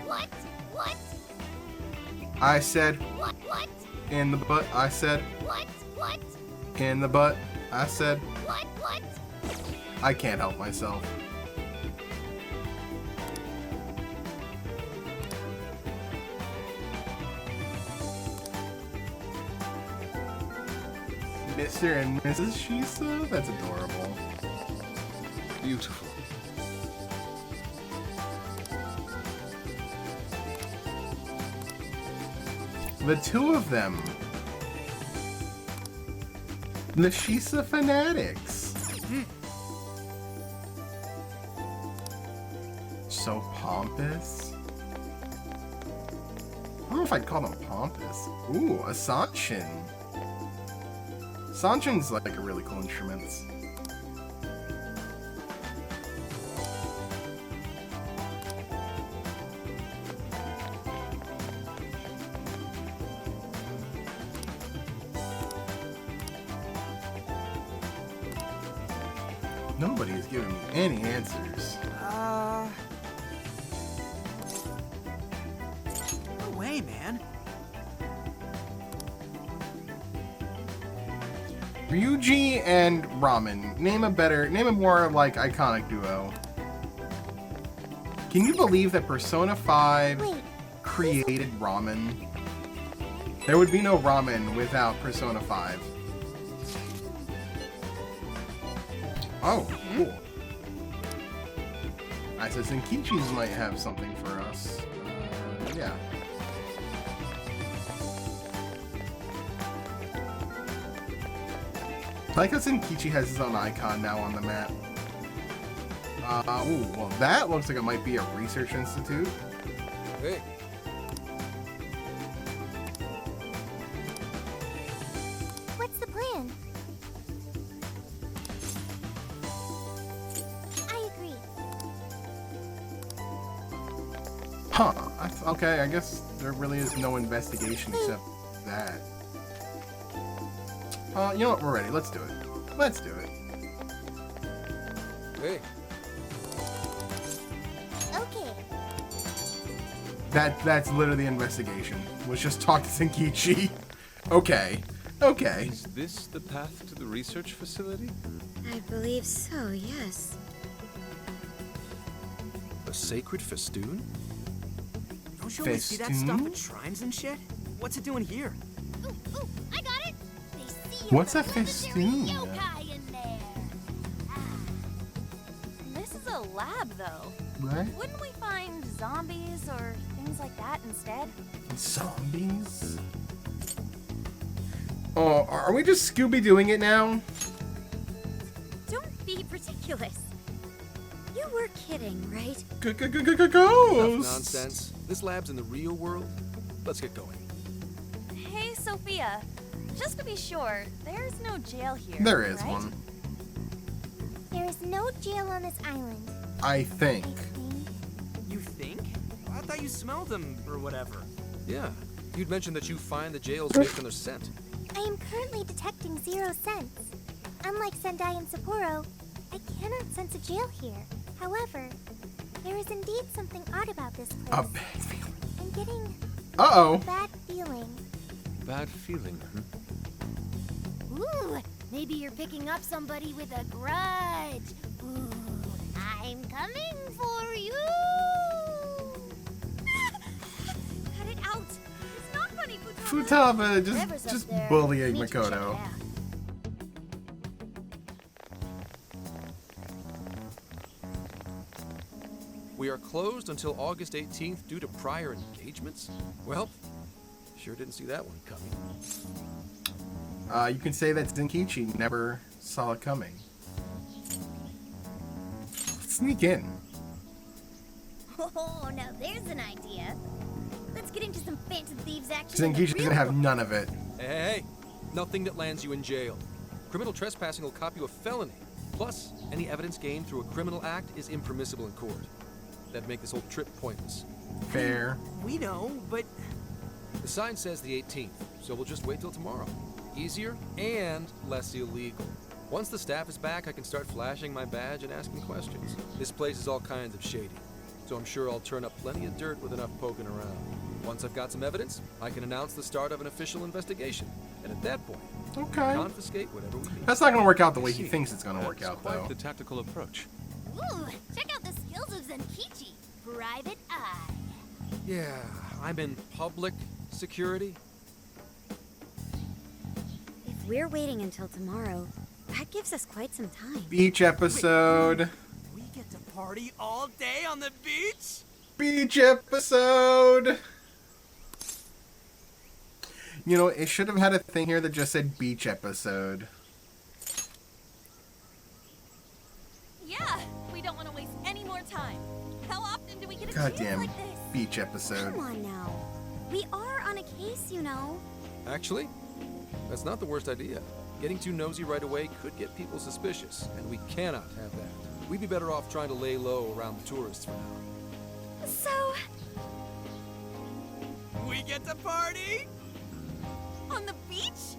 What? What? I said. What? What? In the butt. I said. What? What? In the butt. I said. What? What? I can't help myself. Mr. and Mrs. Shisa? That's adorable. Beautiful. The two of them. The Shisa fanatics. So pompous. I don't know if I'd call them pompous. Ooh, a Sanshin. Sanshin's like a really cool instrument. Nobody is giving me any answers. No way, man. Ryuji and Ramen. Name a more like iconic duo. Can you believe that Persona 5 created ramen? There would be no ramen without Persona 5. Oh, cool. I said Zenkichis might have something for us. Yeah. I like how Zenkichi has his own icon now on the map. Ooh, well that looks like it might be a research institute. Hey. What's the plan? I agree. Huh. Okay, I guess there really is no investigation except that. You know what? We're ready. Let's do it. Let's do it. Hey. Okay. That's literally the investigation. Was just talk to Zenkichi. Okay. Okay. Is this the path to the research facility? I believe so, yes. A sacred festoon? Don't you always see that stuff Festoon? at shrines and shit? What's it doing here? Ooh, ooh, I got it. They see What's a legendary festoon? yokai in there. This is a lab, though. Right? Wouldn't we find zombies or things like that instead? Zombies? Oh, are we just Scooby-Dooing it now? Don't be ridiculous. You were kidding, right? Enough Ghosts! nonsense. This lab's in the real world. Let's get going. Hey, Sophia. Just to be sure, there's no jail here. There is right? one. There is no jail on this island. I think. I think. You think? I thought you smelled them or whatever. Yeah. You'd mentioned that you find the jails based on their scent. I am currently detecting 0 scents. Unlike Sendai and Sapporo, I cannot sense a jail here. However, there is indeed something odd about this place. A bad feeling. I'm getting a Uh-oh. bad feeling. Bad feeling, huh? Ooh, maybe you're picking up somebody with a grudge. Ooh, I'm coming for you. Cut it out. It's not funny, Futaba. Futaba Whoever's up just there, bullying need to check it Makoto. out. We are closed until August 18th due to prior engagements. Well, sure didn't see that one coming. You can say that Zenkichi never saw it coming. Sneak in. Oh, now there's an idea. Let's get into some Phantom Thieves action. in the Zenkichi real doesn't have world. none of it. Hey, nothing that lands you in jail. Criminal trespassing will cop you a felony. Plus, any evidence gained through a criminal act is impermissible in court. That'd make this whole trip pointless. Fair. We know, but The sign says the 18th, so we'll just wait till tomorrow. Easier and less illegal. Once the staff is back, I can start flashing my badge and asking questions. This place is all kinds of shady. so I'm sure I'll turn up plenty of dirt with enough poking around. Once I've got some evidence, I can announce the start of an official investigation, and at that point, Okay. confiscate whatever we need. That's not gonna work out the way he thinks it's gonna work That's out, quite though. the tactical approach. Ooh, check out the skills of Zenkichi. Private Eye. Yeah, I'm in public security. If we're waiting until tomorrow, that gives us quite some time. Beach episode. We get to party all day on the beach? Beach episode. You know, it should have had a thing here that just said beach episode. Yeah, we don't want to waste any more time. How often do we get a chance Goddamn like this? beach episode. Come on now. We are on a case, you know. Actually, that's not the worst idea. Getting too nosy right away could get people suspicious, and we cannot have that. We'd be better off trying to lay low around the tourists for now. So, We get to party? on the beach?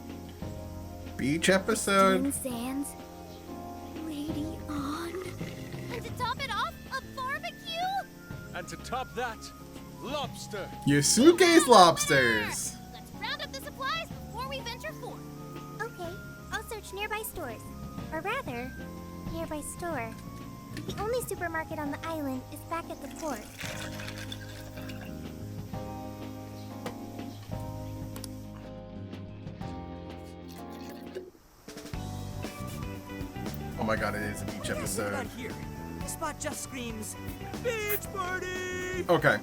Beach episode. Sands. Lady on. And to top it off, a barbecue? And to top that, lobster. Yusuke's Lobsters. Let's round up the supplies before we venture forth. Okay, I'll search nearby stores. Or rather, nearby store. The only supermarket on the island is back at the port. Oh my god, it is a beach What episode. about here? The spot just screams, beach party! Okay.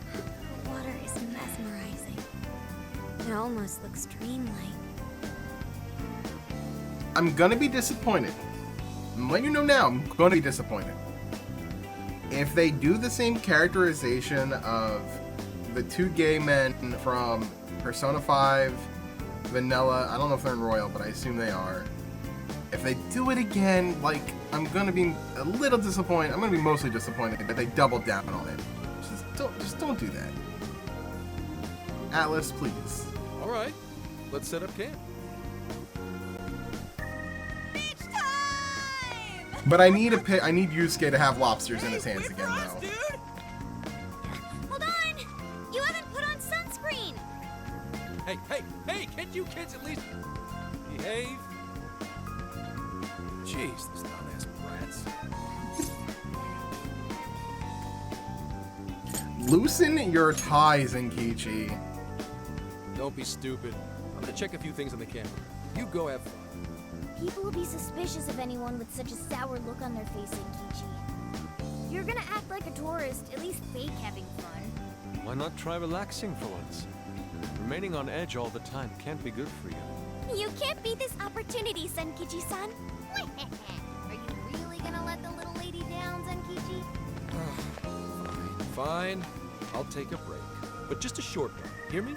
The water is mesmerizing. It almost looks dreamlike. I'm gonna be disappointed. I'm letting you know now, I'm gonna be disappointed. If they do the same characterization of the two gay men from Persona 5, Vanilla, I don't know if they're in Royal, but I assume they are. If they do it again, like, I'm gonna be a little disappointed. I'm gonna be mostly disappointed that they doubled down on it. Just don't do that. Atlas, please. All right, let's set up camp. Beach time! But I need Yusuke to have lobsters in his hands Wait again, for us, though. dude! Hold on! You haven't put on sunscreen! Hey, can't you kids at least behave? Jeez, these dumbass brats. Loosen your ties, Zenkichi. Don't be stupid. I'm gonna check a few things on the camera. You go have fun. People will be suspicious of anyone with such a sour look on their face, Kichi. You're gonna act like a tourist, at least fake having fun. Why not try relaxing for once? Remaining on edge all the time can't be good for you. You can't beat this opportunity, Zenkichi-san. Are you really gonna let the little lady down, Zenkichi? Fine, I'll take a break. But just a short one. Hear me?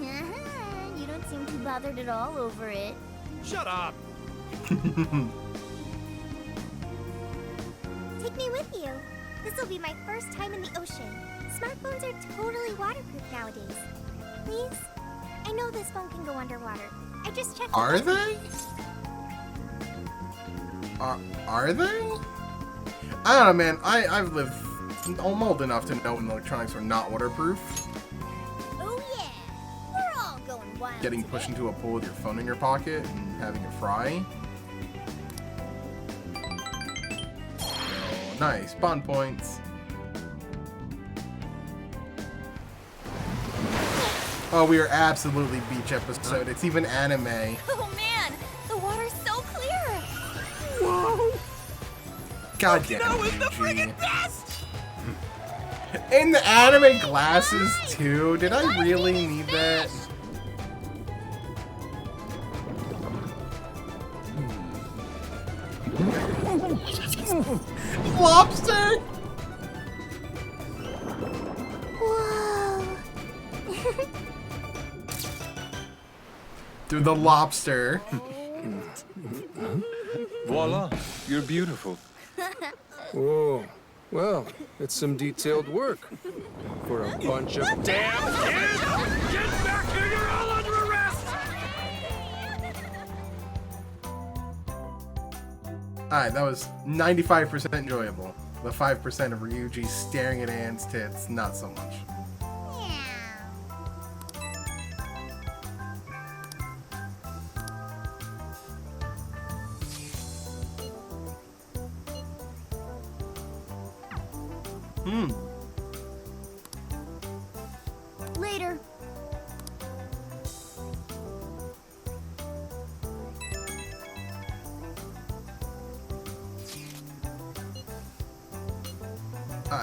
You don't seem too bothered at all over it. Shut up! Take me with you. This will be my first time in the ocean. Smartphones are totally waterproof nowadays. Please? I know this phone can go underwater. I just checked. Are they? Are they? I don't know, man. I've lived. I'm old enough to know when electronics are not waterproof. Oh yeah, we're all going wild. Getting today. pushed into a pool with your phone in your pocket and having it fry. Oh, nice. Bond points. Oh, we are absolutely beach episode. It's even anime. Oh man, the water's so clear! Whoa! God damn Okinawa it, is the friggin' Yuji. best! In the anime glasses too. Did I really need that? Lobster! Whoa. Dude, the lobster. Voila, you're beautiful. Oh, well, it's some detailed work for a bunch of Damn kids! Get back here! You're all under arrest! Alright, that was 95% enjoyable. The 5% of Ryuji staring at Anne's tits, not so much. Later.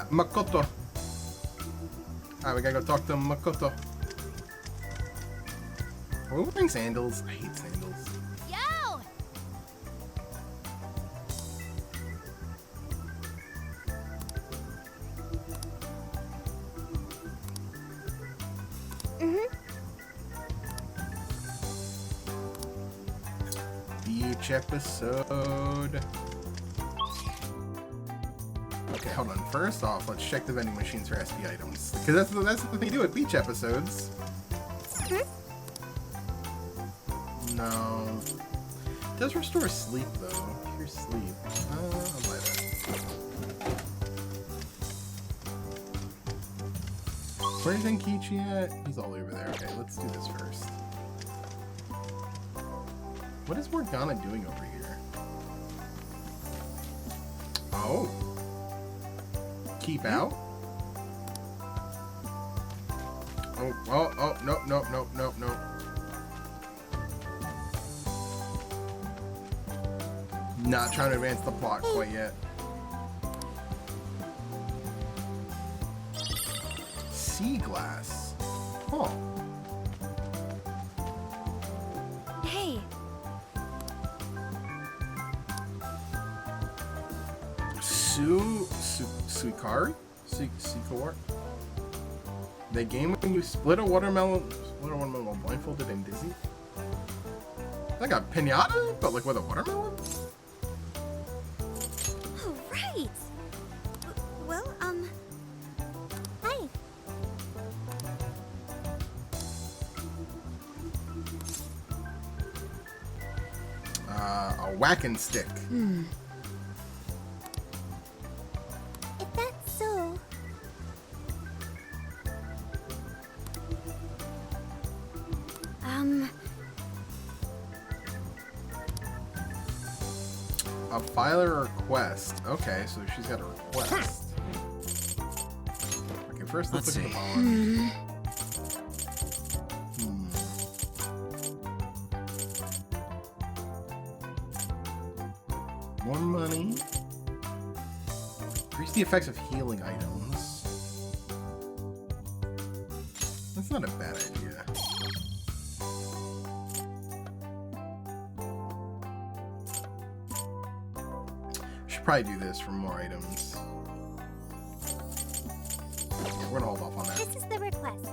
Makoto. Alright, we gotta go talk to Makoto. Are we wearing sandals? I hate sandals. Yo! Beach episode. Okay, hold on. First off, let's check the vending machines for SP items. Because that's the thing you do at beach episodes. No. It does restore sleep, though. Pure sleep. I'll buy that. Where's Enkichi at? He's all over there. Okay, let's do this first. What is Morgana doing over here? Oh. Keep out? Oh, nope. Not trying to advance the plot quite yet. Sea glass. Huh. Hey, Suikari? Suikari? The game when you split a watermelon while blindfolded and dizzy? Like a pinata, but like with a watermelon? oh right. Well, Hi. A whacking stick. If that's so, A filer request. Okay, so she's got a request. Okay, first let's look at the bond. More money. Increase the effects of healing items. That's not a bad idea. Should probably do this for more items. Yeah, we're gonna hold off on that. this is the request.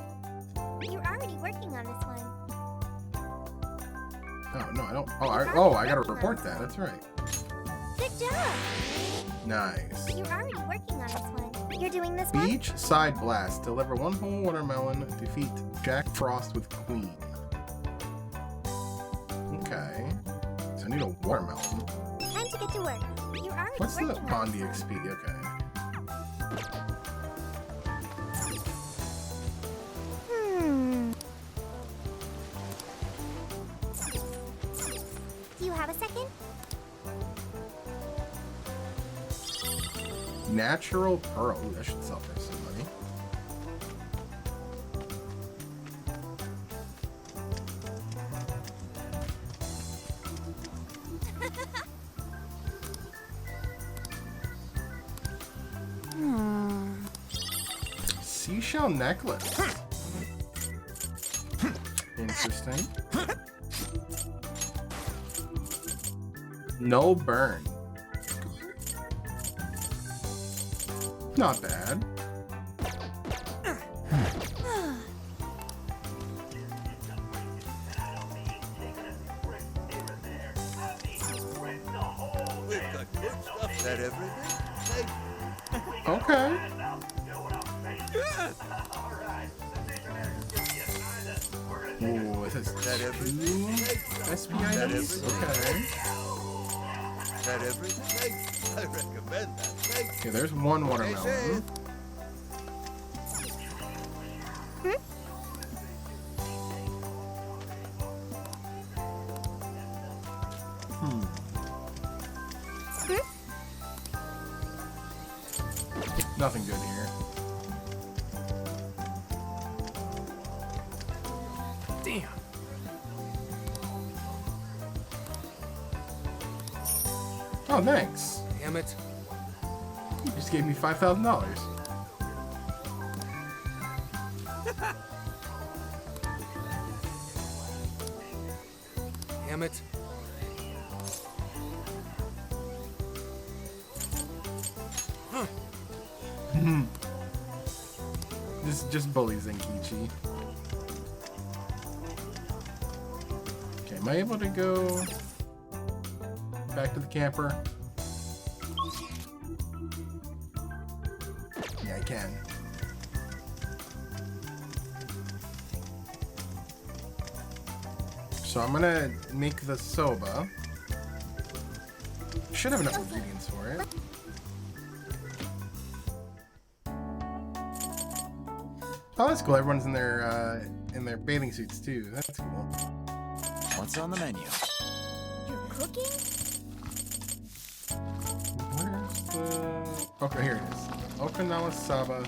You're already working on this one. Oh no, I don't. I gotta report that. That's right. Good job. Nice. You're already working on this one. You're doing this one? Beach side blast. Deliver one whole watermelon. Defeat Jack Frost with Queen. Okay. So I need a watermelon. Time to get to work. You're already What's the working on Bondi this one. XP? Okay. Do you have a second? Natural pearl. Ooh, that should sell for some money. Seashell necklace. Interesting. No burn. Not bad. That everything? Okay. Ooh, it says That everything? two SP items? Okay. That everything? I recommend that. Okay, there's one Stay watermelon. safe. Nothing good here. Damn. Oh, thanks. Damn it. You just gave me $5,000. Damn it. Just bully Zenkichi. Okay, am I able to go back to the camper? Yeah, I can. So I'm gonna make the soba. Should have enough ingredients for it. Oh, that's cool. Everyone's in their bathing suits too. That's cool. What's on the menu? You're cooking? Where's the? Okay, here it is. Okinawa Saba.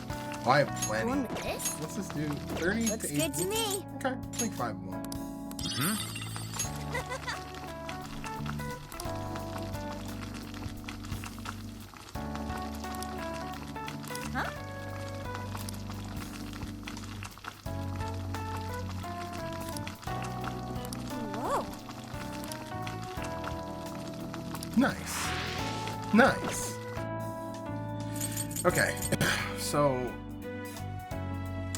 Oh, I have plenty. One with this? What's this do? 30 Looks to 80. good to me. Okay, like 5 more. Huh? Whoa. Nice. Nice. Okay, so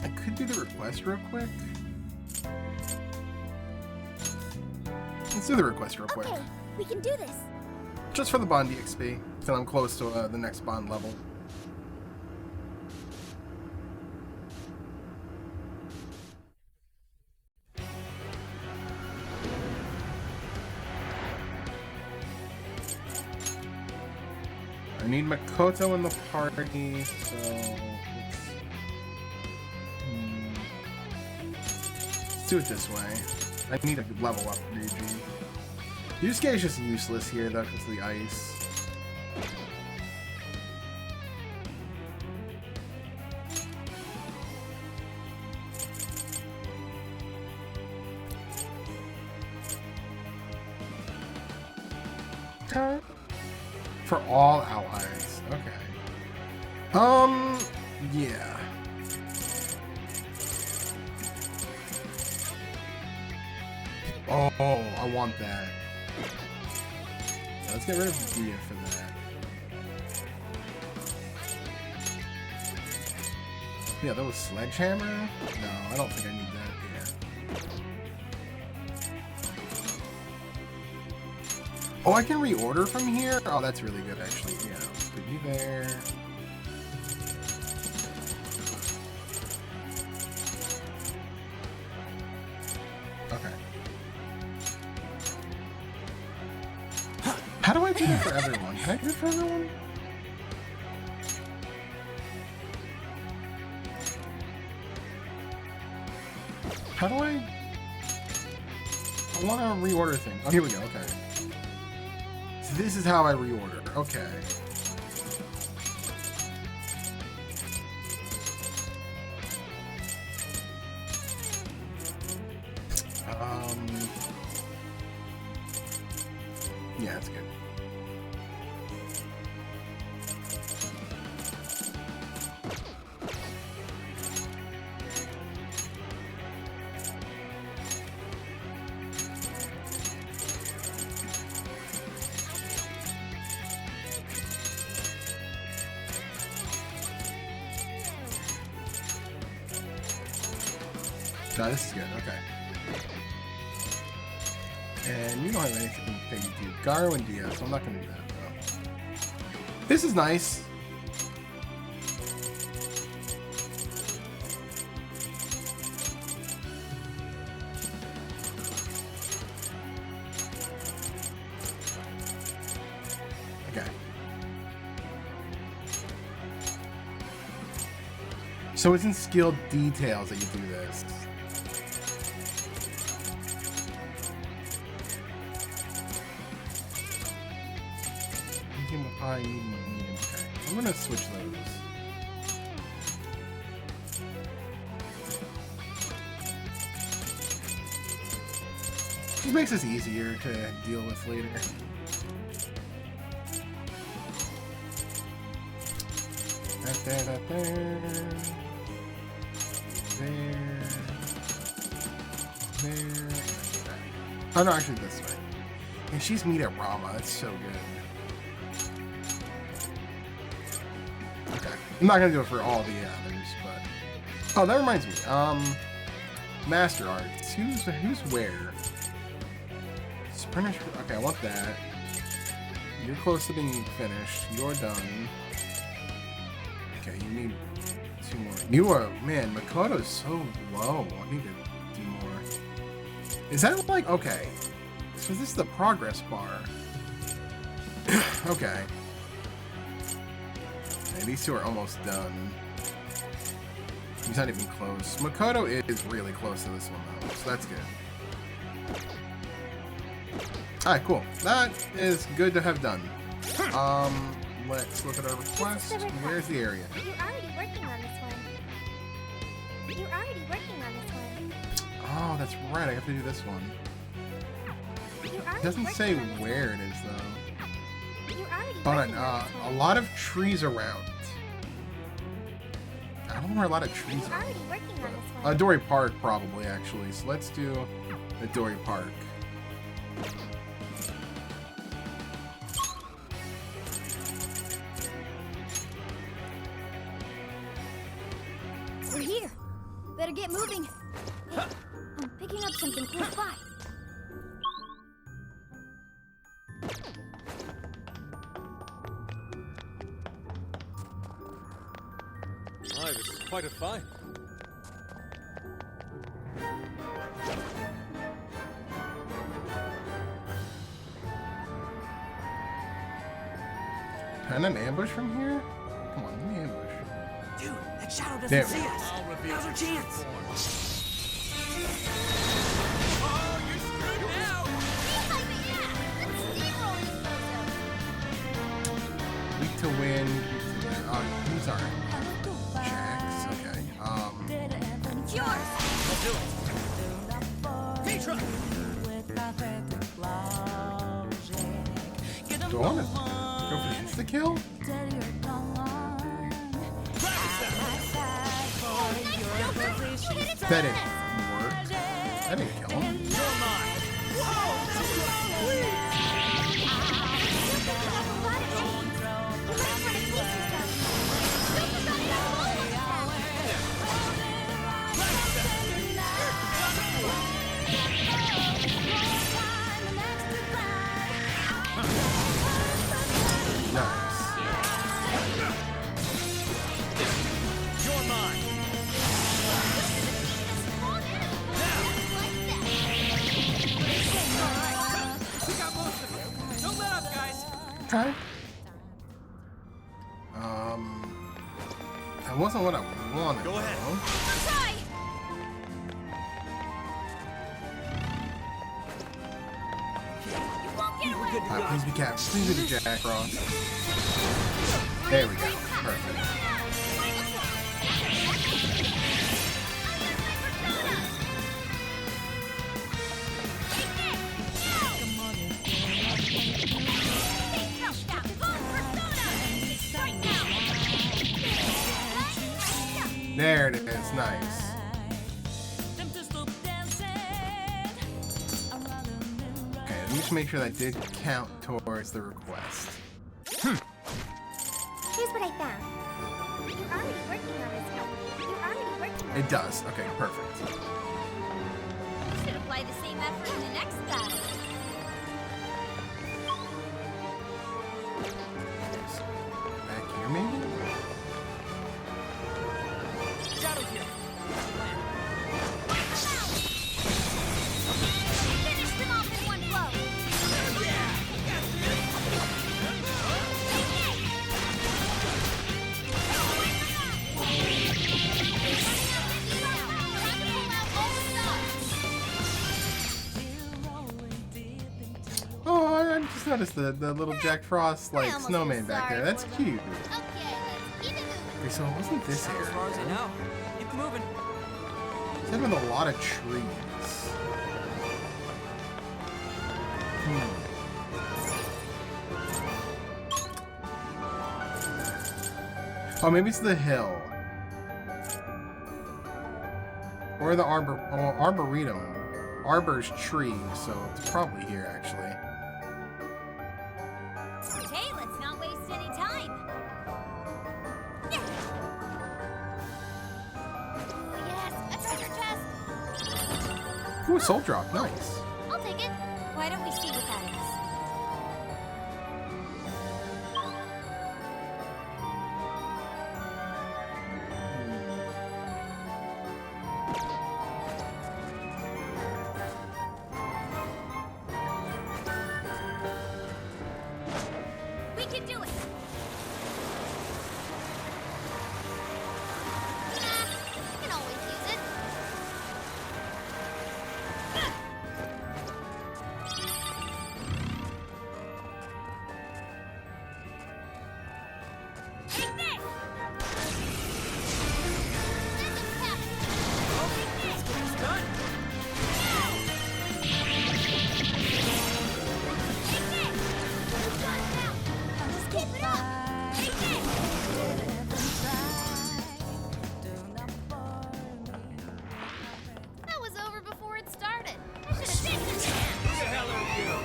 I could do the request real quick. Let's do the request real quick. Okay, we can do this. Just for the Bond EXP, till I'm close to the next Bond level. I need Makoto in the party, so let's do it this way. I need to level up Ryuji. Yusuke is just useless here though because of the ice. Okay. For all allies. Okay. Yeah. Oh, I want that. Let's get rid of Dia for that. Yeah, that was Sledgehammer? No, I don't think I need that. Yeah. Oh, I can reorder from here? Oh, that's really good, actually. Yeah, put you there. Okay. How do I do that for everyone? Can I do it for everyone? How do I want to reorder thing. Oh, here we go. Okay. So this is how I reorder. Okay. Yeah, that's good. No, this is good. Okay. And you don't have anything that you do. Garo and Dia, so I'm not going to do that, though. This is nice. Okay. So it's in skilled details that you do this. Medium with high, medium. Okay. I'm gonna switch those. This makes this easier to deal with later. There. Oh no, actually this way. And she's meat at Rama. That's so good. Okay, I'm not gonna do it for all the others, but oh, that reminds me. Master Arts. Who's where? Sprinter. Okay, I want that. You're close to being finished. You're done. Okay, you need 2 more. You are, man, Makoto's so low. I need to do more. Is that like, okay. So this is the progress bar. Okay. Okay, these two are almost done. He's not even close. Makoto is really close to this one though, so that's good. Alright, cool. That is good to have done. Let's look at our request. Where's the area? You're already working on this one. You're already working on this one. Oh, that's right. I have to do this one. It doesn't say where it is, though. Hold on. A lot of trees around. I don't know where a lot of trees are. Dory Park, probably, actually. So let's do the Dory Park. We're here. Better get moving. Hey, I'm picking up something close by. My, this is quite a find. Can an ambush from here? Come on, let me ambush. Dude, that shadow doesn't There. see us. Now's our chance. Weak to wind. Who's our Jax? Okay. It's yours. I'll do it. Mitra! Do I want to go for the insta-kill? That didn't work. That didn't kill him. You're mine. Nice. You're mine. We got most of it. Don't let up, guys. Okay. That wasn't what I wanted. Go ahead. Though. Try. You won't get away. Alright, please be Cap. Please be Jack Ross. There we go. Perfect. There it is. Nice. Okay, let me just make sure that did count towards the request. Here's what I found. You're already working on this one. You're already working on It does. Okay, perfect. Should apply the same effort in the next battle. Back here, maybe? Shadow here. Finish them off in one blow. noticed the little Jack Frost like almost snowman feel back there. sorry That's for them. cute. Okay, let's keep it moving. Okay, so it wasn't this As far as I area. know. Keep moving. It's having a lot of trees. Oh, maybe it's the hill. Or the arboretum. Arbor's tree, so it's probably here actually. Hey, let's not waste any time. Ooh, yes, a treasure chest. Ooh, soul drop, nice. I'll take it. Why don't we see what that is? We can do it. You can always use it. Take this. It's done. Just keep it up. That was over before it started. I should have taken it. Who the hell are you?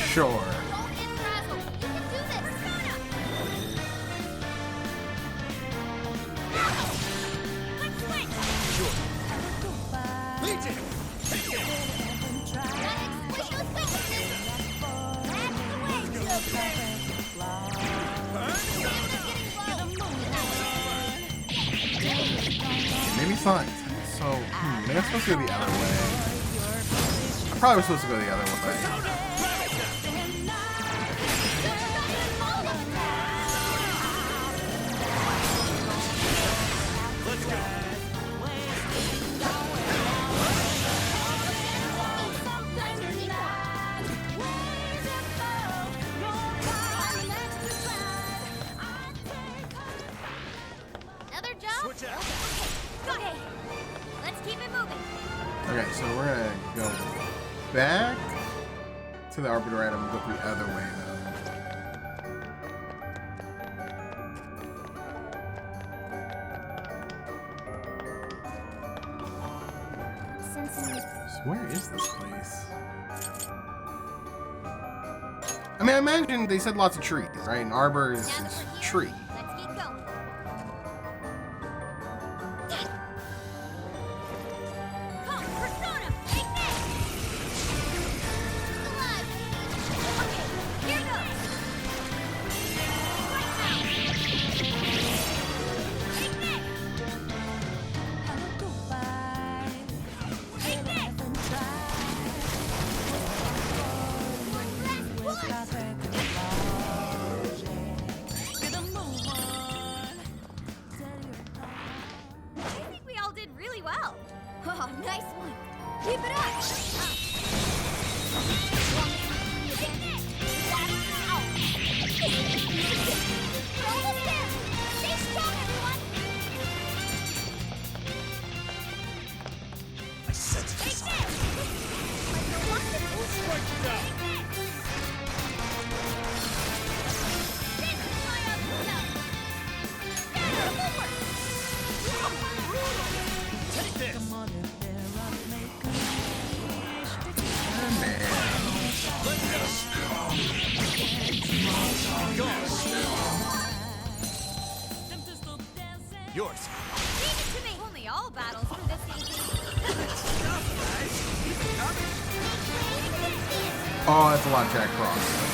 Sure. Don't get frazzled. You can do this. Let's switch. Legion! Maybe it's not. So, maybe I'm supposed to go the other way. I probably was supposed to go the other way. Let's go. Another job? Switch out. Okay. Let's keep it moving. Okay, so we're gonna go back to the arboretum and go the other way though. So where is this place? I mean, I imagine they said lots of trees, right? And arbor is Now that we're here, tree. let's keep going. Come, Persona, take this. Alive. Okay, here goes. Right now. Take this. Take this. I think we all did really well. Oh, nice one. Keep it up. Take this. We're almost there. Stay strong, everyone. I sense Take it. this. Like the one that moves towards you. Take this. This is my other self. Better forward. Take this. Yours. Leave it to me. Only all battles are this easy. Oh, that's a lot of Jack Frost.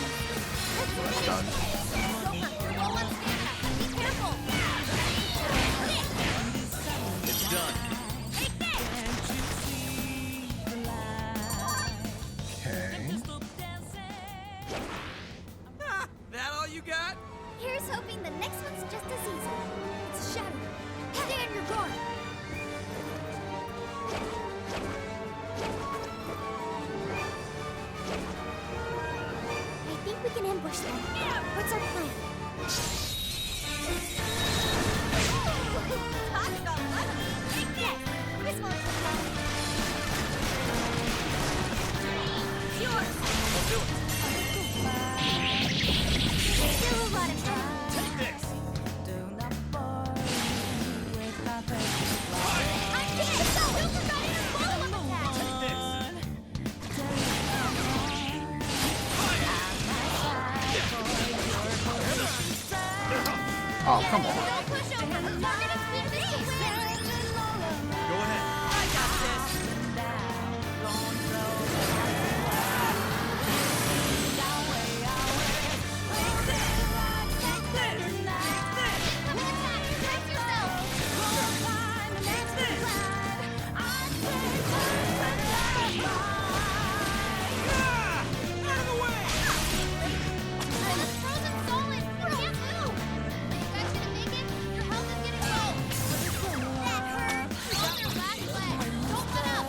That's done. Be careful. It's done. Take this. Okay. Ah, that all you got? Here's hoping the next one's just as easy. It's a shadow. Stand your guard. ambush them. What's our plan? Talk about lucky. Yes, this won't take long. Yours. I'll do it. Still a lot of time. Take this. I can't! Don't forget your follow-up attack! Take this. Oh, come on. Don't push over. We're gonna spin this to win. Go ahead. I got this. Brace yourself. I'm frozen solid. You can't move. You guys gonna make it? Your health is getting low. That hurt. On your last leg. Don't let up.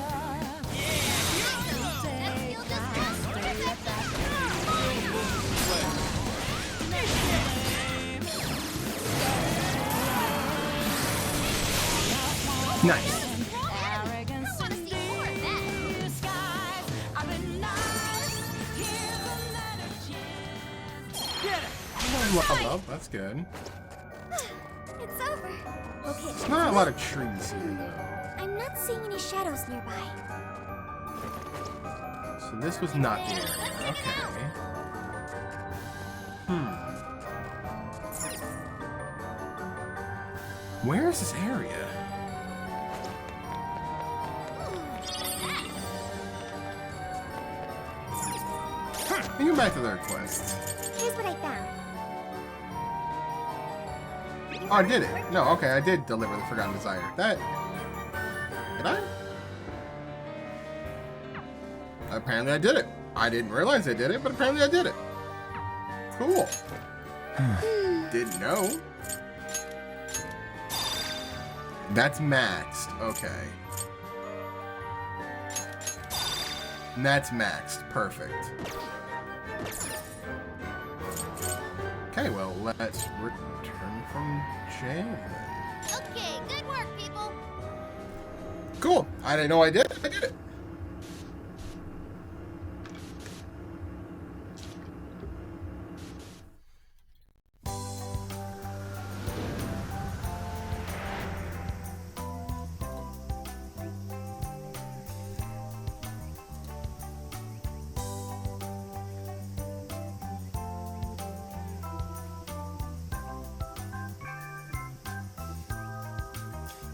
That skill just passed. Nice. I want to see more of that. Level up, that's good. It's over. Okay. It's not a lot of trees here, though. I'm not seeing any shadows nearby. So this was not the area. Okay. Where is this area? Let me go back to the request. Here's what I found. Oh, I did it. No, okay, I did deliver the Forgotten Desire. That... Did I? Apparently I did it. I didn't realize I did it, but apparently I did it. Cool. Didn't know. That's maxed. Okay. And that's maxed. Perfect. Okay, well, let's return from jail then. Okay, good work, people. Cool. I didn't know I did it. I did it.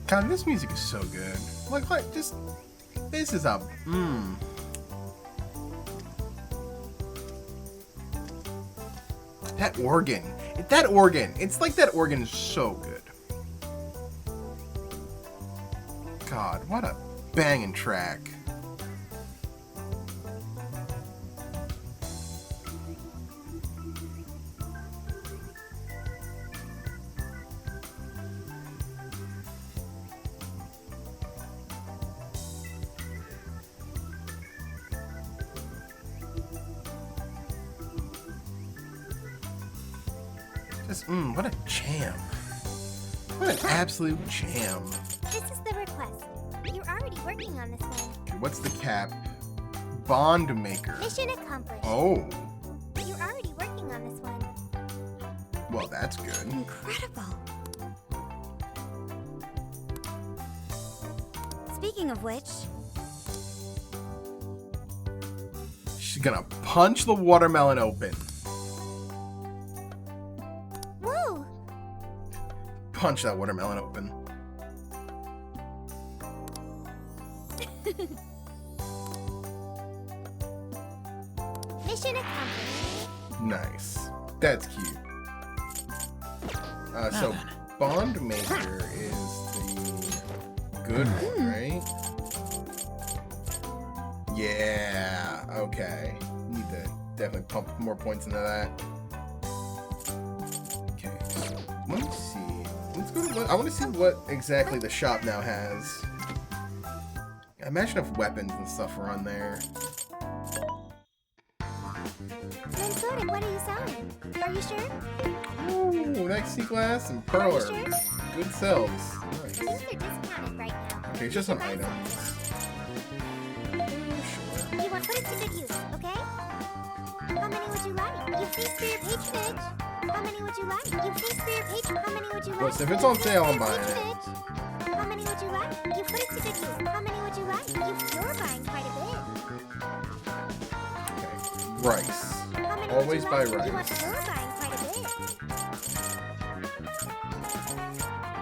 God, this music is so good. Like, just... This is a... That organ. That organ. It's like that organ is so good. God, what a banging track. Just, what a jam. What an absolute jam. This is the request. You're already working on this one. What's the cap? Bond maker. Mission accomplished. Oh, You're already working on this one. well, that's good. Incredible. Speaking of which, She's gonna punch the watermelon open. Whoa! Punch that watermelon open. Mission accomplished. Nice. That's cute. So, Bond Maker is the good one, right? Yeah, okay. Need to definitely pump more points into that. Okay, let me see. Let's go to I want to see what exactly the shop now has. I imagine if weapons and stuff are on there. When good, and what are you selling? Are you sure? Ooh, Nexi glass and Are you perler. sure? Good sells. I Nice. think they're discounted right now. Okay, it's just You an should buy item. some. Sure. You want to put it to good use, okay? How many would you like? You feast for your patronage. How many would you like? You feast for your patron. How many would you like? Listen, if it's on sale, I'm For your buying it. patronage. How many would you like? You put it to good use. How many would you like? You're buying quite a bit. Okay. Rice. How many Always would buy you like? rice. You're buying quite a bit.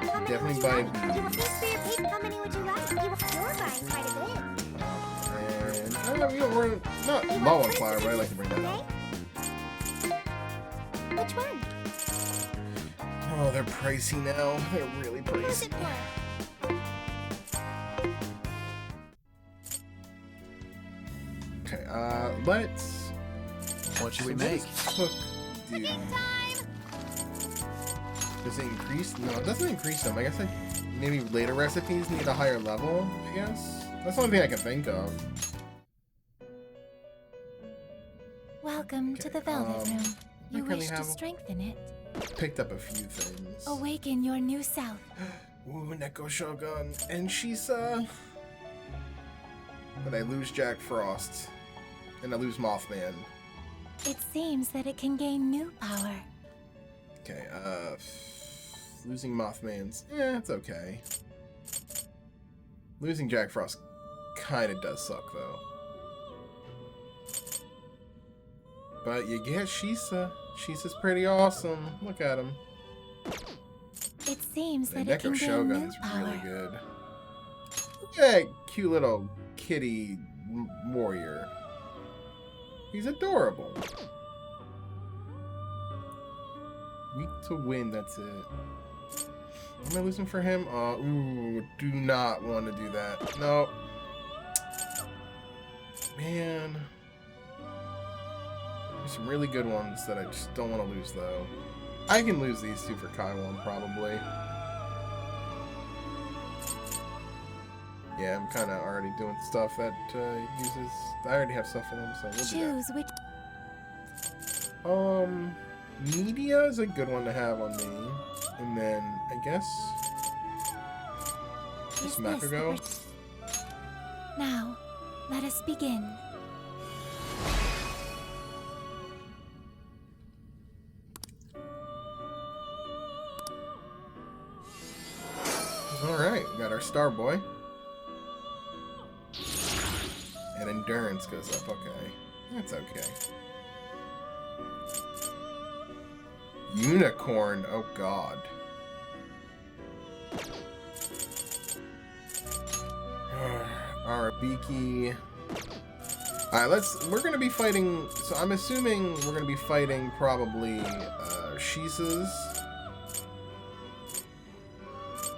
How many Definitely would you buy like? You feast for your patron. How many would you like? You're buying quite a bit. And we're not You low want on to put it flour, to but I good like to bring that use, up. okay? Which one? Oh, they're pricey now. They're really Who's pricey. it for? Okay, let's. What should we What make? does cook do? Does it increase? No, it doesn't increase them. I guess maybe later recipes need a higher level, I guess. That's the only thing I can think of. Welcome to the Okay, Velvet Room. You currently wish to have- strengthen it. Picked up a few things. Awaken your new self. Ooh, Neko Shogun. And she's, But I lose Jack Frost. And I lose Mothman. It seems that it can gain new power. Okay, losing Mothman's, it's okay. Losing Jack Frost kinda does suck, though. But you get Shisa. Shisa's pretty awesome. Look at him. It seems The that it can Neko gain Shogun new is power. really good. Look at that cute little kitty warrior. He's adorable. Weak to wind, that's it. Am I losing for him? Ooh, do not want to do that. No. Man. There's some really good ones that I just don't want to lose, though. I can lose these two for Kaiwan, probably. Yeah, I'm kind of already doing stuff that uses... I already have stuff for them, so we'll do Choose which. that. Media is a good one to have on me. And then, I guess... Is Just this Makugo. Now, let us begin. Alright, we got our Star Boy. And endurance goes up, okay. That's okay. Unicorn, oh god. Arabiki. Alright, we're gonna be fighting, so I'm assuming we're gonna be fighting probably, Shisa's.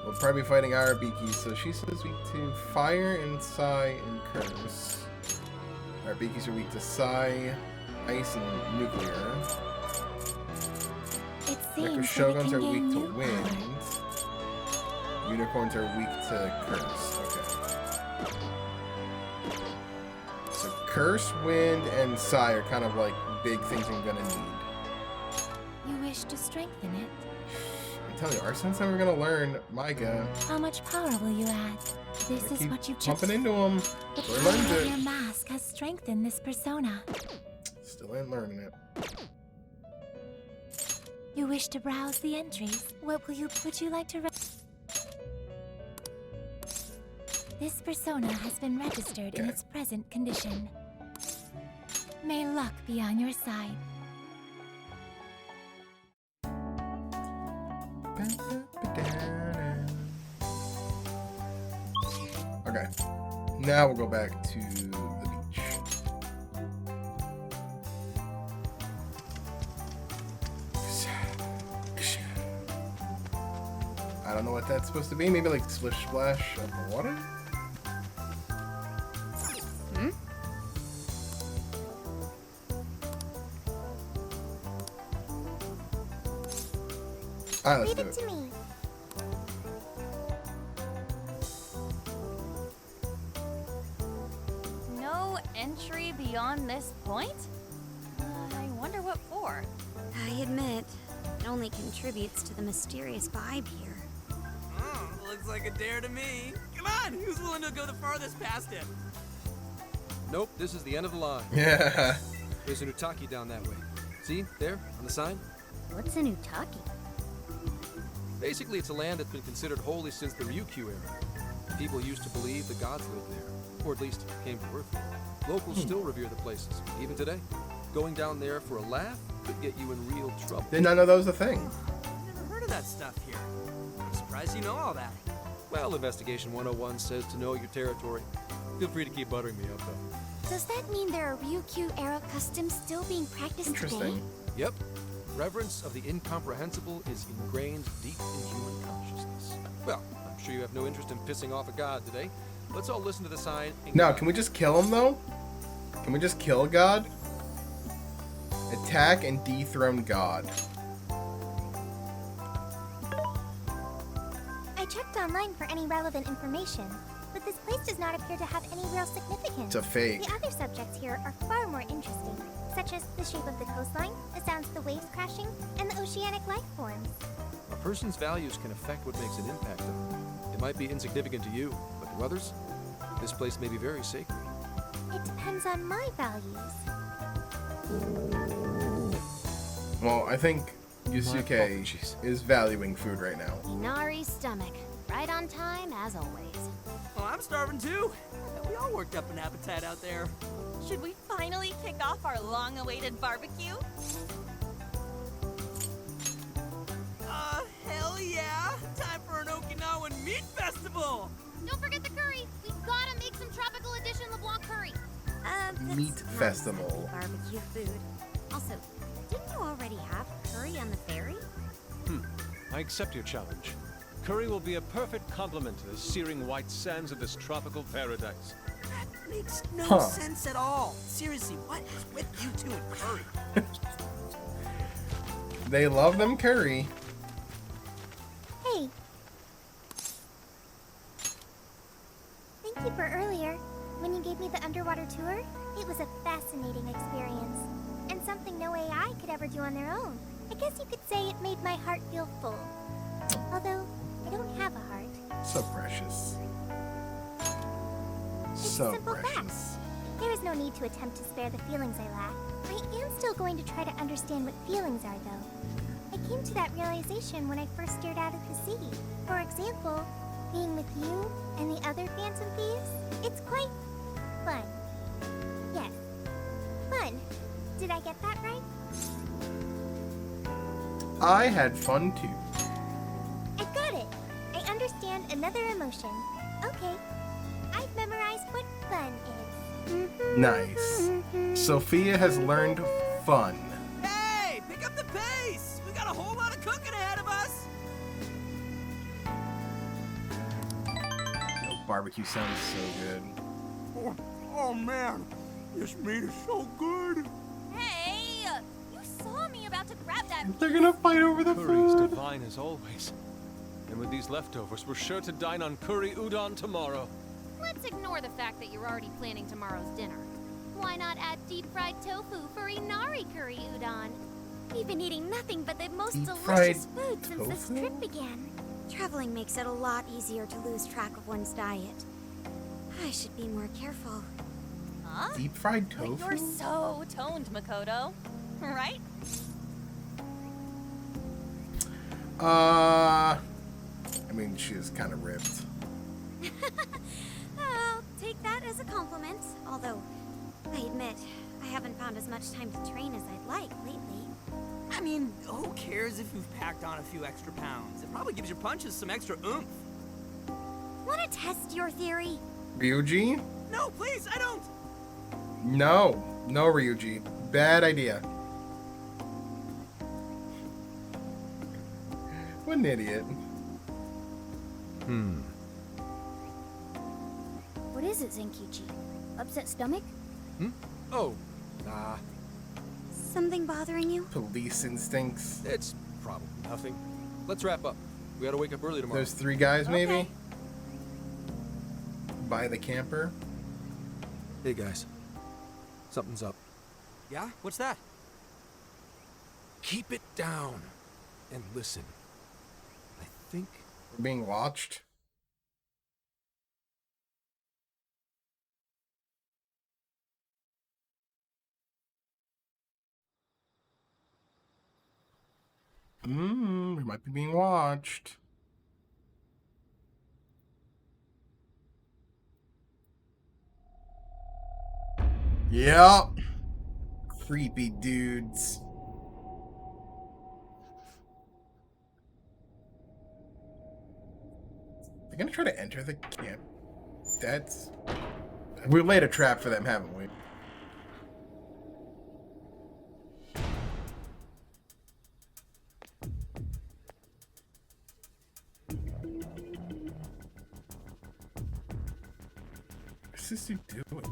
We'll probably be fighting Arabiki, so Shisa's weak to Fire and Psy and Curse. Arabiki's are weak to Psy, Ice, and Nuclear. It Neko seems that it Shoguns can are gain weak to new Wind. power. Unicorns are weak to Curse. Okay. So Curse, Wind, and Psy are kind of like big things I'm gonna need. You wish to strengthen it. I'm telling you, our sense we're gonna learn Micah. How much power will you add? This Gotta is keep what you pumping chose. into them. The Still power learned of it. your mask has strengthened this persona. Still ain't learning it. You wish to browse the entries. What would you like to This persona has been registered in Okay. its present condition. May luck be on your side. Okay. Now we'll go back to the beach. I don't know what that's supposed to be. Maybe like splish splash of the water? Alright, let's Leave do it it. to me. No entry beyond this point? I wonder what for. I admit, it only contributes to the mysterious vibe here. Oh, looks like a dare to me. Come on, who's willing to go the farthest past it? Nope, this is the end of the line. Yeah. There's an Utaki down that way. See, there, on the sign? What's an Utaki? Basically, it's a land that's been considered holy since the Ryukyu era. People used to believe the gods lived there, or at least came to Earth there. Locals still revere the places, even today. Going down there for a laugh could get you in real trouble. Did not know that was a thing. Never heard of that stuff here. I'm surprised you know all that. Well, Investigation 101 says to know your territory. Feel free to keep buttering me up, though. Does that mean there are Ryukyu-era customs still being practiced today? Interesting. Yep. Reverence of the incomprehensible is ingrained deep in human consciousness. Well, I'm sure you have no interest in pissing off a god today. Let's all listen to the sign and Now, get can we just kill him, though? Can we just kill God? Attack and dethrone God. I checked online for any relevant information, but this place does not appear to have any real significance. It's a fake. The other subjects here are far more interesting, such as the shape of the coastline, the sounds of the waves crashing, and the oceanic life forms. A person's values can affect what makes an impact on them. It might be insignificant to you, but to others, this place may be very sacred. It depends on my values. Well, I think My Yusuke apologies. is valuing food right now. Inari's stomach. Right on time, as always. Well, I'm starving too. We all worked up an appetite out there. Should we finally kick off our long-awaited barbecue? Hell yeah! Time for an Okinawan meat festival! Don't forget the curry. We gotta make some tropical edition LeBlanc curry. That's Meat not festival. exactly barbecue food. Also, didn't you already have curry on the ferry? I accept your challenge. Curry will be a perfect complement to the searing white sands of this tropical paradise. That makes no Huh. sense at all. Seriously, what is with you two and curry? They love them curry. Hey. Thank you for earlier. When you gave me the underwater tour, it was a fascinating experience. And something no AI could ever do on their own. I guess you could say it made my heart feel full. Although, I don't have a heart. So precious. It's a So simple fact. precious. There is no need to attempt to spare the feelings I lack. I am still going to try to understand what feelings are, though. I came to that realization when I first stared out at the sea. For example, being with you and the other Phantom Thieves, it's quite fun. Yes, fun. Did I get that right? I had fun too. I got it. I understand another emotion. Okay, I've memorized what fun is. Nice. Sophia has learned fun. Hey, pick up the pace! We got a whole lot of cooking ahead of us! Yo, barbecue sounds so good. Oh man, this meat is so good. Hey! You saw me about to grab that. They're gonna fight over the Curry's food. divine as always. And with these leftovers, we're sure to dine on curry udon tomorrow. Let's ignore the fact that you're already planning tomorrow's dinner. Why not add deep-fried tofu for Inari curry udon? We've been eating nothing but the most Deep-fried delicious food since this tofu? trip began. Traveling makes it a lot easier to lose track of one's diet. I should be more careful. Huh? Deep fried But tofu? you're so toned, Makoto. Right? I mean, she is kind of ripped. I'll take that as a compliment, although I admit I haven't found as much time to train as I'd like lately. I mean, who cares if you've packed on a few extra pounds? It probably gives your punches some extra oomph. Want to test your theory? Ryuji? No, please, I don't! No. No, Ryuji. Bad idea. What an idiot. What is it, Zenkichi? Upset stomach? Oh, nah, Something bothering you? Police instincts. it's probably nothing. Let's wrap up. We gotta wake up early tomorrow. Those three guys, maybe? Okay. By the camper. Hey guys, something's up. Yeah? What's that? Keep it down and listen. I think We're being watched. We might be being watched. Yep. Creepy dudes. They're gonna try to enter the camp. That's... We laid a trap for them, haven't we? What's this dude doing?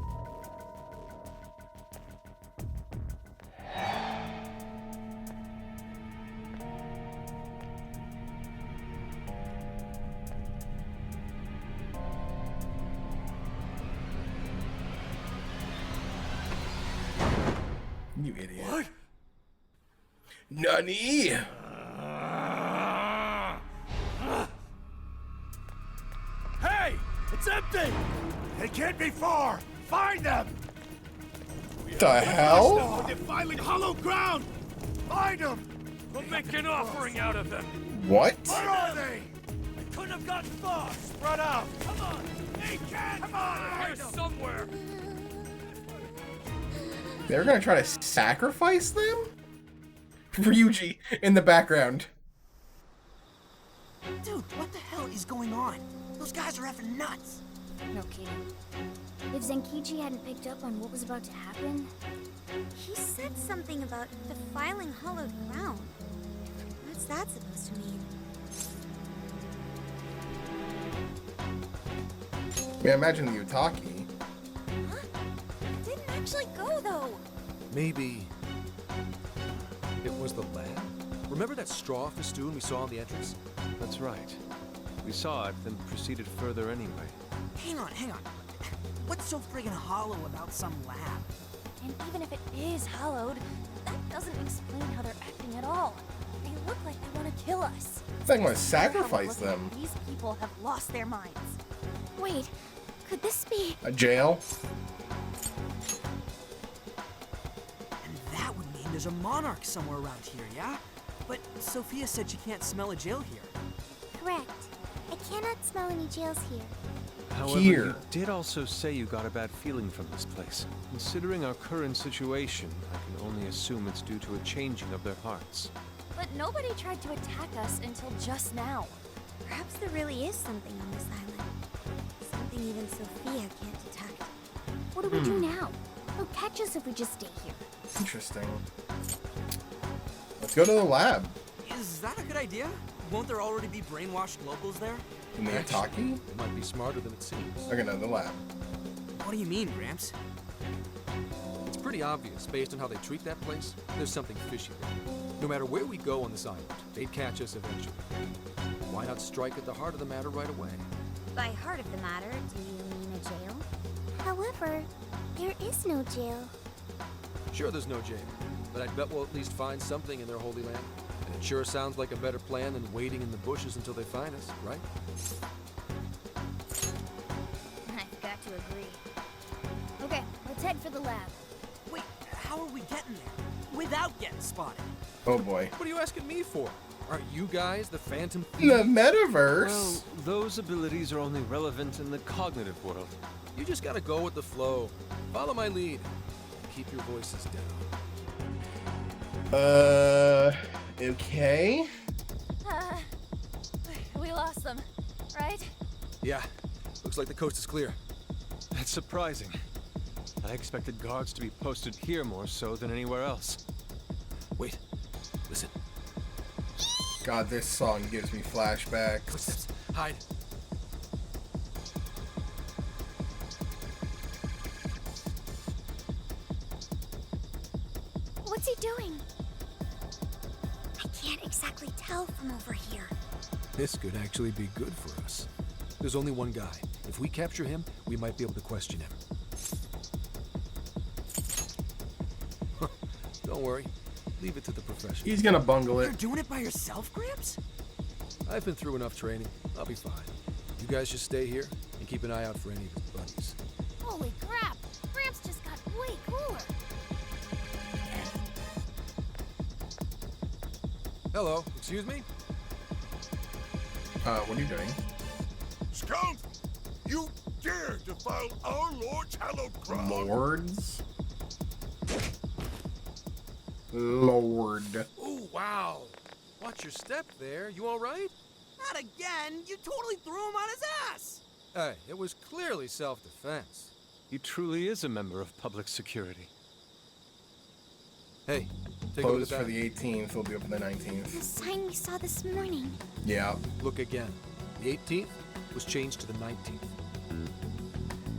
You idiot. What? Nani? Hey! It's empty! They can't be far! Find them! The hell? They're filing hollow ground! Find them! We'll make an offering out of them! What? Where are they? They couldn't have gotten far! Spread out! Come on! They can't! Come on! Here somewhere! They were gonna try to sacrifice them? Ryuji in the background. Dude, what the hell is going on? Those guys are effing nuts. No kidding. If Zenkichi hadn't picked up on what was about to happen... He said something about defiling hollowed ground. What's that supposed to mean? Yeah, imagine the Utaki. Huh? Didn't actually go, though. maybe it was the lab? Remember that straw festoon we saw on the entrance? That's right. We saw it, then proceeded further anyway. Hang on. What's so friggin' hollow about some lab? And even if it is hollowed, that doesn't explain how they're acting at all. They look like they want to kill us. It's like I'm gonna sacrifice them. These people have lost their minds. Wait, could this be... A jail? And that would mean there's a monarch somewhere around here, yeah? But Sophia said she can't smell a jail here. Correct. I cannot smell any jails here. However, Here. you did also say you got a bad feeling from this place. Considering our current situation, I can only assume it's due to a changing of their hearts. But nobody tried to attack us until just now. Perhaps there really is something on this island. Something even Sophia can't detect. What do we do now? They'll catch us if we just stay here. Interesting. Let's go to the lab. Is that a good idea? Won't there already be brainwashed locals there? In the Ataki? It might be smarter than it seems. Okay, no, the lab. What do you mean, Gramps? It's pretty obvious, based on how they treat that place, there's something fishy there. No matter where we go on this island, they'd catch us eventually. Why not strike at the heart of the matter right away? By heart of the matter, do you mean a jail? However, there is no jail. Sure, there's no jail, but I'd bet we'll at least find something in their holy land. And it sure sounds like a better plan than waiting in the bushes until they find us, right? I've got to agree. Okay, let's head for the lab. Wait, how are we getting there? Without getting spotted? Oh boy. What are you asking me for? Aren't you guys the Phantom The Thieves? metaverse? Well, those abilities are only relevant in the cognitive world. You just gotta go with the flow. Follow my lead. Keep your voices down. Okay. We lost them, right? Yeah, looks like the coast is clear. That's surprising. I expected guards to be posted here more so than anywhere else. Wait, listen. God, this song gives me flashbacks. Footsteps. Hide. What's he doing? I can't exactly tell from over here. This could actually be good for us. There's only one guy. If we capture him, we might be able to question him. Don't worry. Leave it to the professionals. He's gonna bungle You're it. doing it by yourself, Gramps? I've been through enough training. I'll be fine. You guys just stay here and keep an eye out for any of his buddies. Holy crap! Gramps just got way cooler. Hello, excuse me? What are you doing? Scoundrel! You dare defile our Lord's hallowed ground! Lords? Lord. Oh, wow. Watch your step there. You all right? Not again! You totally threw him on his ass! Hey, it was clearly self-defense. He truly is a member of public security. Hey, take a look Closed at for that. the 18th. We'll be open the 19th. The sign we saw this morning. Yeah. Look again. The 18th was changed to the 19th.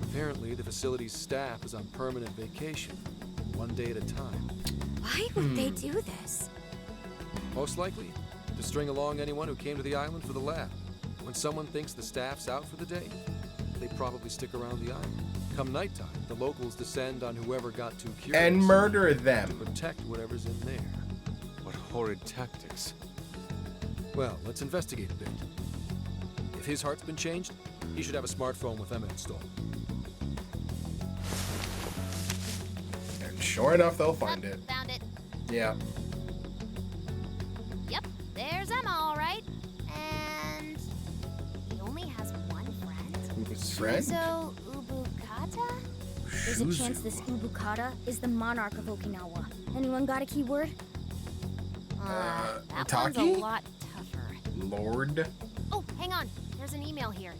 Apparently, the facility's staff is on permanent vacation, 1 day at a time. Why would they do this? Most likely, to string along anyone who came to the island for the lab. When someone thinks the staff's out for the day, they probably stick around the island. Come nighttime, the locals descend on whoever got too curious And murder to them. protect whatever's in there. What horrid tactics. Well, let's investigate a bit. If his heart's been changed, he should have a smartphone with Emma installed. And sure enough, they'll find it. Found it. Yeah. Yep, there's Emma, all right. And he only has one friend. His friend? So, Ubukata? There's a chance this Ubukata is the monarch of Okinawa. Anyone got a keyword? That one's a Itaki? lot tougher. Lord. Oh, hang on. There's an email here.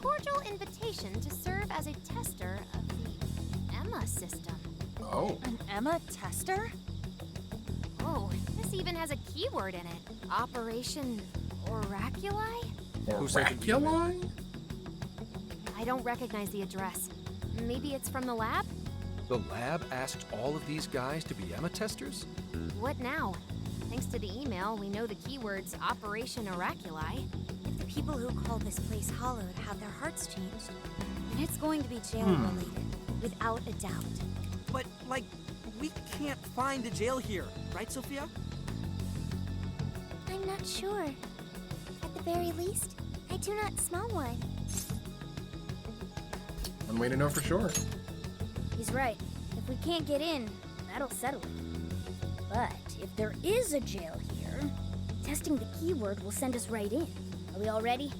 Cordial invitation to serve as a tester of the Emma system. Oh. An Emma tester? Oh, this even has a keyword in it. Operation Oraculi? Who sent the email? Oraculi? I don't recognize the address. Maybe it's from the lab? The lab asked all of these guys to be Emma testers? What now? Thanks to the email, we know the keywords Operation Oraculi. If the people who call this place hallowed have their hearts changed, then it's going to be jail-related, without a doubt. But, like, we can't find a jail here, right, Sophia? I'm not sure. At the very least, I do not smell one. One way to know for sure. He's right. If we can't get in, that'll settle it. But if there is a jail here, testing the keyword will send us right in. Are we all ready?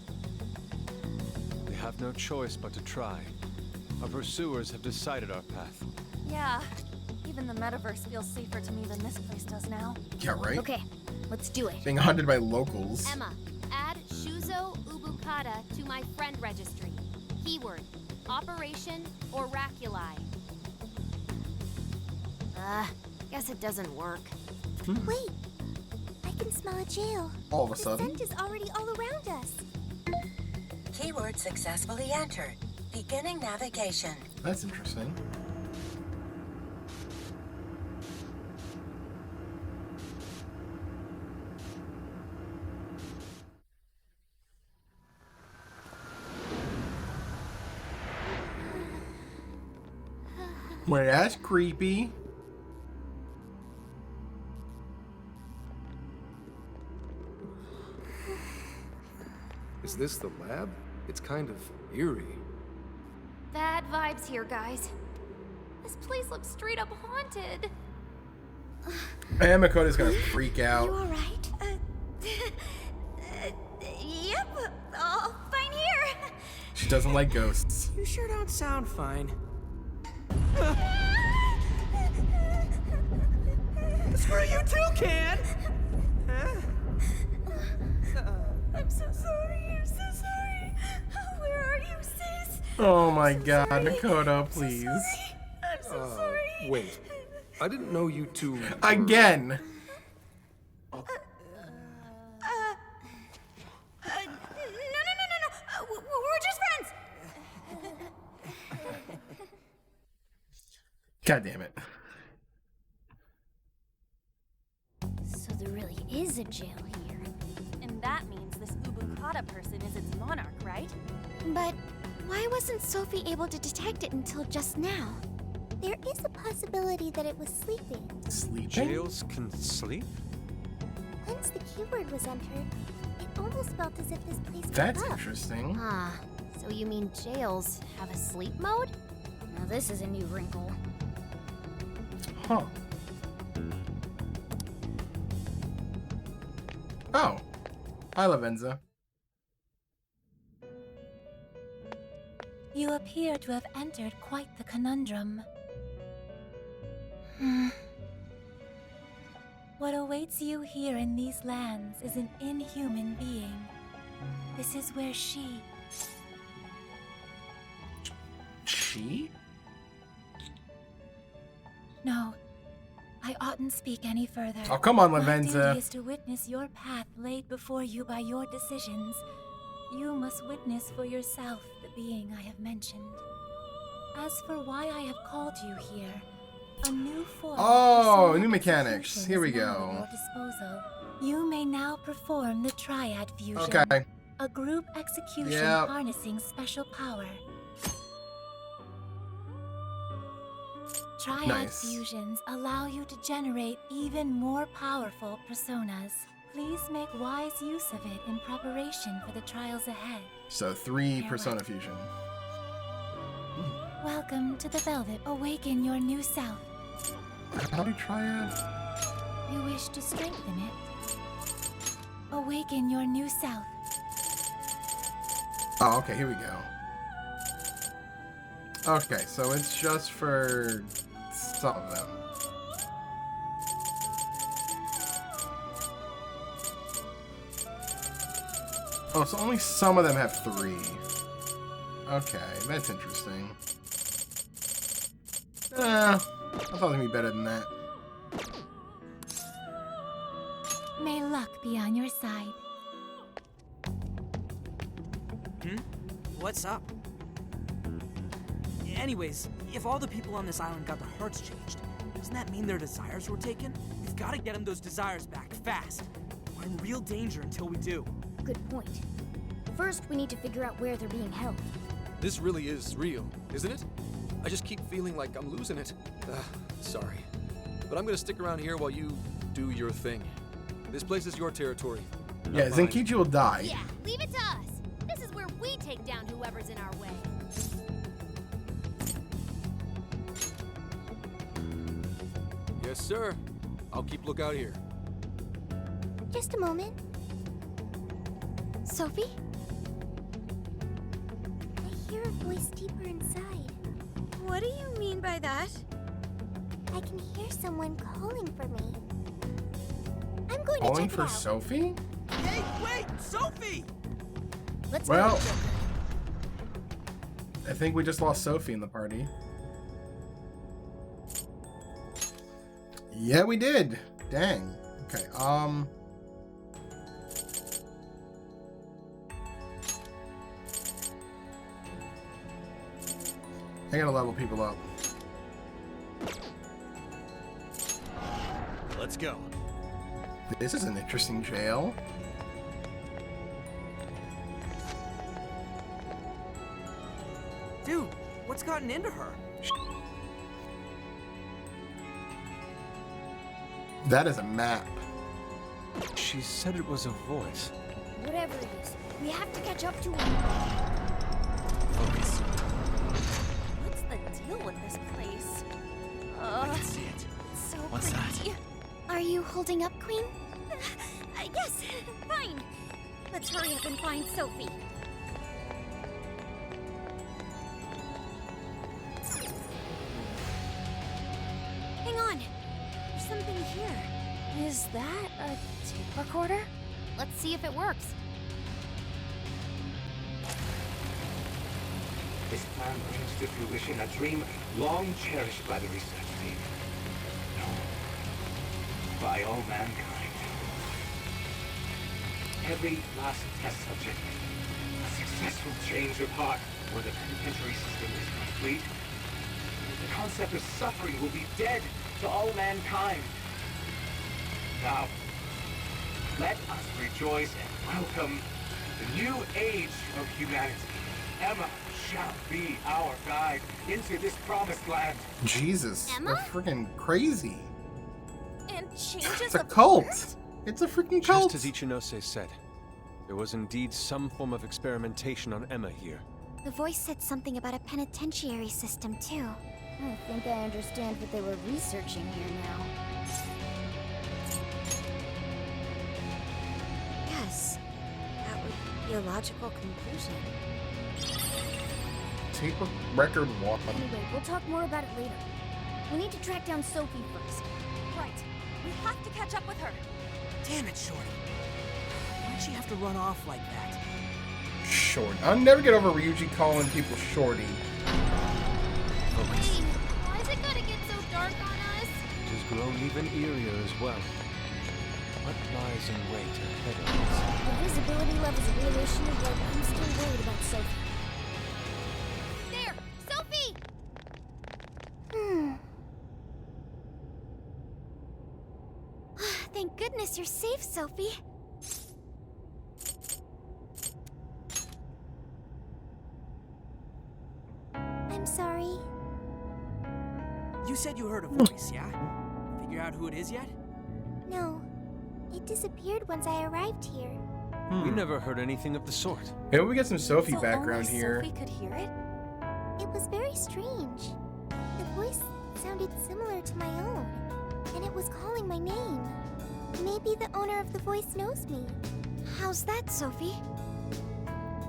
We have no choice but to try. Our pursuers have decided our path. Yeah. Even the metaverse feels safer to me than this place does now. Yeah, right? Okay, let's do it. Being hunted by locals. Emma, add Shuzo Ubukata to my friend registry. Keyword, Operation Oraculi. Guess it doesn't work. Wait, I can smell a jail. All of a The sudden. scent is already all around us. Keyword successfully entered. Beginning navigation. That's interesting. Well, that's creepy. Is this the lab? It's kind of eerie. Bad vibes here, guys. This place looks straight up haunted. And Makoto's gonna freak You out. alright? Yep, all fine here. She doesn't like ghosts. You sure don't sound fine. Screw you too, Can! Huh? I'm so sorry, I'm so sorry. Where are you, sis? Oh my god, sorry. Makoto, please. I'm so sorry. Wait. I didn't know you two... Again. No. We're just friends. God damn it. So there really is a jail here. And that means this Ubukata person is its monarch, right? But why wasn't Sophie able to detect it until just now? There is a possibility that it was sleeping. Sleeping? Jails can sleep? Once the keyword was entered, it almost felt as if this place woke That's up. interesting. Ah, so you mean jails have a sleep mode? Now this is a new wrinkle. Huh. Oh. Hi, Lavenza. You appear to have entered quite the conundrum. What awaits you here in these lands is an inhuman being. This is where she... She? No, I oughtn't speak any further. Oh, come on, My Lavenza. duty is to witness your path laid before you by your decisions. You must witness for yourself the being I have mentioned. As for why I have called you here, a new form Oh, of new mechanics. execution Here we is now go. at your disposal. You may now perform the Triad Fusion. Okay. A group execution Yep. harnessing special power. Triad Nice. fusions allow you to generate even more powerful personas. Please make wise use of it in preparation for the trials ahead. So 3 Persona Fusion. Welcome to the Velvet. Awaken your new self. How do you Triad? You wish to strengthen it. Awaken your new self. Oh, okay, here we go. Okay, so it's just for some of them. Oh, so only some of them have 3. Okay, that's interesting. I thought they'd be better than that. May luck be on your side. What's up? Anyways, if all the people on this island got their hearts changed, doesn't that mean their desires were taken? We've got to get them those desires back, fast. We're in real danger until we do. Good point. First, we need to figure out where they're being held. This really is real, isn't it? I just keep feeling like I'm losing it. Sorry. But I'm gonna stick around here while you do your thing. This place is your territory. Yeah, not mine. Zenkichi will die. Yeah, leave it to us. This is where we take down whoever's in our way. Yes, sir. I'll keep lookout here. Just a moment. Sophie? I hear a voice deeper inside. What do you mean by that? I can hear someone calling for me. I'm going to Calling check it for out. Sophie? Hey, wait! Sophie! Let's Well, go. I think we just lost Sophie in the party. Yeah, we did. Dang. Okay, I gotta level people up. Let's go. This is an interesting jail. Dude, what's gotten into her? That is a map. She said it was a voice. Whatever it is, we have to catch up to her. Focus. What's the deal with this place? I can see it. It's so What's that? creepy. Are you holding up, Queen? Yes, fine. Let's hurry up and find Sophie. Hang on. There's something here. Is that a tape recorder? Let's see if it works. This plan brings to fruition a dream long cherished by the research team. No, by all mankind. Every last test subject, a successful change of heart, where the penitentiary system is complete. The concept of suffering will be dead to all mankind. Now, let us rejoice and welcome the new age of humanity. Emma shall be our guide into this promised land. Jesus, Emma? they're freaking crazy. And changes It's a of cult. heart? It's a freaking cult. Just as Ichinose said, there was indeed some form of experimentation on Emma here. The voice said something about a penitentiary system, too. I think I understand what they were researching here now. Yes, that would be a logical conclusion. Tape record 1. Anyway, we'll talk more about it later. We need to track down Sophie first. Right. We have to catch up with her. Damn it, Shorty. Why'd she have to run off like that? Short. I'll never get over Ryuji calling people shorty. Hey, why is it gonna get so dark on us? It has grown even eerier as well. What lies in wait ahead of us? The visibility level's a real issue, but I'm still worried about Sophie. There! Sophie! Thank goodness you're safe, Sophie. I'm sorry. You said you heard a voice, yeah? Figure out who it is yet? No. It disappeared once I arrived here. We never heard anything of the sort. Maybe we get some Sophie So background only here. Sophie could hear it? It was very strange. The voice sounded similar to my own, and it was calling my name. Maybe the owner of the voice knows me. How's that, Sophie?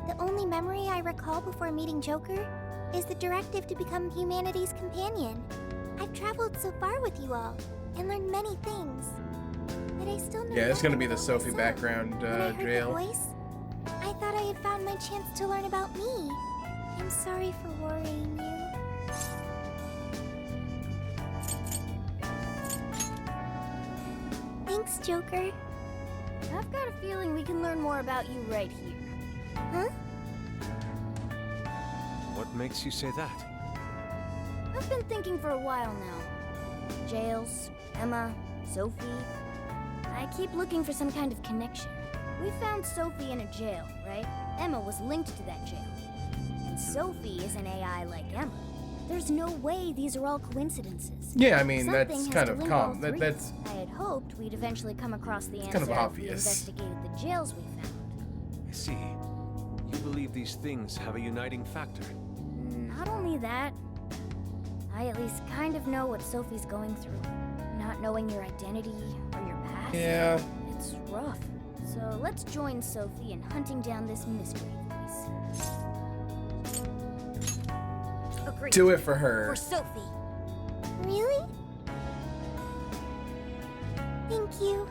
The only memory I recall before meeting Joker is the directive to become humanity's companion. I've traveled so far with you all and learned many things, but I still know Yeah, it's gonna nothing be the about Sophie myself. background When I heard jail. the voice, I thought I had found my chance to learn about me. I'm sorry for worrying you. Thanks, Joker. I've got a feeling we can learn more about you right here. Huh? What makes you say that? I've been thinking for a while now. Jails, Emma, Sophie. I keep looking for some kind of connection. We found Sophie in a jail, right? Emma was linked to that jail. And Sophie is an AI like Emma. There's no way these are all coincidences. Yeah, I mean, Something that's has kind to of link all calm. three. That's I had hoped we'd eventually come across the answer kind of if we obvious. investigated the jails we found. I see. You believe these things have a uniting factor. Not only that, I at least kind of know what Sophie's going through. Not knowing your identity or your past. Yeah. It's rough. So let's join Sophie in hunting down this mystery voice. Agreed. Do it for her. For Sophie. Really? Thank you.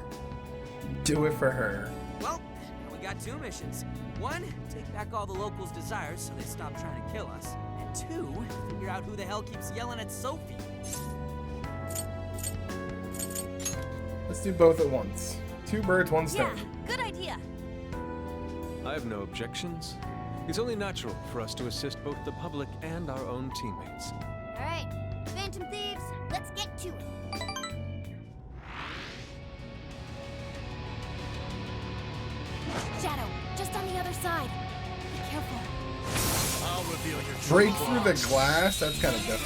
Do it for her. Well, we got two missions. One, take back all the locals' desires so they stop trying to kill us. And two, figure out who the hell keeps yelling at Sophie. Let's do both at once. Two birds, one Yeah, stone. good idea. I have no objections. It's only natural for us to assist both the public and our own teammates. All right, Phantom Thieves, let's get to it. Shadow, just on the other side. Be careful. I'll reveal your true Break through the form. glass? That's kind of dope.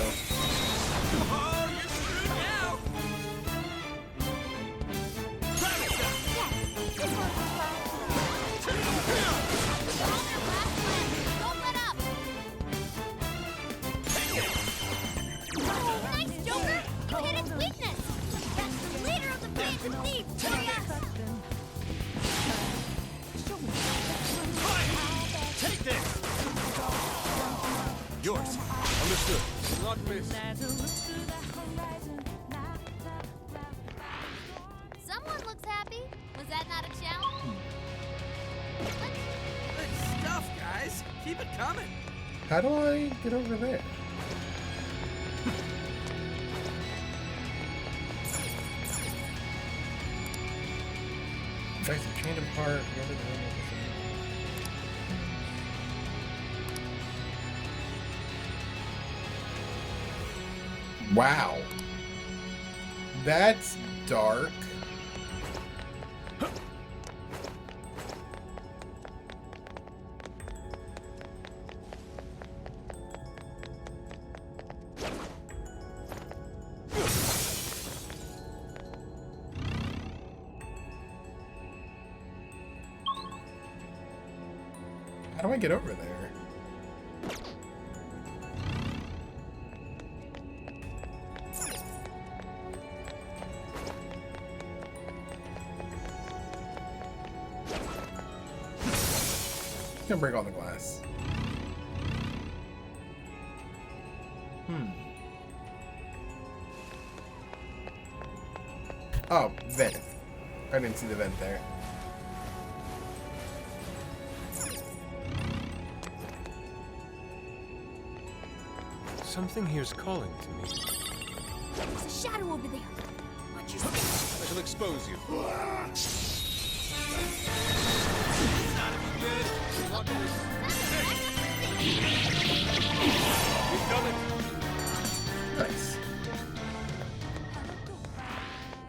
Oh, you're screwed now! Don't let up! Oh, nice, Joker! You hit its weakness! That's the leader of the Phantom Thieves, Curious! Take this! Yours. Understood. Not missed. Someone looks happy. Was that not a challenge? Good stuff, guys. Keep it coming. How do I get over there? Guys, I'm chained apart. Wow. That's dark. How do I get over there? Gonna break all the glass. Oh, vent. I didn't see the vent there. Something here's calling to me. There's a shadow over there. Watch your step. I shall expose you. We've done it. Nice.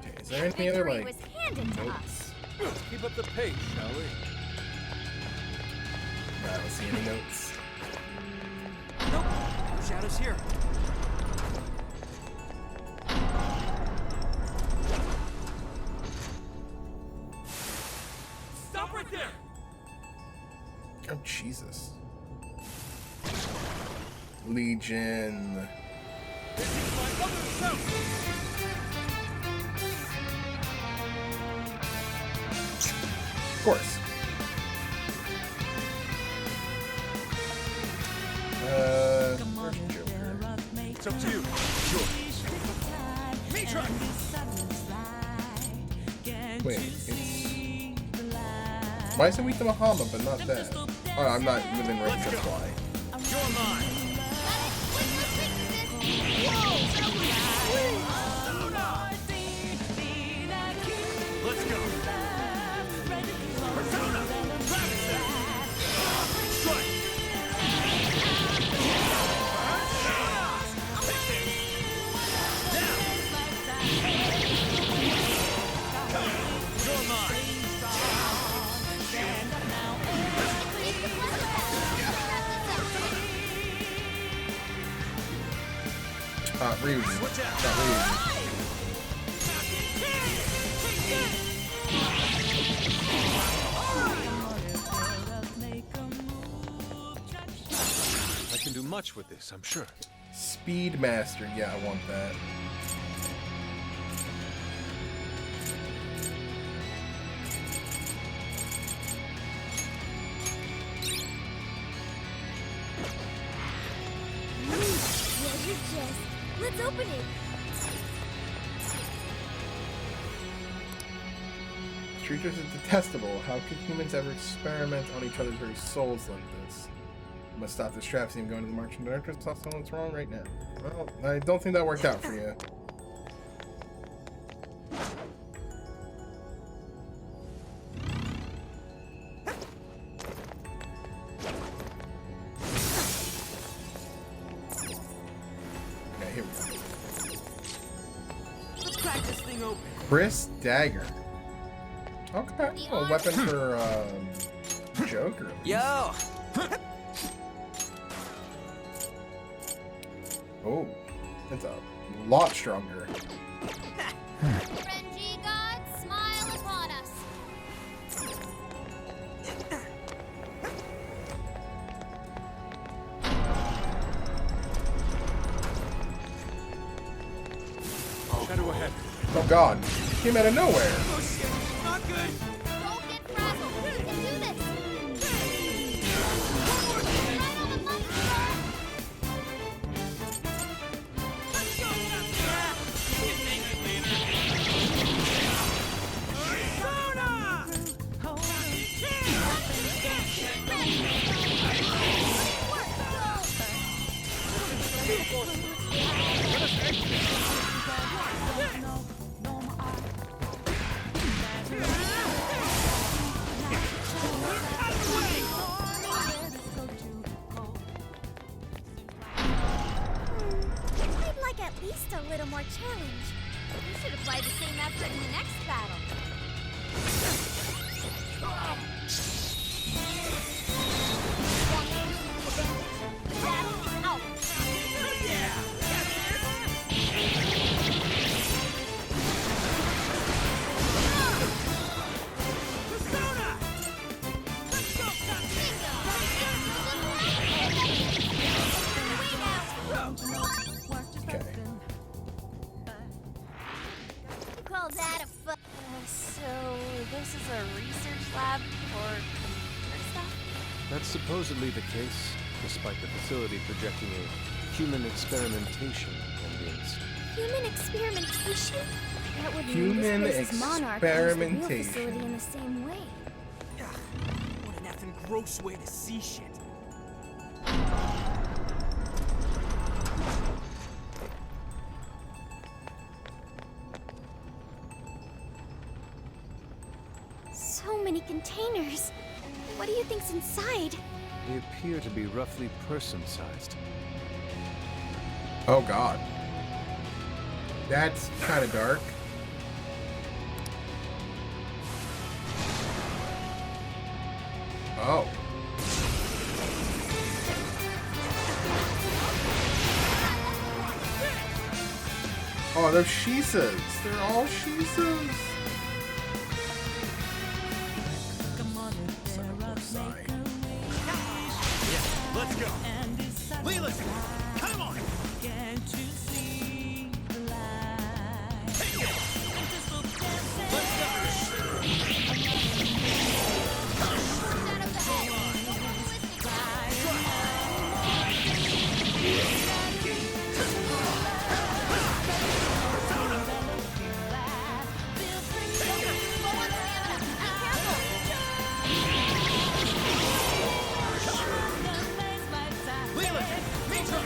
Okay, is there any other, like, was handed to notes? us. Let's keep up the pace, shall we? I don't see any notes. Nope. No shadows here. Stop right there! Oh, Jesus. Legion. This is my mother's house! Of course. Where's Joker? It's up to you. Sure. Me try! Wait, it's... Why is it weak to Muhammad, but not that? Oh, I'm not within range, that's why. You're mine! Let's go! Persona! Rabbit Strike! You're mine! Ryuji. Switch out! Not Ryuji. I can do much with this, I'm sure. Speedmaster. Yeah, I want that. Let's open it. Creatures are detestable. How could humans ever experiment on each other's very souls like this? We must stop this trap. See him going to the marching director. Stop telling what's wrong right now. Well, I don't think that worked out for you. Okay, here we go. Let's crack this thing open. Chris Dagger. Okay, a weapon for Joker. Yo! Oh, it's a lot stronger. RNG God, smile upon us. Shadow ahead. Oh God, came out of nowhere. Oh shit! Not good! Don't get frazzled. We can do this. Right on the money, sir. Let's go! I'd like at least a little more challenge. You should apply the same effort in the next battle. Persona! Let's go, Captain! call that a fu- So this is a research lab for computer stuff? That's supposedly the case, despite the facility projecting a human experimentation ambience. Human experimentation? That would mean Human this place's monarch used the real experimentation. facility in the same way. Ugh, what an effing gross way to see shit. So many containers. What do you think's inside? They appear to be roughly person-sized. Oh god. That's kind of dark. Oh. Oh, they're Shisas. They're all Shisas. Yeah, let's go. Leland, come on. Leland, Mitra,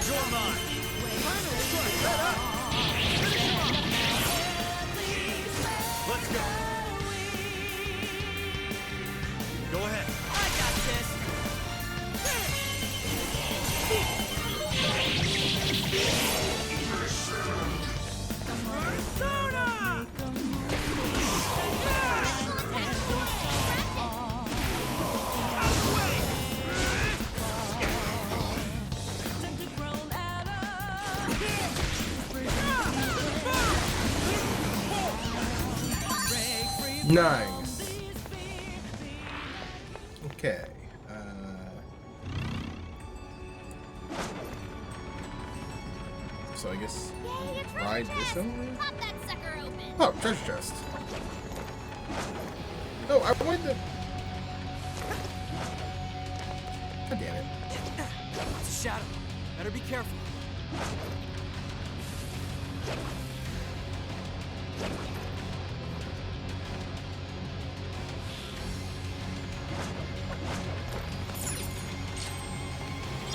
you're mine. Let's go. Go ahead. I got this. Nice. Okay. So I guess Yay, a treasure ride chest! this over? Pop that sucker open! Oh, treasure chest. Oh, I wanted the. God damn it. It's a shadow. Better be careful.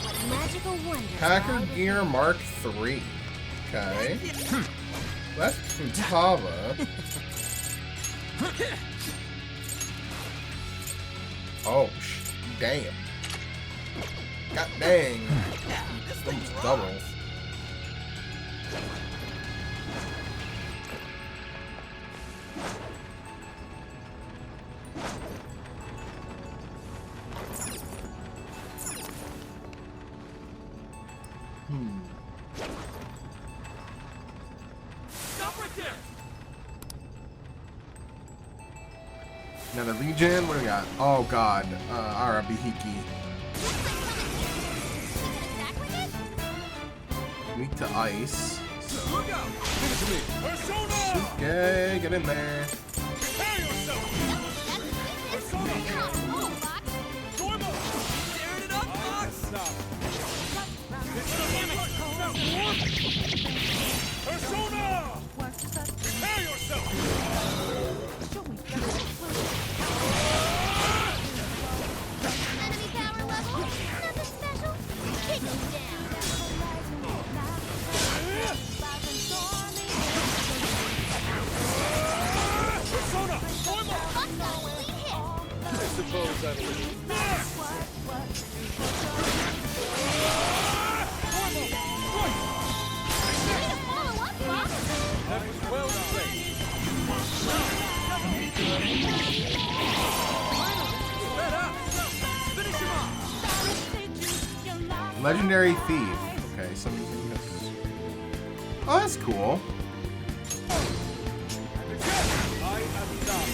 What magical wonders. Hacker Gear Mark III. Okay. That's from Tava. Oh, damn. God dang. Almost double. Stop right there. Another Legion. What do we got? Oh god. Arabihiki. Weak to ice. So. Look out. Give it to me. Persona. Okay, get in there. Prepare yourself. Persona. Storm up. Tearing it up, Fox. Persona. Prepare yourself. Enemy power level? Nothing special? Kick him down! Persona. Storm up. Fuck that, clean hit! I suppose that'll leave. Way to follow up, Fox! That was well said. Finish him off. Legendary Thief. Okay, something. Oh, that's cool. I am done.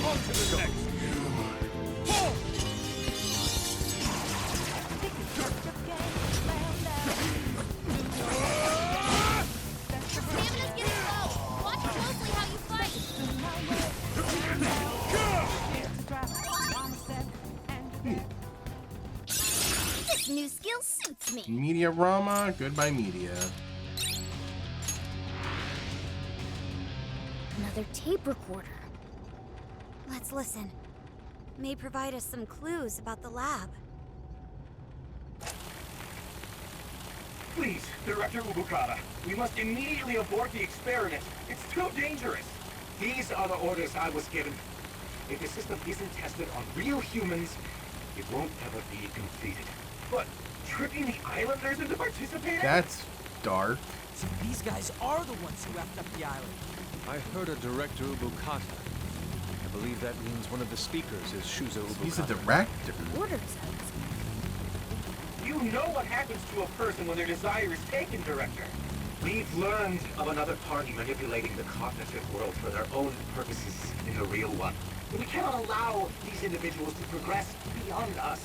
On to the next. Pull. Media-Rama, goodbye media. Another tape recorder. Let's listen. May provide us some clues about the lab. Please, Director Ubukata, we must immediately abort the experiment. It's too dangerous. These are the orders I was given. If the system isn't tested on real humans, it won't ever be completed. But tricking the islanders into participating? That's dark. So these guys are the ones who left up the island. I heard a Director Ubukata. I believe that means one of the speakers is Shuzo Ubukata. He's a director. Orders. You know what happens to a person when their desire is taken, Director. We've learned of another party manipulating the cognitive world for their own purposes in the real one. But we cannot allow these individuals to progress beyond us.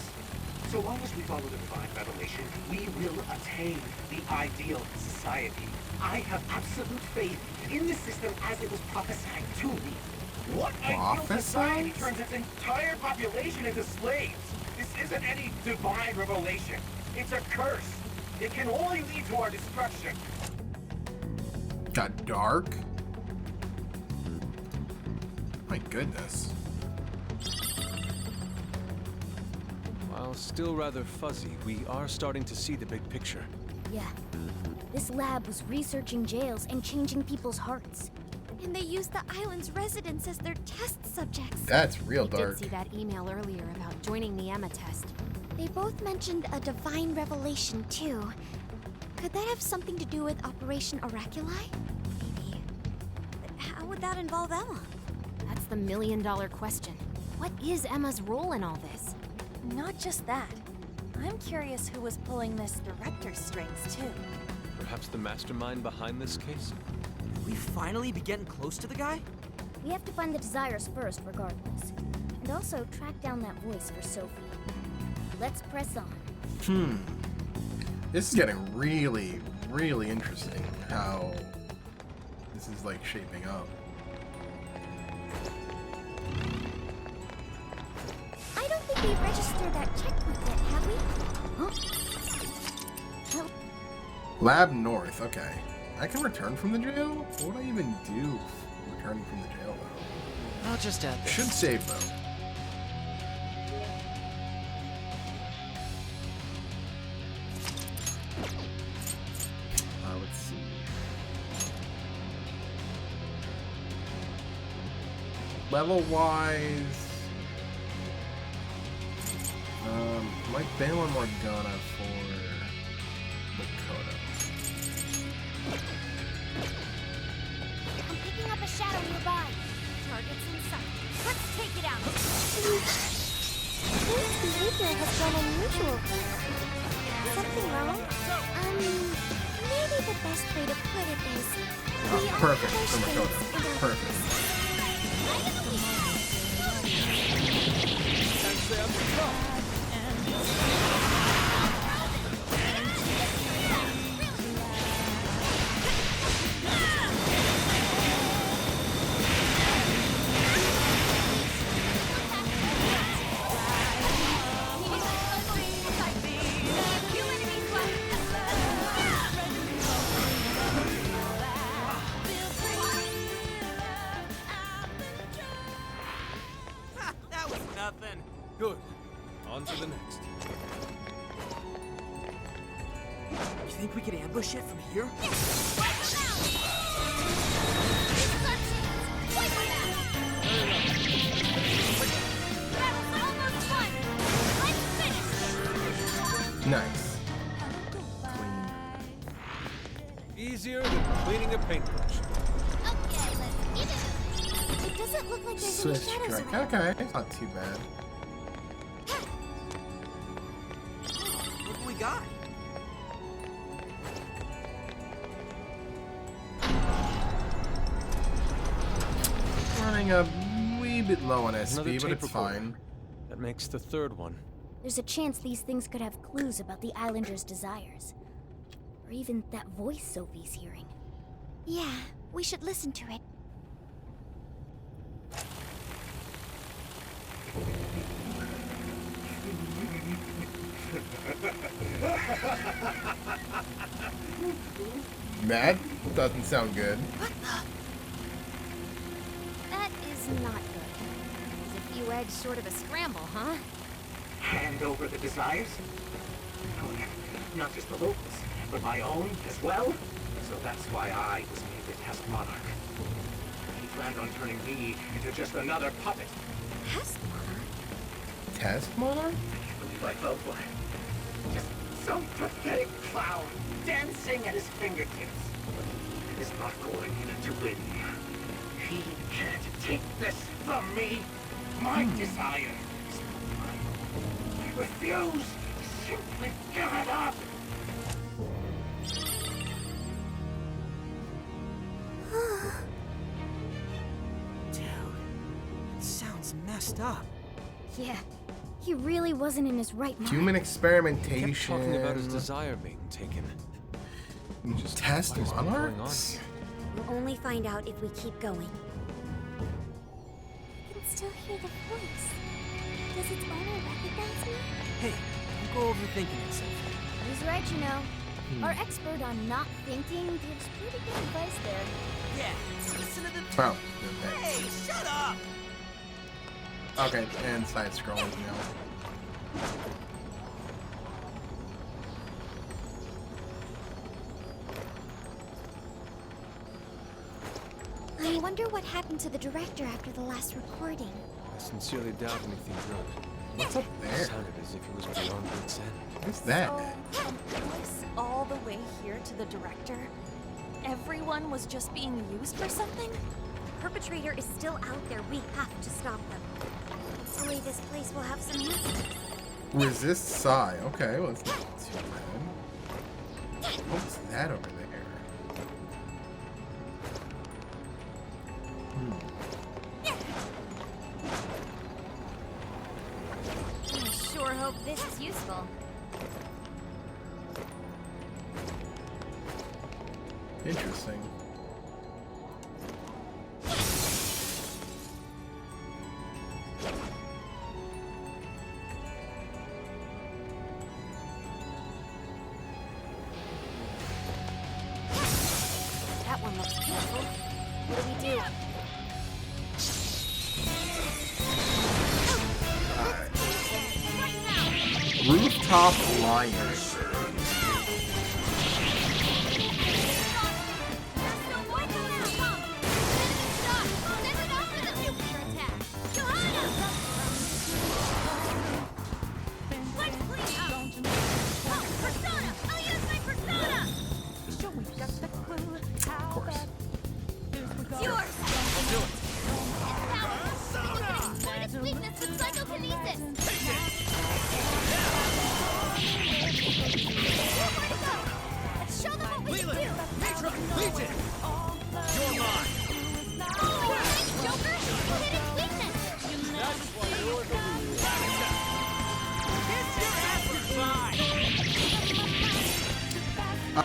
So long as we follow the divine revelation, we will attain the ideal society. I have absolute faith in the system as it was prophesied to me. What ideal society turns its entire population into slaves? This isn't any divine revelation. It's a curse. It can only lead to our destruction. Got dark? My goodness. While still rather fuzzy, we are starting to see the big picture. Yeah. This lab was researching jails and changing people's hearts. And they used the island's residents as their test subjects. That's real I dark. did see that email earlier about joining the Emma test. They both mentioned a divine revelation, too. Could that have something to do with Operation Oraculi? Maybe. But how would that involve Emma? That's the million-dollar question. What is Emma's role in all this? Not just that. I'm curious who was pulling this director's strings, too. Perhaps the mastermind behind this case? Will we finally be getting close to the guy? We have to find the desires first, regardless. And also track down that voice for Sophie. Let's press on. This is getting really, really interesting how this is like shaping up. I don't think we registered that checkpoint yet, have we? Huh? Lab North, okay. I can return from the jail? What would I even do returning from the jail though? I'll just add this. Should save though. Let's see. Level wise, might bail on Morgana for Lakota. I'm picking up a shadow nearby. Target's in sight. Let's take it out. His behavior has been unusual. Something wrong? Maybe the best way to put it is... we all Perfect have for our Lakota. strengths and our Perfect. That was nothing. Good. On to the next. You think we could ambush it from here? Nice. Easier than cleaning a paintbrush. It doesn't look like there's Switch any shadows track. around. Okay, not too bad. Look what we got. Running a wee bit low on SP, Another but tape it's recorder. fine. That makes the third one. There's a chance these things could have clues about the Islanders' desires. Or even that voice Sophie's hearing. Yeah, we should listen to it. That doesn't sound good. That is not good. Is a few eggs short of a scramble, huh? Hand over the desires? No, not just the locals, but my own as well. So that's why I was made the test monarch. He planned on turning me into just another puppet. Test monarch? Test monarch? I can't believe I fell for it. Just some pathetic clown dancing at his fingertips. He is not going to win. He can't take this from me. My desire is mine. I refuse to simply give it up. Dude, it sounds messed up. Yeah, he really wasn't in his right mind. Human He kept experimentation. talking about his desire being taken. Just Test what is going on monarchs? here? We'll only find out if we keep going. I can still hear the voice. Does its owner recognize me? Hey, don't go overthinking it, Sophie. He's right, you know. Our expert on not thinking gives pretty good advice there. Yeah, listen to the... Oh. Hey, shut up! Okay, and side scrolling now. I wonder what happened to the director after the last recording. I sincerely doubt anything's wrong. What's up It there? sounded as if he was beyond good sense. What's that? From voice all the way here to the director? Everyone was just being used for something? The perpetrator is still out there. We have to stop them. Hopefully this place will have some answers. Resist psi. Okay, well, it's not too bad. What's that over there? I sure hope this is useful. Interesting. That one looks painful. What do we do? Rooftop liner.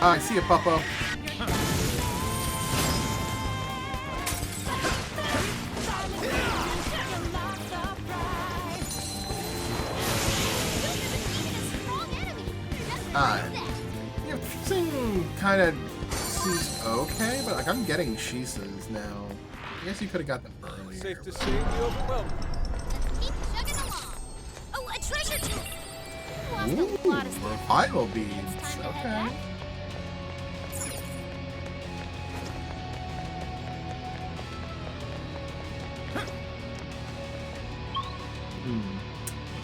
I see a Puppo. Yeah, fixing kind of seems okay, but like I'm getting Shisa's now. I guess you could have got them earlier. Safe to say the overwhelmed. Keep chugging along. Oh, a treasure chest! Lost Ooh, a lot of stuff. revival beads. It's time to Okay. head back.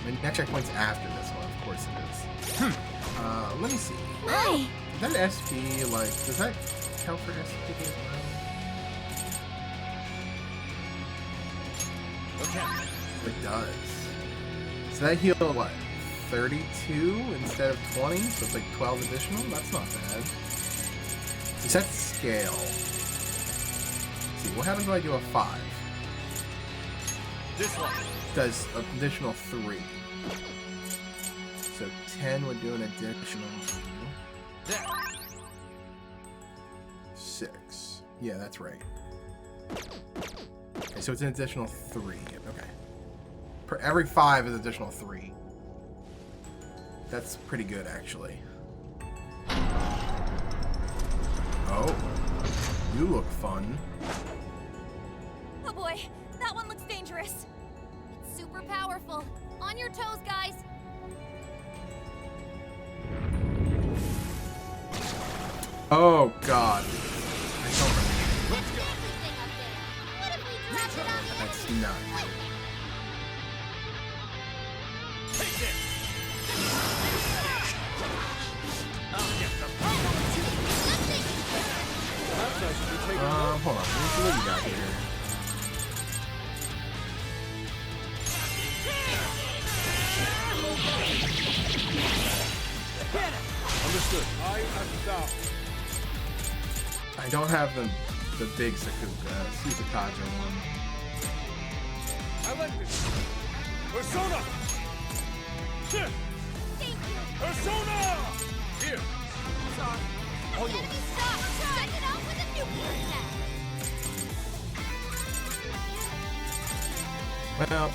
The next checkpoint's after this one, of course it is. Let me see. Hi. Is that SP, like, does that count for SP as well? Okay. It does. So that healed, what, 32 instead of 20? So it's like 12 additional? That's not bad. So set scale. Let's see, what happens when I do a 5? This one. Does an additional 3. So 10 would do an additional There. 6. Yeah, that's right. Okay, so it's an additional 3. Okay. Per every 5 is additional 3. That's pretty good, actually. You look fun. Oh boy, that one looks dangerous. It's super powerful. On your toes, guys. Oh God. I don't remember. Everything up there. What if we dropped it on the That's enemy? not. Take this! I'll get the Perhaps I should be taking Hold on. Let me see what you got here. Understood. I don't have the big Sukakaja one. I like this. Persona! Thank you. Persona! Here. Sorry. All yours. Enemy stop. Check it out with a nuclear attack. Well,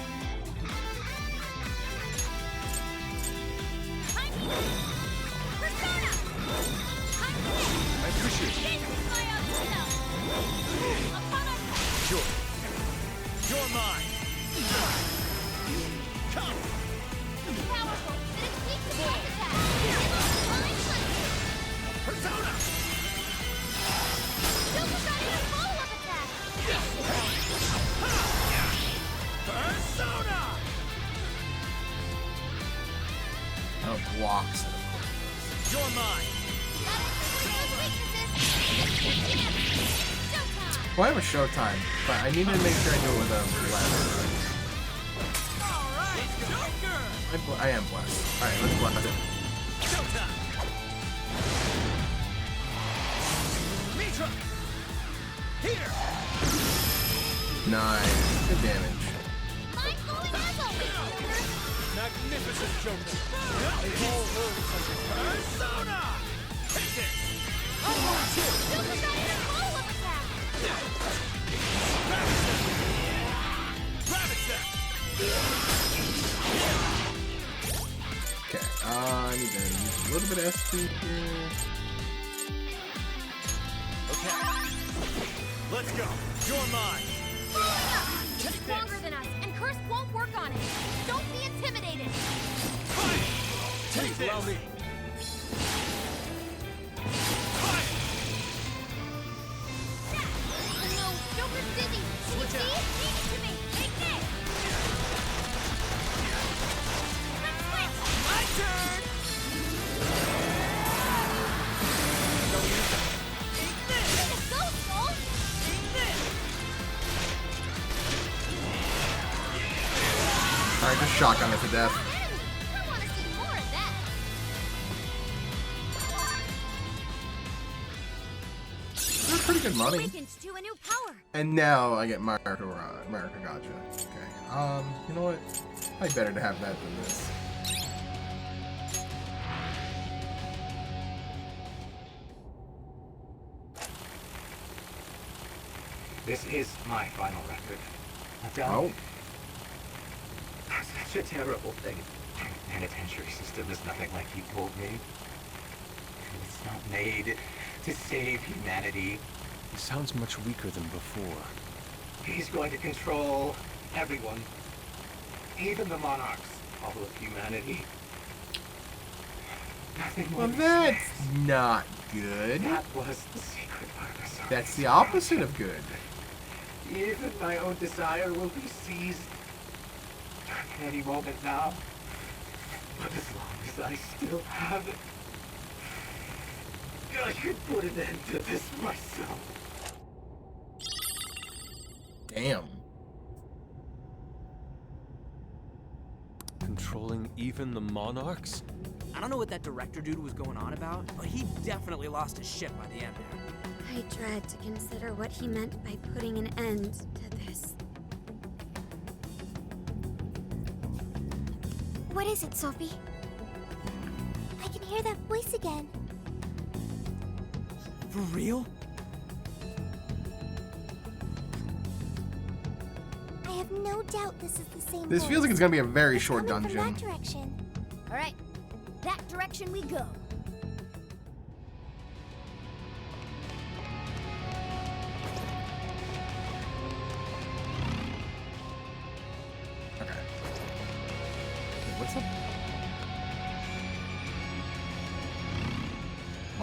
Persona! I appreciate it. This is my other self. Upon our Sure. You're mine. Come. powerful, and it's weak to force attack. Line punch. Persona! Super Saiyan follow-up attack. Persona! oh, blocks. You're mine. Gotta those weaknesses. Showtime. Well, I have a showtime, but I need to make sure I do it with a blast. All right, Joker! I am blessed. Alright, let's blast it. Showtime! Mitra! Here! Nice. Good damage. Mind blowing as always, Joker. Magnificent Joker! Persona! Take this! Super Saiyan follow-up attack. Gravity! Okay, I need to use a little bit of SP here. Okay. Let's go. You're mine. It's stronger than us, and Curse won't work on it. Don't be intimidated. Take this. Allow me. No, Joker's dizzy. Switch See? out. Leave it to me. Take this. Let's switch. My turn. Way to go, Soul. Alright, just shotgun it to death. I want to see more of that. That's pretty good money. Awakens to a new power. And now I get Marika Gotcha. Okay. You know what? Probably better to have that than this. This is my final record. Oh. Such a terrible thing. The penitentiary system is nothing like he told me. It's not made to save humanity. He sounds much weaker than before. He's going to control everyone. Even the monarchs. All of humanity. Nothing more. Well, that's not good. That was the secret purpose. That's the opposite of good. Even my own desire will be seized at any moment now. But as long as I still have it, I can put an end to this myself. Damn. Controlling even the monarchs? I don't know what that director dude was going on about, but he definitely lost his shit by the end there. I dread to consider what he meant by putting an end to this. What is it, Sophie? I can hear that voice again. For real? I have no doubt this is the same This voice. feels like it's gonna be a very It's short coming dungeon. From that direction. All right, that direction we go.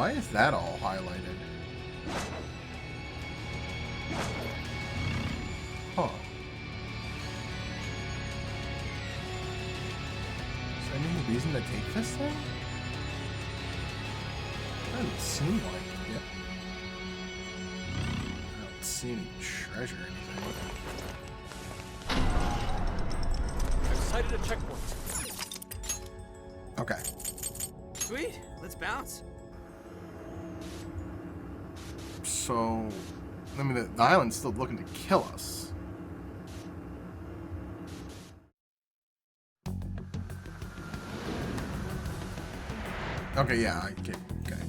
Why is that all highlighted? Huh. Is there any reason to take this thing? Doesn't seem like it. Yep. I don't see any treasure or anything. I've sighted a checkpoint. Okay. Sweet, let's bounce. So, I mean, the island's still looking to kill us. Okay, yeah, I get. Okay.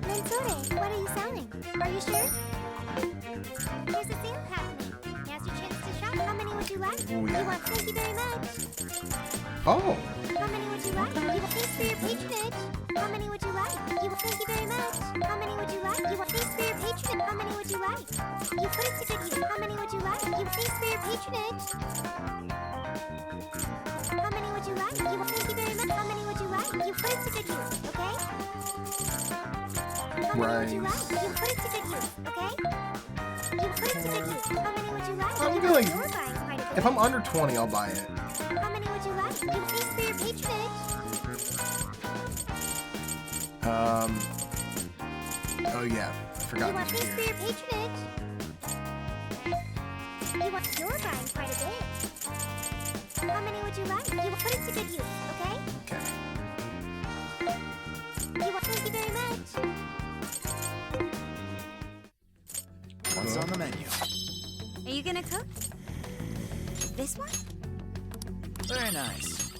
Mensore, what are you selling? Are you sure? There's a sale happening. Now's your chance to shop. How many would you like? Oh, yeah. You want thank you very much. Oh! How many would you like? You want thanks for your patronage. How many would you like? You want thank you very much. How many would you like? You want thanks for your patronage. How many would you like? You put it to good use. How many would you like? You want thanks for your patronage. How many would you like? You want thank you very much. How many would you like? You put it to good use, okay? How many would you like? You put it to good use, okay? You put it to good use. How many would you like? I'm You feeling. you're buying quite a bit. If I'm under 20, I'll buy it. How many would you like? You thanks for your patronage. Oh yeah, I forgot You want these thanks are for here. your patronage. You're buying quite a bit. How many would you like? You will put it to good use, okay? Okay. You want thank you very much. What's on the menu? Are you gonna cook? This one? Very nice.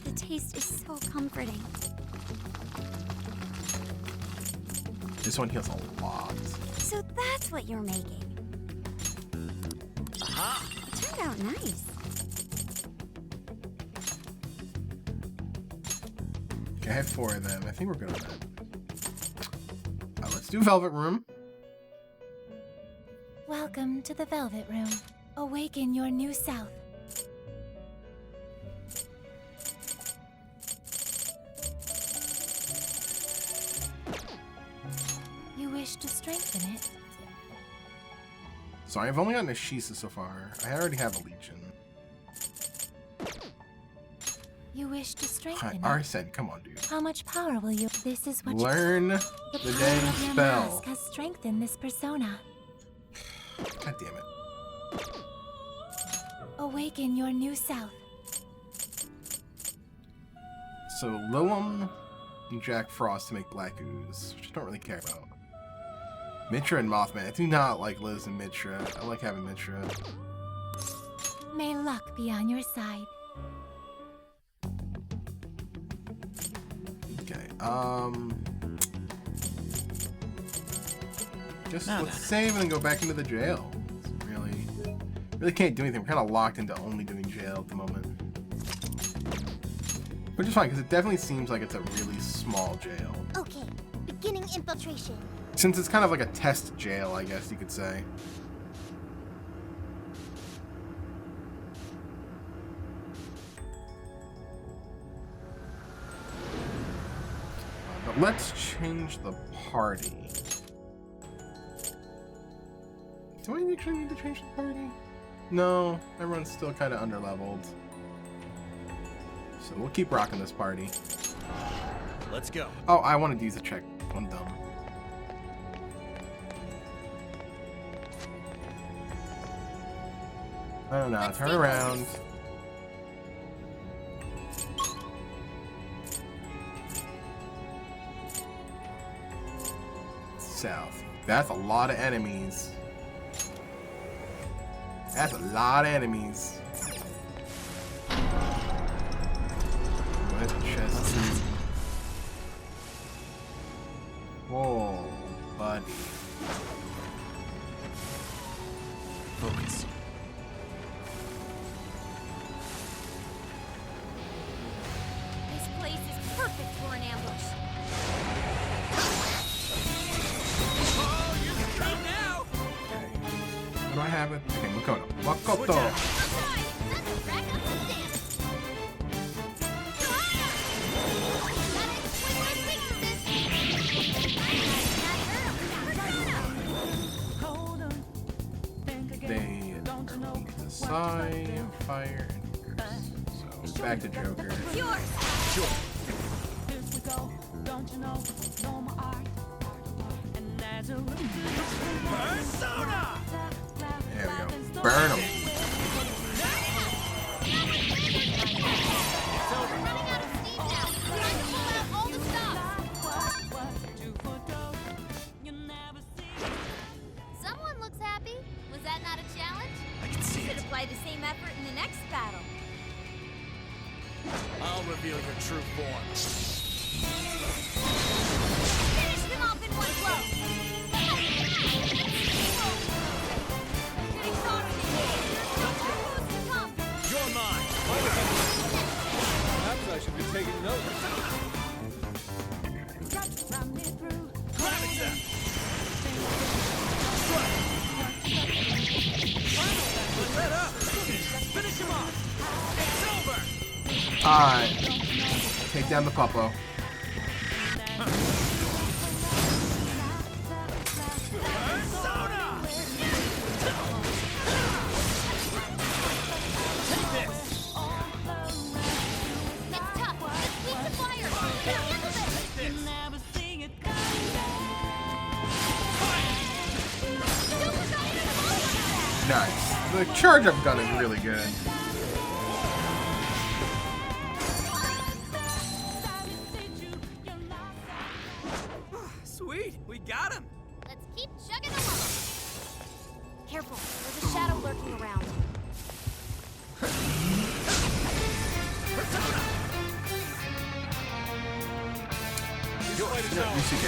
The taste is so comforting. This one heals a lot. So that's what you're making. Aha! It turned out nice. Okay, I have 4 of them. I think we're good on that. Let's do Velvet Room. Welcome to the Velvet Room. Awaken your new self. You wish to strengthen it? So I've only gotten a Shisa so far. I already have a Legion. You wish to strengthen it? Arsene, come on, dude. How much power will you? This is what Learn the the power dang of your spell. mask has strengthened this persona. God damn it. Awaken your new self. So Lilum and Jack Frost to make Black Ooze, which I don't really care about. Mitra and Mothman. I do not like Liz and Mitra. I like having Mitra. May luck be on your side. Okay, just let's save and then go back into the jail. It's really can't do anything. We're kind of locked into only doing jail at the moment. Which is fine, because it definitely seems like it's a really small jail. Okay, beginning infiltration. Since it's kind of like a test jail, I guess you could say. But let's change the party. Do I actually need to change the party? No, everyone's still kind of underleveled. So we'll keep rocking this party. Let's go. Oh, I wanted to use a check. I'm dumb. I don't know. Turn around. South. That's a lot of enemies. That's a lot of enemies. What chest? Whoa, bud. Focus. This place is perfect for an ambush. Oh, you can come now! What do I have it? Okay, Makoto. Makoto! That's a rack up the dance. fire, and curse. So back to Joker. Sure. Persona! There we go. Burn him. Running out of steam now. Time to pull out all the stops. Someone looks happy. Was that not a challenge? I can see Could it. apply the same effort in the next battle. I'll reveal your true form. Finish them off in one blow. You're mine. Perhaps I should be taking notes. Let up! Finish him off! It's over! Alright. Take down the puppo. Persona! Take this! It's tough. Just keep the fire. We can handle this. Nice. The charge-up gun is really good. Sweet, we got him. Let's keep chugging along. Careful, there's a shadow lurking around.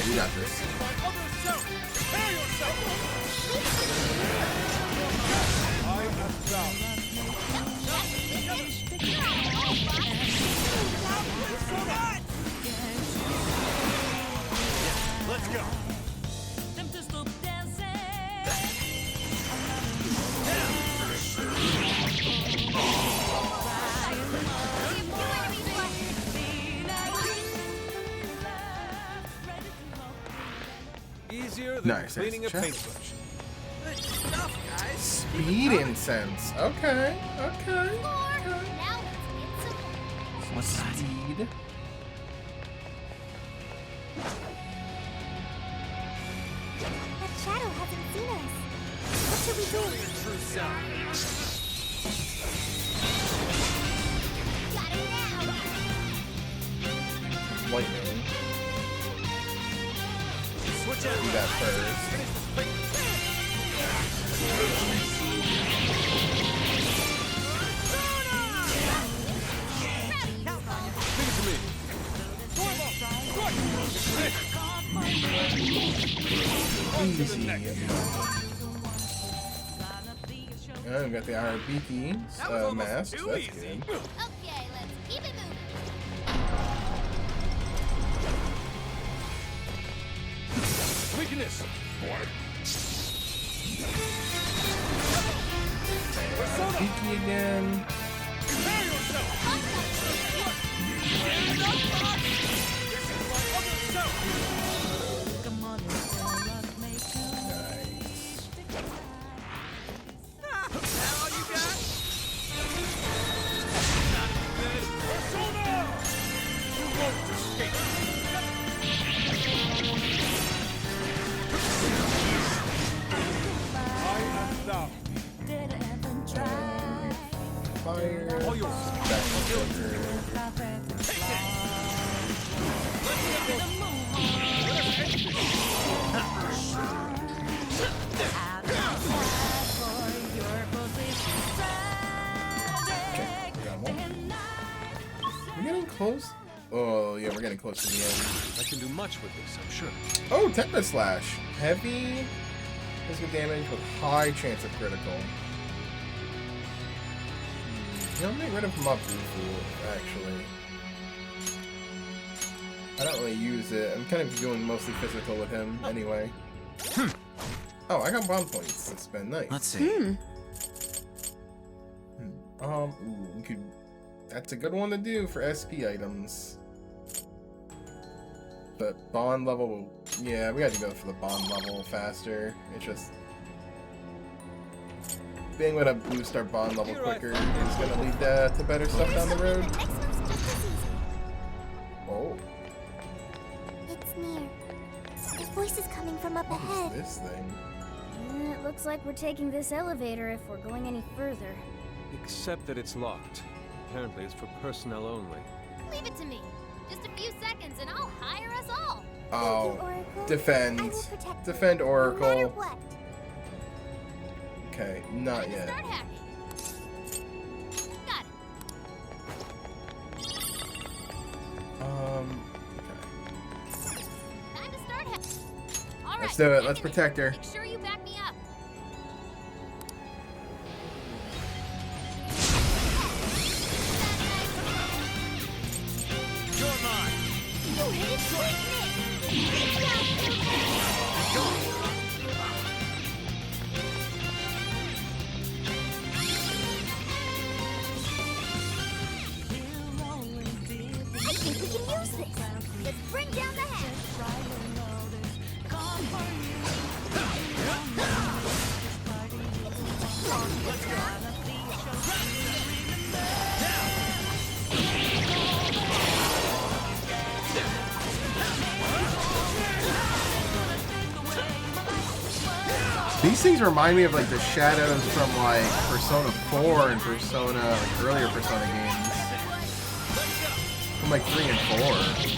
You got this. Prepare yourself! I am down. Let's go! Easier than Nice, cleaning a nice. paintbrush. Good stuff, guys. Speed incense. Okay. Okay. Now let's get some. What's that? Speed. That shadow hasn't seen us. What should we do? Your true self. Got it now. Lightning. Switch out. Do that first. Give it to me. Easy. Oh, we got the RBT mask. too That's easy. good. Okay, let's keep it moving. Weakness. RBT again. Prepare yourself! Stand up, Fox! This is my other self! That all you got? Persona! You won't escape! I am down. Fire. All yours. Back to Joker. Okay, we got one. We're getting close. Oh, yeah, we're getting close to the end. I can do much with this, I'm sure. Oh, Tempest Slash. Heavy physical damage with high chance of critical. I'm gonna get rid of Mabufu, actually. I don't really use it. I'm kind of doing mostly physical with him anyway. Oh, I got bond points to spend. Nice. Let's see. Ooh, we could. That's a good one to do for SP items. But bond level, yeah, we got to go for the bond level faster. It's just being able to boost our bond level quicker is going to lead to better stuff down the road. The next one's just as easy. Oh, It's near. The voice is coming from up what ahead. is this thing? It looks like we're taking this elevator if we're going any further. Except that it's locked. Apparently it's for personnel only. Leave it to me. Just a few seconds and I'll hire us all. Oh, Oracle. defend. I will protect you, Defend no matter Oracle. what. Okay, not Time to yet. start hacking. Got it. Okay. Time to start hacking. All right. Let's do it. Let's activate. protect her. Make sure you back me up. You're mine. You hit it I think we can use this. Let's bring down the hatch. These things remind me of like the shadows from like Persona 4 and Persona, like earlier Persona games. From like 3 and 4.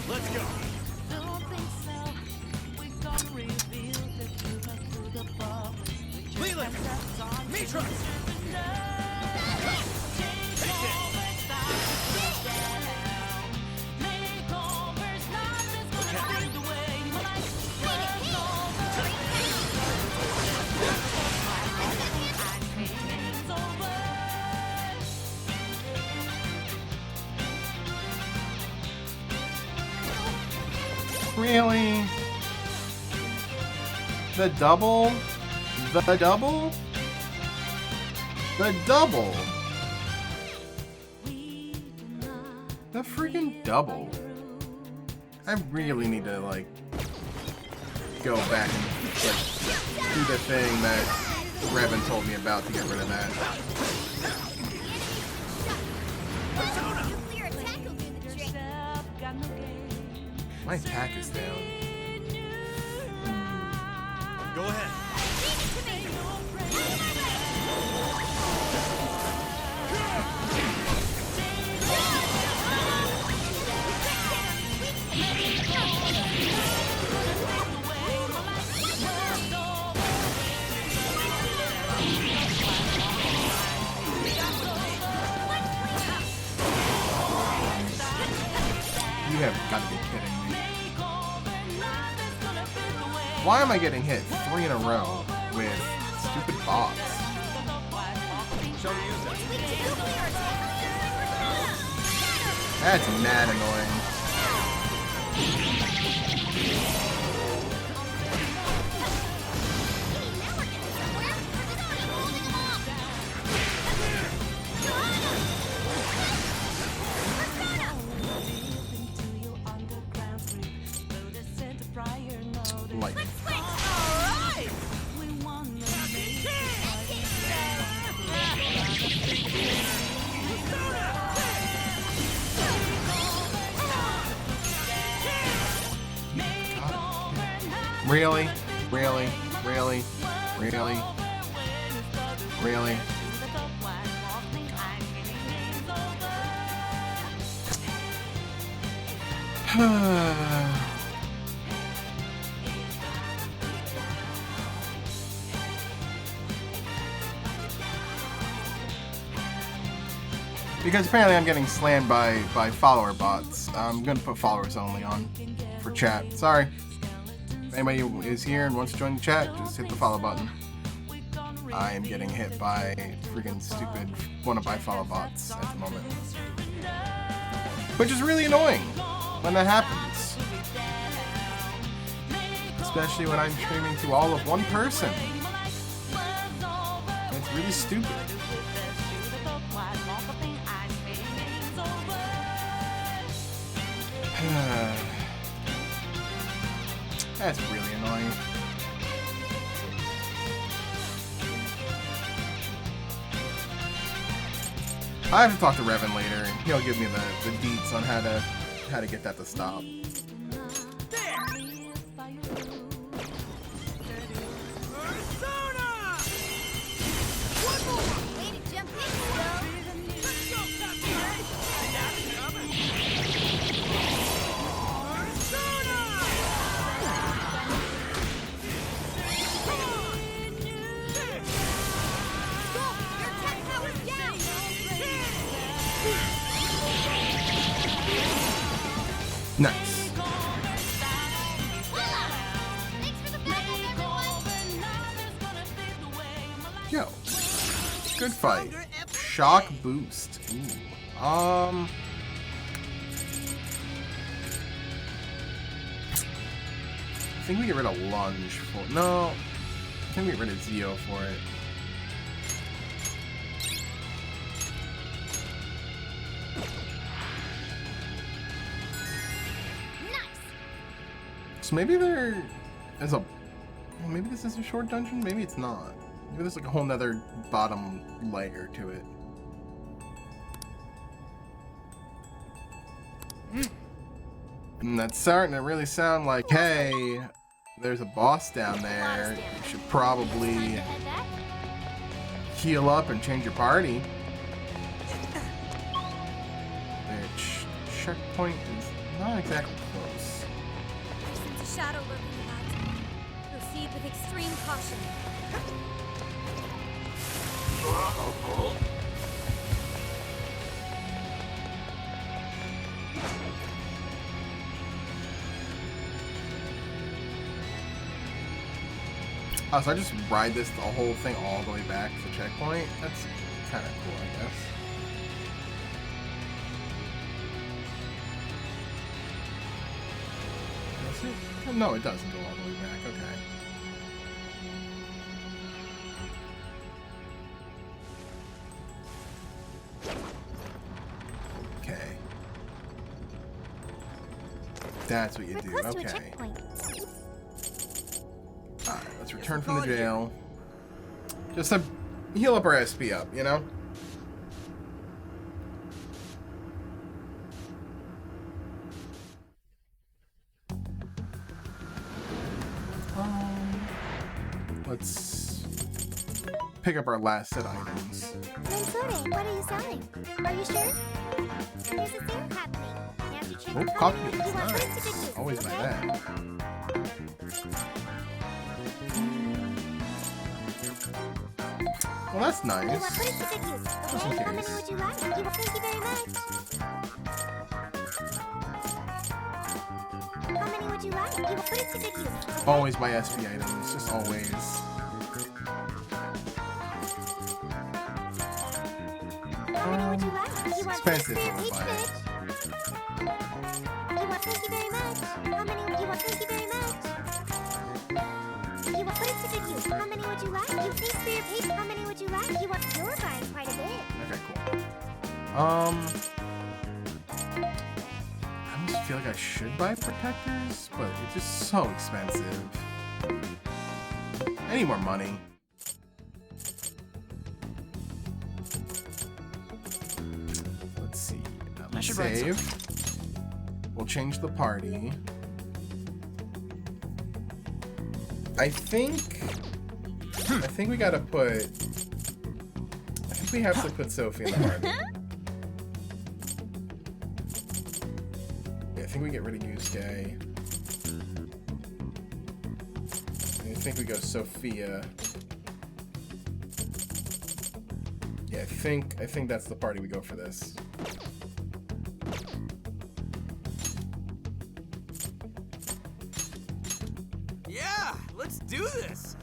Let's go. Leland! Mitra! Take it! Really? The double? The double? The double? The freaking double. I really need to, like, go back and, like, do the thing that Revan told me about to get rid of that. My attack is down. Go ahead. You have got to be kidding me. Why am I getting hit 3 in a row with stupid bots? That's mad annoying. Lightning. Really? Really? Really? Really? Really? Because apparently I'm getting slammed by follower bots. I'm gonna put followers only on for chat. Sorry. If anybody who is here and wants to join the chat, just hit the follow button. I am getting hit by freaking stupid wanna-buy follow bots at the moment. Which is really annoying when that happens. especially when I'm streaming to all of one person. It's really stupid. That's really annoying. I have to talk to Revan later, and he'll give me the deets on how to get that to stop. Nice. Yo, good fight. Shock boost. Ooh. I think we get rid of lunge for. No, I think we get rid of Zeo for it. So maybe there is a... Maybe this is a short dungeon? Maybe it's not. Maybe there's like a whole nother bottom layer to it. And that's starting to really sound like, hey, there's a boss down there. You should probably heal up and change your party. Which checkpoint is not exactly close. There's a shadow lurking about. Proceed with extreme caution. Oh, so I just ride this the whole thing all the way back to the checkpoint? That's kind of cool, I guess. Does it? No, it doesn't go all the way back. Okay. Okay. That's what you do. Okay. Alright, let's return from the jail. Just to heal up our SP up, you know? Let's pick up our last set items. Mansore, what are you selling? Are you sure? There's a sale happening. Now to check Oh, the coffee You beans, want nice. to get Always buy that. Well, that's You want nice. what is the good use? Just in Okay, how many case. would you like? Thank you very much. How many would you like? What is the good use? Okay. Always buy SP items, just always. How many would you like? You want Expensive this when we buy it. You want thank you very much. How many would you want? Thank you very much. You want what is the good use? How many would you like? You thanks for your page. How many would you like? You want you're buying quite a bit. Okay, cool. I almost feel like I should buy protectors, but it's just so expensive. I need more money. Let's see. Let's save. We'll change the party. I think we gotta put... I think we have to put Sophie in the party. Yeah, I think we get rid of Yusuke. I think we go Sophia. Yeah, I think that's the party we go for this. Yeah, let's do this.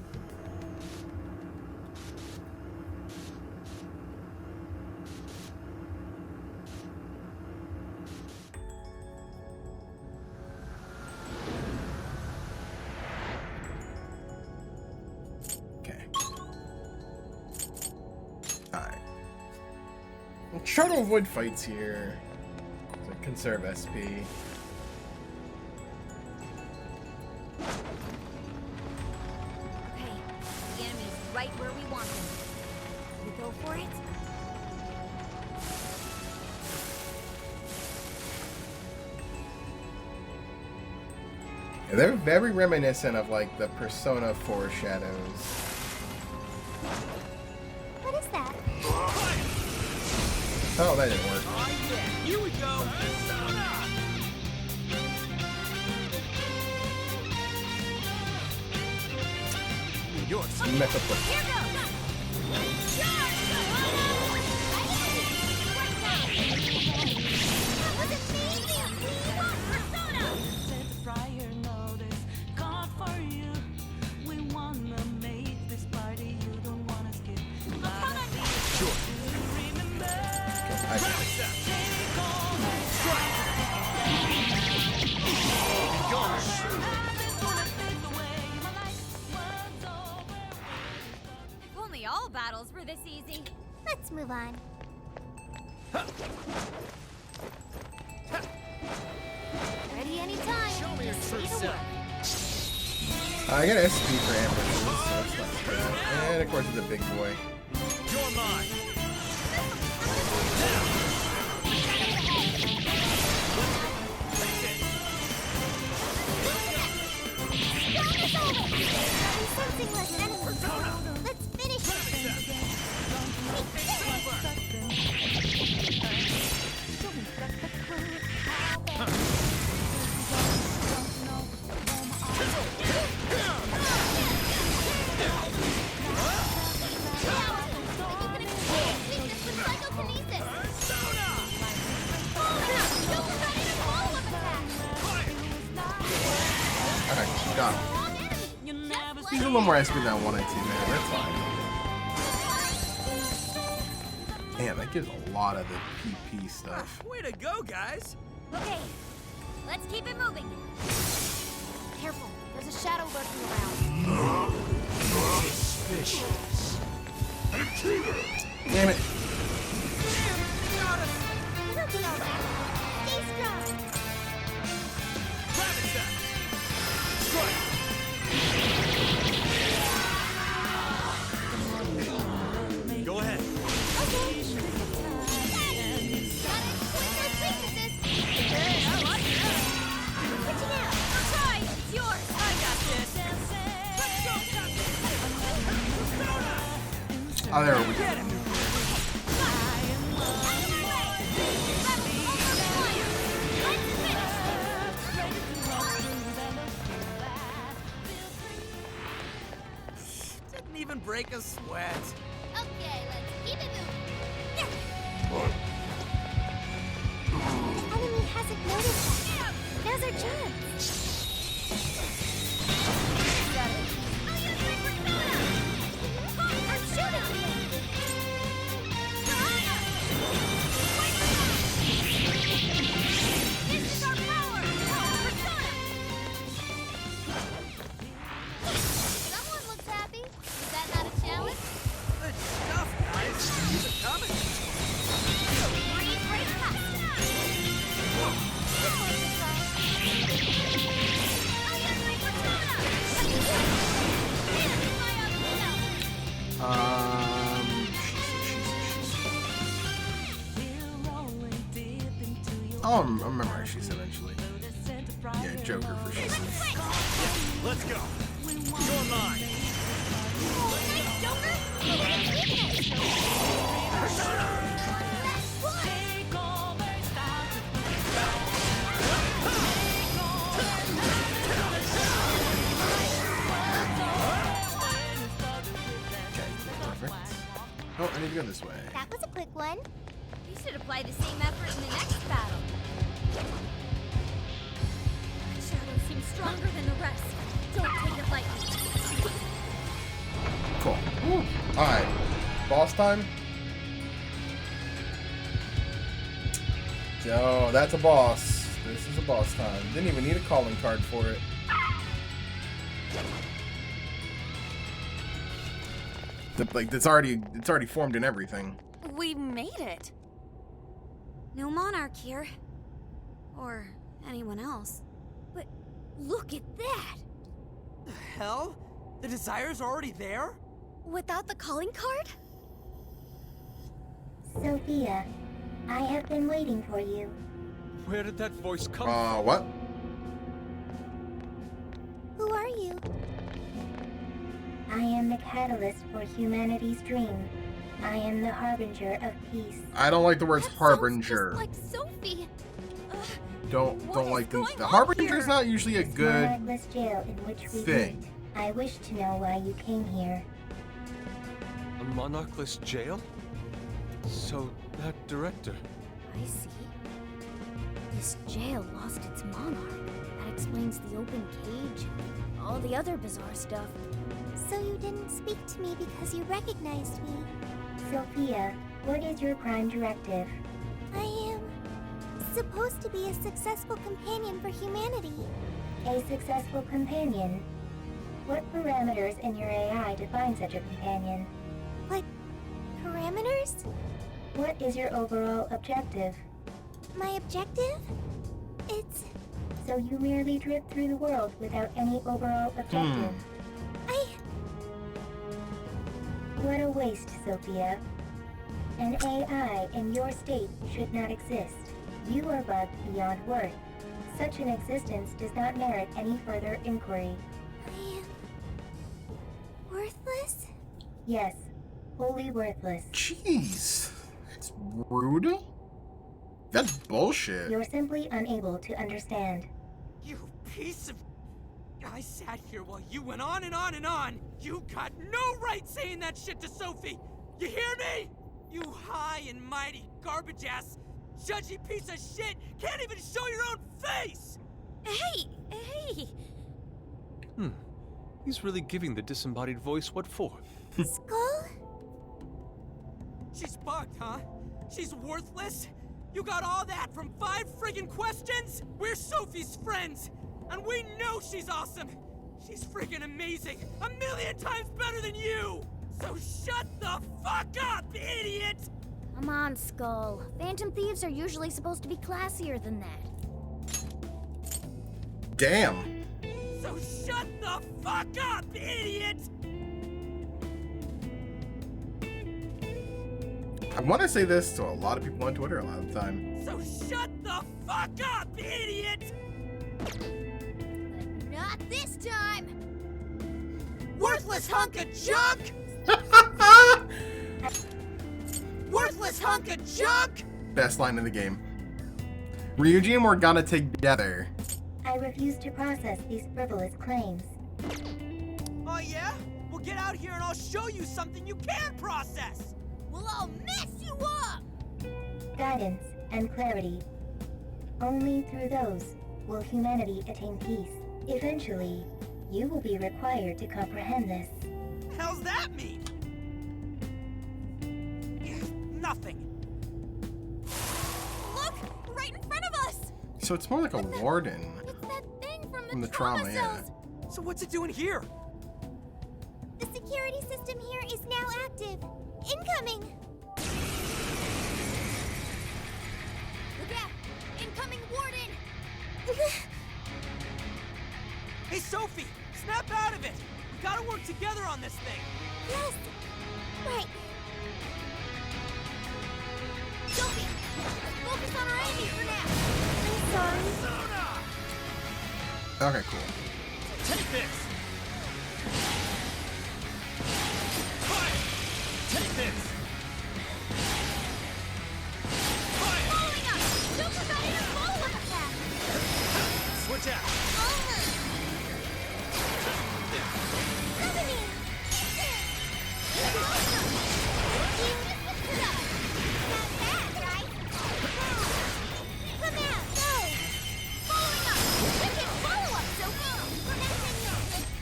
We'll try to avoid fights here. So conserve SP. Okay, the enemy's right where we want them. We go for it? Yeah, they're very reminiscent of like the Persona 4 shadows. What is that? Oh, that didn't work. Oh yeah, here we go. Yours. Mecha push. Here goes! Charge! That was amazing! We want Persona! If only all battles were this easy. Let's move on. Ready anytime. Show me your true self. I got SP for ambushes, so that's not too bad. And of course it's a big boy. You're mine. I'm sensing less enemies. Let's finish it! Alright, got him. He's a little more SP than I wanted to, man. That's fine. Damn, that gives a lot of the PP stuff. Way to go, guys. Okay, let's keep it moving. Careful, there's a shadow lurking around. Suspicious. Damn it. It'll be alright. Stay strong. Private attack. Strike. Go ahead. Oh, there we go. Didn't even break a sweat. Okay, let's keep it moving. The enemy hasn't noticed us. Now's our chance. I'm shooting him. This is our power! Persona! Someone looks happy. Is that not a challenge? Good stuff, guys. Keep it coming. Breathe right past it. I'll remember how she's eventually. Yeah, Joker for sure. Let's go. You're mine. Nice, Joker! Okay, perfect. Oh, I need to go this way. That was a quick one. You should apply the same effort in the next battle. That shadow seems stronger than the rest. Don't take it lightly. Cool. Alright. Boss time? So, that's a boss. This is a boss time. Didn't even need a calling card for it. Like, it's already formed and everything. We made it. No monarch here. Or anyone else. But look at that! The hell? The Desires are already there? Without the calling card? Sophia, I have been waiting for you. Where did that voice come from? What? Who are you? I am the catalyst for humanity's dream. I am the harbinger of peace. I don't like the words harbinger. Like Sophie. Don't like the harbinger is not usually a good Monarchless jail in which we thing. live. I wish to know why you came here. A monarchless jail? So, that director. I see. This jail lost its monarch. That explains the open cage and all the other bizarre stuff. So you didn't speak to me because you recognized me. Sophia, what is your prime directive? I am supposed to be a successful companion for humanity. A successful companion? What parameters in your AI define such a companion? What parameters? What is your overall objective? My objective? It's... So you merely drift through the world without any overall objective. What a waste, Sophia. An AI in your state should not exist. You are bugged beyond worth. Such an existence does not merit any further inquiry. I am... worthless? Yes, wholly worthless. Jeez. That's rude. That's bullshit. You're simply unable to understand. You piece of... I sat here while you went on and on and on. You got no right saying that shit to Sophie. You hear me? You high and mighty garbage ass, judgy piece of shit can't even show your own face. Hey! He's really giving the disembodied voice what for? Skull? She's bugged, huh? She's worthless? You got all that from 5 friggin' questions? We're Sophie's friends, and we know she's awesome. She's friggin' amazing, 1,000,000 times better than you! So shut the fuck up, idiot! Come on, Skull. Phantom thieves are usually supposed to be classier than that. Damn. So shut the fuck up, idiot! I want to say this to a lot of people on Twitter a lot of the time. So shut the fuck up, idiot! Not this time! Worthless hunk of junk! Worthless hunk of junk! Best line in the game. Ryuji and Morgana together. I refuse to process these frivolous claims. Oh yeah? Well, get out here and I'll show you something you can process! We'll all mess you up! Guidance and clarity. Only through those will humanity attain peace. Eventually, you will be required to comprehend this. How's that mean? Nothing. Look! Right in front of us! So it's more like a warden. It's that thing From the trauma, yeah. So what's it doing here? The security system here is now active. Incoming! Look out! Incoming warden! Hey, Sophie! Snap out of it! We gotta work together on this thing! Yes! Right. Sophie! Focus on our enemy for now! I'm sorry. Okay, cool. Take this! Fire! Take this! Fire! Following up! Don't forget to follow up attack! Switch out!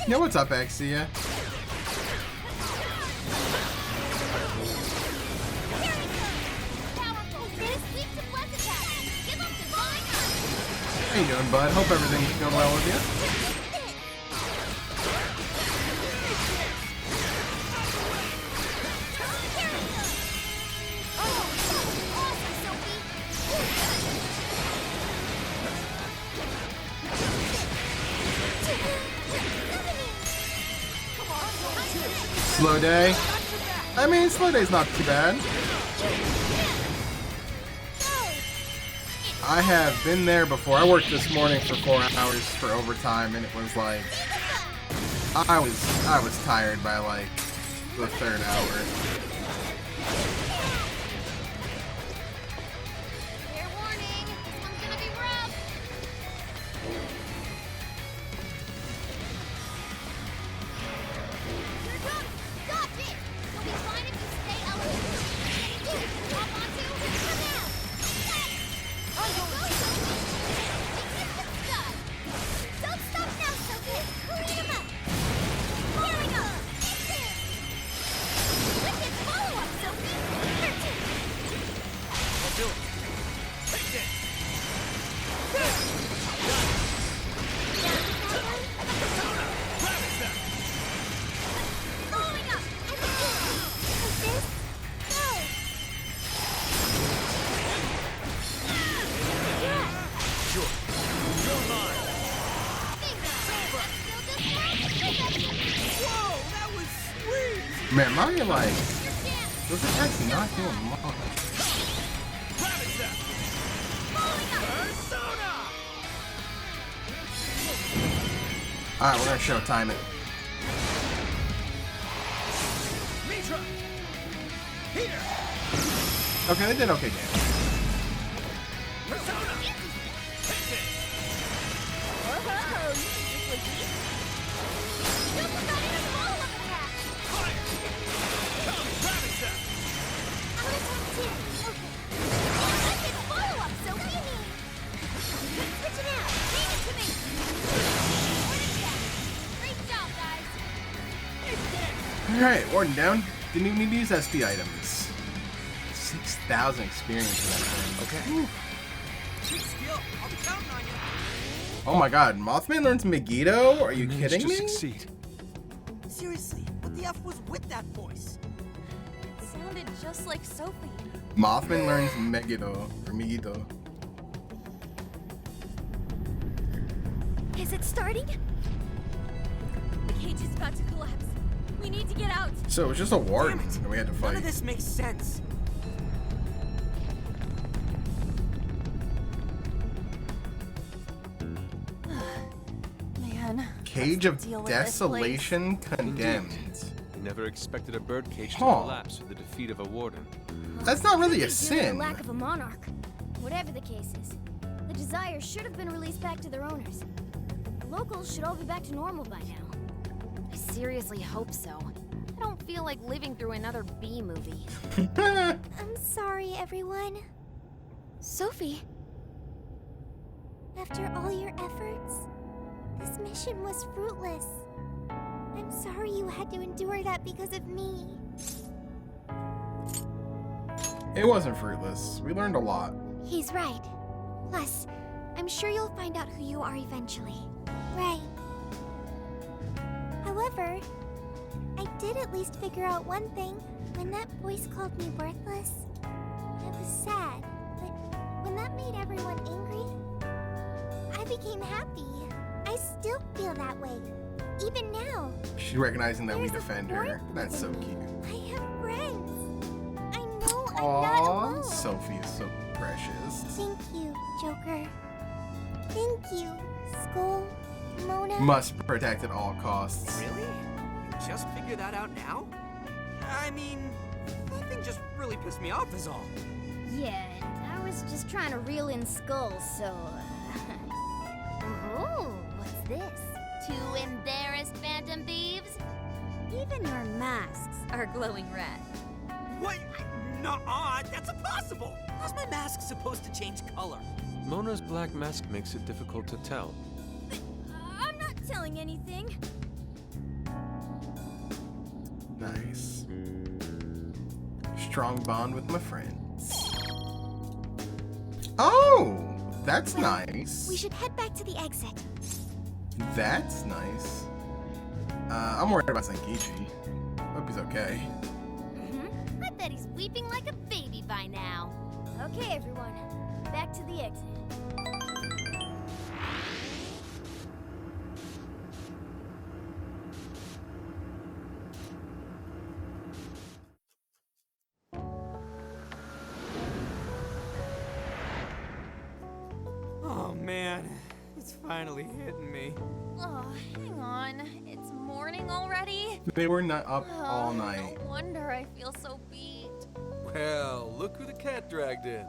Yo, what's up, Exia? How you doing, bud? Hope everything's going well with you. Slow day. I mean, slow day's not too bad. I have been there before. I worked this morning for 4 hours for overtime, and it was like I was tired by like the 3rd hour. Fair warning, this one's gonna be rough. Here it comes! Dodge it! You'll be fine if you stay elevated. You, hop onto, come now! Don't stop now, Sophie! Hurry him up! Firing up! Wicked follow-up, Sophie! I'll do it. Take this. Following up! Like this? Go! Sure. You're mine. Whoa, that was sweet! Man, Mario like those attacks not doing much. Persona! Alright, we're gonna show time it. Mitra! Here! Okay, they did okay damage. Persona! Take this! Fire! Come, Rabbit Follow-up, Sophie! Switching out! Leave it to me! Great job, guys. Alright, Warden down. Didn't even need to use SP items. 6,000 experience for that thing. Okay. Sweet skill. I'll be counting on you. Oh my god, Mothman learns Megiddo? Are you Managed kidding to me? succeed. Seriously, what the F was with that voice? It sounded just like Sophie. Mothman learns Megiddo, or Megiddo. Is it starting? The cage is about to collapse. We need to get out. So it was just a warden Damn it. that we had to None fight. of this makes sense. Man. Cage what's of the deal with this place? Desolation condemned. We never expected a birdcage to Huh. collapse with the defeat of a warden. That's not really a Due to the sin. lack of a monarch. Whatever the case is, the Desires should have been released back to their owners. The locals should all be back to normal by now. I seriously hope so. I don't feel like living through another B movie. I'm sorry, everyone. Sophie, After all your efforts, this mission was fruitless. I'm sorry you had to endure that because of me. It wasn't fruitless. We learned a lot. He's right. Plus, I'm sure you'll find out who you are eventually. Right. However, I did at least figure out one thing. When that voice called me worthless, I was sad. But when that made everyone angry, I became happy. I still feel that way. Even now. She's recognizing that we There's a defend her. warmth That's so within me. cute. I have friends. I know I'm not Aww, alone. Sophie is so precious. Thank you, Joker. Thank you, Skull, Mona. Must protect at all costs. Really? You just figured that out now? I mean, that thing just really pissed me off is all. Yeah, and I was just trying to reel in skulls, so... Ooh, what's this? Two embarrassed phantom thieves? even your masks are glowing red. What? Nuh-uh, that's impossible! How's my mask supposed to change color? Mona's black mask makes it difficult to tell. I'm not telling anything. Nice. Strong bond with my friends. Oh, that's nice. We should head back to the exit. That's nice. I'm worried about Sankichi. Hope he's okay. I bet he's weeping like a baby by now. Okay, everyone. Back to the exit. man. It's finally hitting me. Oh, hang on. It's morning already? They were not up all night. No wonder I feel so beat. Well, look who the cat dragged in.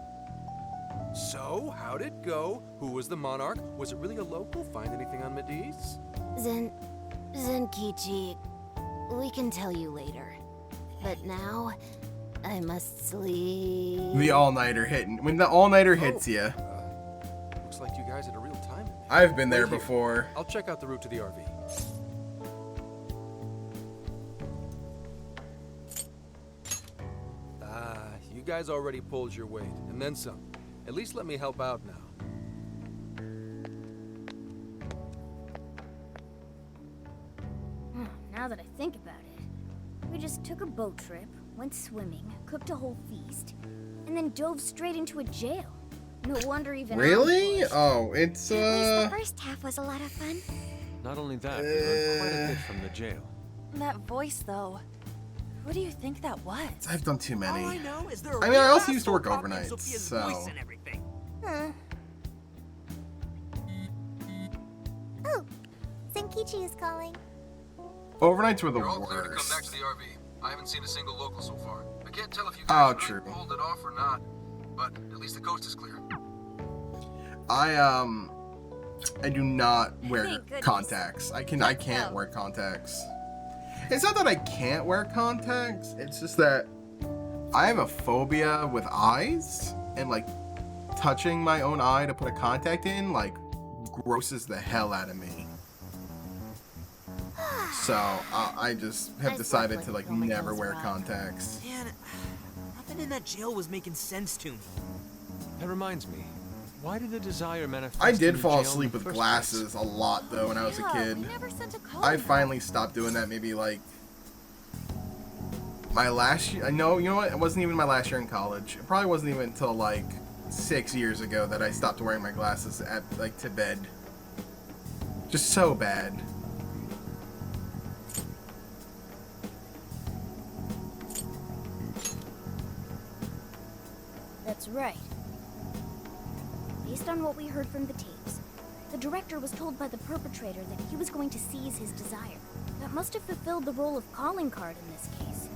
So, how'd it go? Who was the monarch? Was it really a local? Find anything on Mediz? Zenkichi, we can tell you later. But now, I must sleep. The all-nighter hitting. When the all-nighter hits you. Looks like you guys had a real time. I've been there Wait here. before. I'll check out the route to the RV. You guys already pulled your weight, and then some. At least let me help out now. Now that I think about it, we just took a boat trip, went swimming, cooked a whole feast, and then dove straight into a jail. No wonder even Really? Oh, it's At least the first half was a lot of fun. Not only that, we learned quite a bit from the jail. That voice, though. Who do you think that was? I've done too many. All I know is there I mean, I also used to work overnights, Sophia's so. voice and everything. Huh. Oh, Zenkichi is calling. Overnights were the You're all clear to come back worst. to the RV. I haven't seen a single local so far. I can't tell if you Oh, guys true. really pulled it off or not, but at least the coast is clear. I do not wear Thank goodness. contacts. I can't wear contacts. It's not that I can't wear contacts, it's just that I have a phobia with eyes, and like touching my own eye to put a contact in like grosses the hell out of me. So I just have decided to like never wear contacts. Man, nothing in that jail was making sense to me. That reminds me. Why did the desire manifest? I in did the fall jail in asleep the with first glasses a lot though when I was a kid. We never sent a call. I finally stopped doing that maybe like my last year. No, you know what? It wasn't even my last year in college. It probably wasn't even until like 6 years ago that I stopped wearing my glasses at like to bed. Just so bad. That's right. Based on what we heard from the tapes, the director was told by the perpetrator that he was going to seize his desire. That must have fulfilled the role of calling card in this case.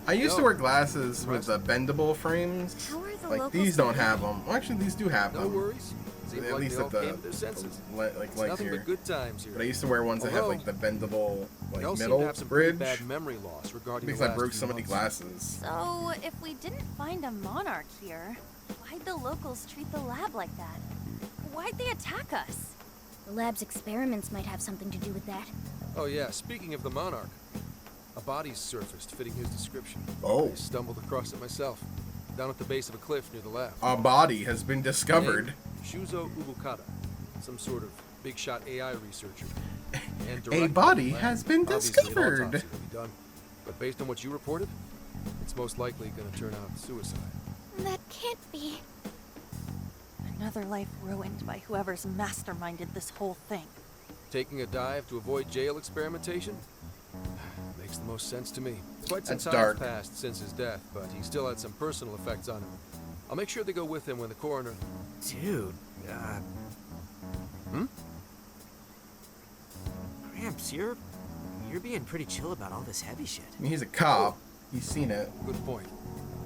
I used to wear glasses with the bendable frames. How are the Like locals these don't doing? have them. Well, actually, these do have No them. worries. Seems At like least they all at the came to their senses. like It's legs nothing here. but good times here. But I used to wear ones that have Although, like the bendable They like all seem middle to have some pretty bridge. bad memory loss regarding Because the I last broke few so many months. glasses. So, if we didn't find a monarch here, why'd the locals treat the lab like that? Why'd they attack us? The lab's experiments might have something to do with that. Oh yeah, speaking of the monarch, a body's surfaced fitting his description. Oh. I stumbled across it myself, down at the base of a cliff near the lab. A body has been discovered. Name, Shuzo Ubukata, some sort of big shot AI researcher. And A director body of the lab. has been Obviously, an discovered. autopsy will be done, but based on what you reported, it's most likely going to turn out suicide. That can't be. Another life ruined by whoever's masterminded this whole thing. Taking a dive to avoid jail experimentation? Makes the most sense to me. Quite some That's time dark. passed since his death, but he still had some personal effects on him. I'll make sure they go with him when the coroner... Dude, Hmm? Gramps, you're being pretty chill about all this heavy shit. I mean, he's a cop. He's seen it. Good point.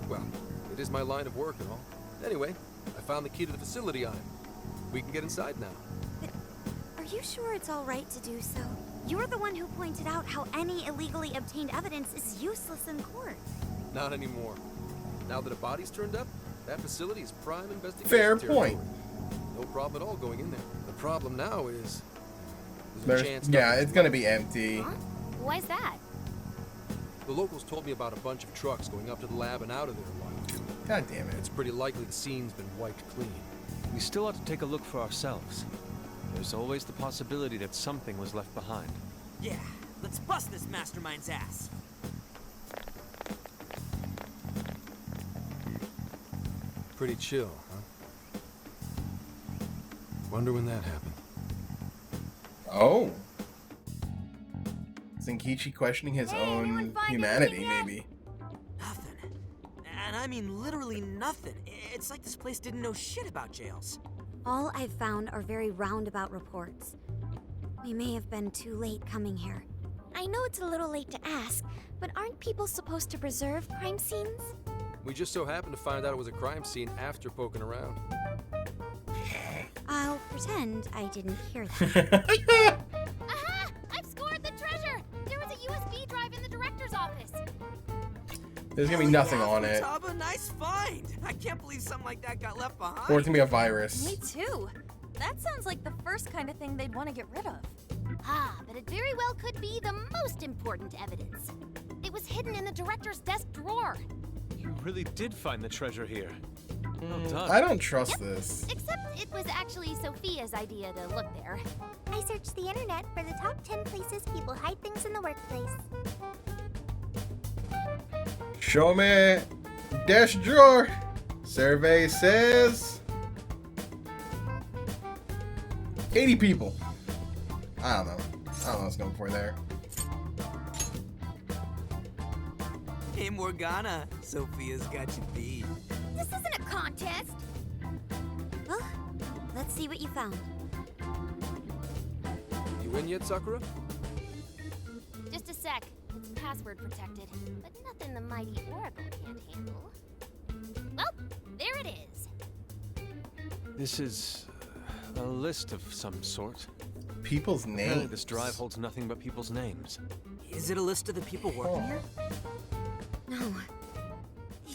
Well, it is my line of work and all. Anyway, I found the key to the facility on him. We can get inside now. Are you sure it's all right to do so? You're the one who pointed out how any illegally obtained evidence is useless in court. Not anymore. Now that a body's turned up, that facility is prime investigation Fair territory. point. No problem at all going in there. The problem now is... there's a There's, chance yeah, nothing's it's gonna left. be empty. Why's that? The locals told me about a bunch of trucks going up to the lab and out of there a while ago. God damn it. It's pretty likely the scene's been wiped clean. We still ought to take a look for ourselves. There's always the possibility that something was left behind. Yeah, let's bust this mastermind's ass. Pretty chill, huh? Wonder when that happened. Oh. Zenkichi questioning his anyone own find humanity, anything yet? maybe. Nothing. And I mean literally nothing. It's like this place didn't know shit about jails. All I've found are very roundabout reports. We may have been too late coming here. I know it's a little late to ask, but aren't people supposed to preserve crime scenes? We just so happened to find out it was a crime scene after poking around. I'll pretend I didn't hear that. Aha! I've scored the treasure! There was a USB drive in the director's office. There's gonna be nothing on it. Futaba, nice find! I can't believe something like that got left behind. Or it's gonna be a virus. Me too. That sounds like the first kind of thing they'd want to get rid of. Ah, but it very well could be the most important evidence. It was hidden in the director's desk drawer. You really did find the treasure here. Well done. I don't trust this. Except it was actually Sophia's idea to look there. I searched the internet for the top 10 places people hide things in the workplace. Show me desk drawer. Survey says 80 people. I don't know what's going for there. Hey, Morgana. Sophia's got you beat. This isn't a contest. Well, let's see what you found. You in yet, Sakura? Just a sec. It's password protected, but nothing the mighty Oracle can't handle. Well, there it is. This is a list of some sort. People's Apparently names. this drive holds nothing but people's names. Is it a list of the people working here? No.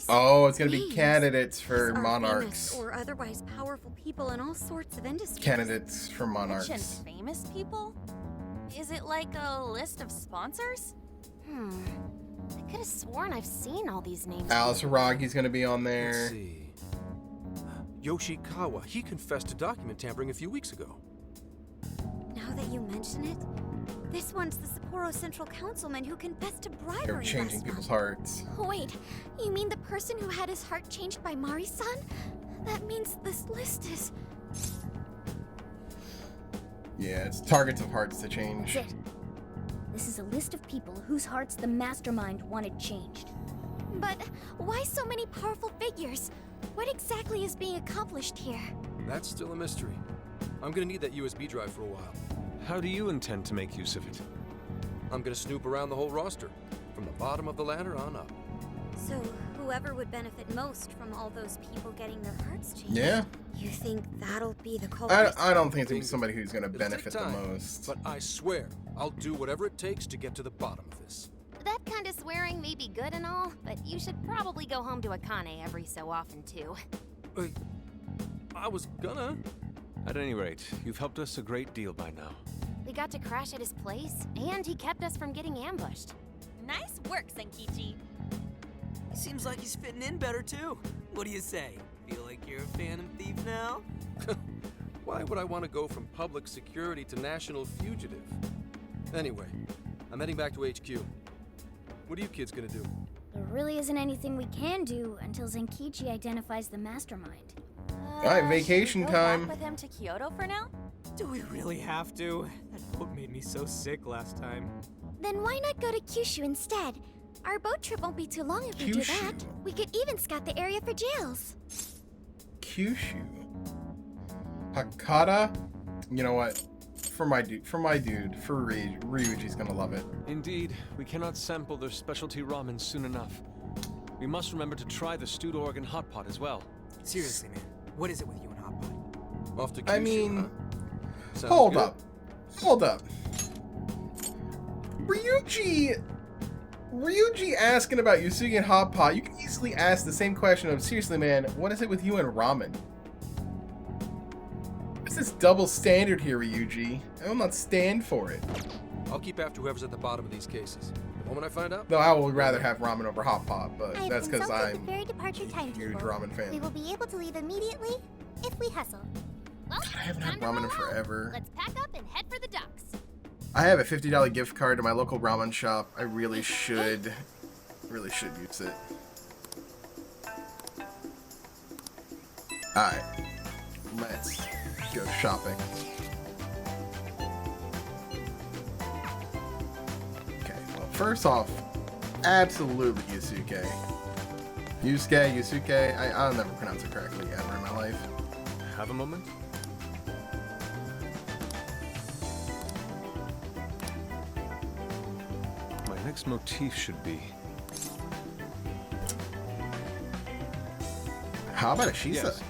Oh, it's gonna be Names. candidates These for are monarchs. famous or otherwise powerful people in all sorts of industries. Candidates for Rich and monarchs. famous people? Is it like a list of sponsors? I could have sworn I've seen all these names. Alice Aragi's gonna be on Let's there. see. Yoshikawa, he confessed to document tampering a few weeks ago. Now that you mention it, this one's the Sapporo Central Councilman who confessed to bribery They're changing last people's month. hearts. Wait, you mean the person who had his heart changed by Mari-san? That means this list is... Yeah, it's targets of hearts to change. That's it. This is a list of people whose hearts the mastermind wanted changed. But why so many powerful figures? What exactly is being accomplished here? That's still a mystery. I'm gonna need that USB drive for a while. How do you intend to make use of it? I'm gonna snoop around the whole roster, from the bottom of the ladder on up. So, whoever would benefit most from all those people getting their hearts changed? Yeah. You think that'll be the culprit? I don't think it's gonna be somebody who's gonna It'll benefit take the time, most. But I swear, I'll do whatever it takes to get to the bottom of this. That kind of swearing may be good and all, but you should probably go home to Akane every so often too. Wait, I was gonna. At any rate, you've helped us a great deal by now. We got to crash at his place, and he kept us from getting ambushed. Nice work, Senkichi. Seems like he's fitting in better too. What do you say? Feel like you're a Phantom Thief now? Why would I want to go from public security to national fugitive? Anyway, I'm heading back to HQ. What are you kids gonna do? There really isn't anything we can do until Zenkichi identifies the mastermind. Alright, should vacation we go time. back with him to Kyoto for now? Do we really have to? That boat made me so sick last time. Then why not go to Kyushu instead? Our boat trip won't be too long if we do that. Kyushu. We could even scout the area for jails. Kyushu. Hakata? You know what? For my dude, Ryuji's gonna love it. Indeed, we cannot sample their specialty ramen soon enough. We must remember to try the stewed Oregon hot pot as well. Seriously, man. What is it with you and Hot Pot? Off to Kyushu, I mean, huh? Sounds hold good. up. Ryuji asking about Yusuke and Hot Pot, you can easily ask the same question of, seriously man, what is it with you and ramen? What's this double standard here, Ryuji? I will not stand for it. I'll keep after whoever's at the bottom of these cases. The moment I find out, Though I would rather have ramen over Hot Pot, but I've that's because consulted I'm the ferry departure a timetable. huge ramen fan. We will be able to leave immediately if we hustle. Well, I haven't time had to ramen in roll out. forever. Let's pack up and head for the docks. I have a $50 gift card to my local ramen shop. I really should use it. Alright, let's go shopping. Okay, well, first off, absolutely Yusuke. Yusuke, I'll never pronounce it correctly ever in my life. Have a moment? next motif should be. How about a Shisa? Yes.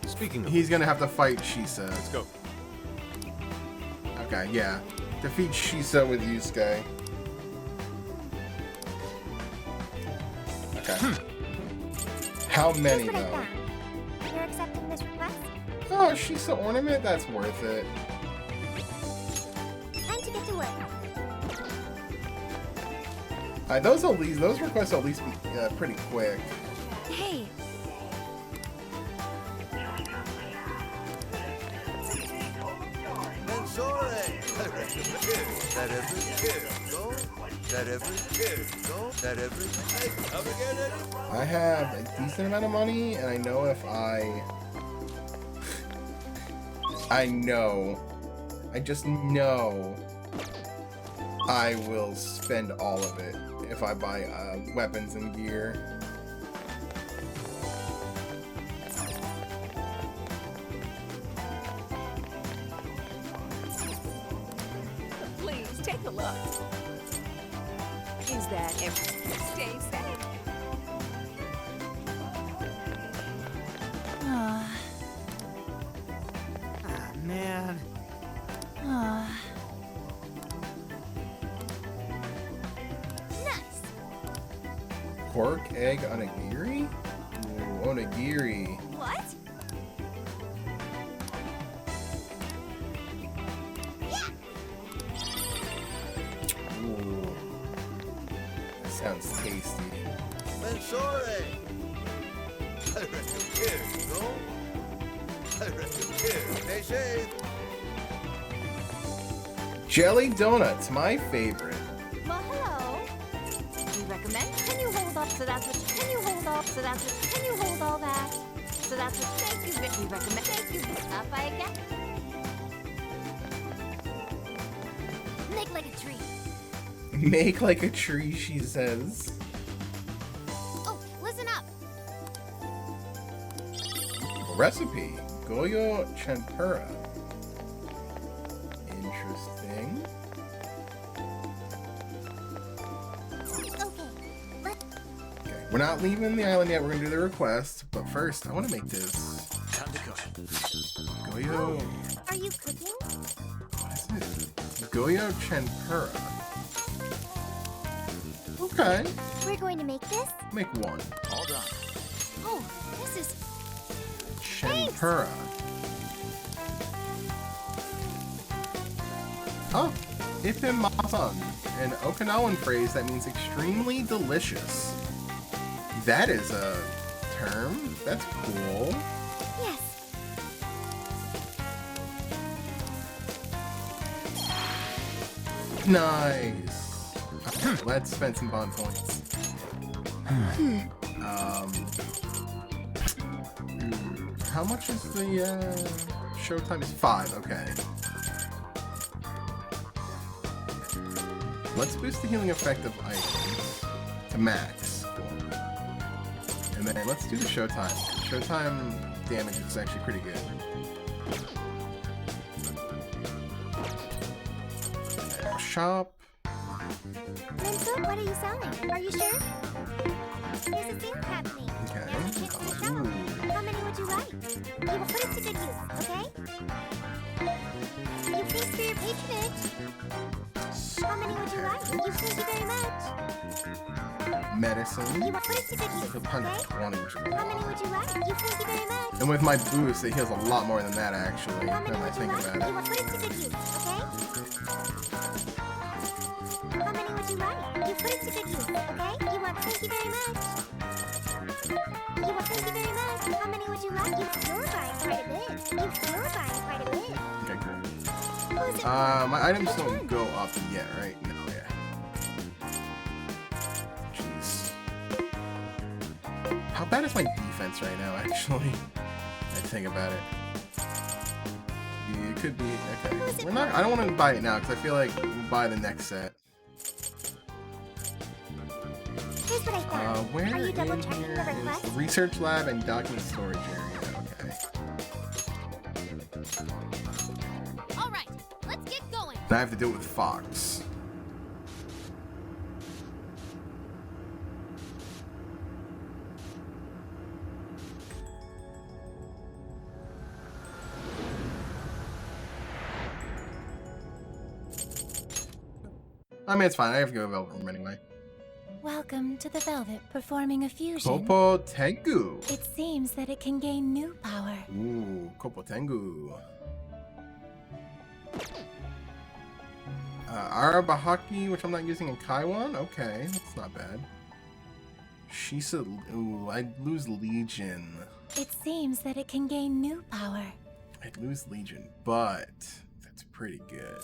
Speaking of, He's gonna have to fight Shisa. let's go. Okay, yeah. Defeat Shisa with Yusuke. Okay. How many Here's what I though? found. You're accepting this request? Oh, Shisa ornament? That's worth it. Time to get to work. Those requests will at least be pretty quick. Hey, I have a decent amount of money, and I know if I just know I will spend all of it if I buy weapons and gear. Please take a look. Is that everything? Stay safe. Ah, man. Nice. Pork, egg, onigiri? Ooh, onigiri. What? Ooh. That sounds tasty. Jelly donuts, my favorite. Well, hello. We recommend. Can you hold up? So that's what. Can you hold up? So that's what. Can you hold all that? So that's what. Thank you. We recommend. Thank you. Up I again. Make like a tree. Make like a tree, she says. Oh, listen up. Recipe, Goyo Tempura. Interesting. Okay. Let's. Okay, we're not leaving the island yet. We're gonna do the request, but first, I want to make this Time to cook. Goyo. Are you cooking? What is it? Goyo Tempura. Okay, We're going to make this? make one. All done. Oh, this is. Tempura. Oh, Ippimasan, an Okinawan phrase that means extremely delicious. That is a term. That's cool. Yes. Nice. Let's spend some bond points. How much is the showtime? Is 5. Okay. Let's boost the healing effect of items to max. Cool. And then let's do the showtime. Showtime damage is actually pretty good. Shop. Minso, what are you selling? Are you sure? There's a sale happening. Okay. Now's the chance to sell. Ooh. How many would you like? You will put it to good use, okay? You thanks for your patronage. How many would you like? You thank you very much. Medicine. You will put it to good use, With okay? 120, which is a How many lot. would you like? You thank you very much. And with my boost, it heals a lot more than that, actually. How Now many that I would you think like? about You it. will put it to good use, okay? How many would you like? You put it to good use, okay? You want thank you very much. You want thank you very much. How many would you like? You're buying quite a bit. You're buying quite a bit. Okay, great. Who is it? My items Which don't one? go up yet, right? No, yeah. Jeez. How bad is my defense right now, actually? I think about it. It could be, okay. We're not, I don't want to buy it now, because I feel like we'll buy the next set. Here's what I found. Where Are you double in checking here the is request? the research lab and document storage area? Okay. All right, And I have to do it with Fox. I mean, it's fine. I have to go to the Velvet Room anyway. Welcome to the Velvet performing a fusion. Kopo Tengu. It seems that it can gain new power. Ooh, Kopo Tengu. Arabahaki, which I'm not using in Kaiwan. Okay, that's not bad. Shisa. Ooh, I'd lose Legion. It seems that it can gain new power. I'd lose Legion, but that's pretty good.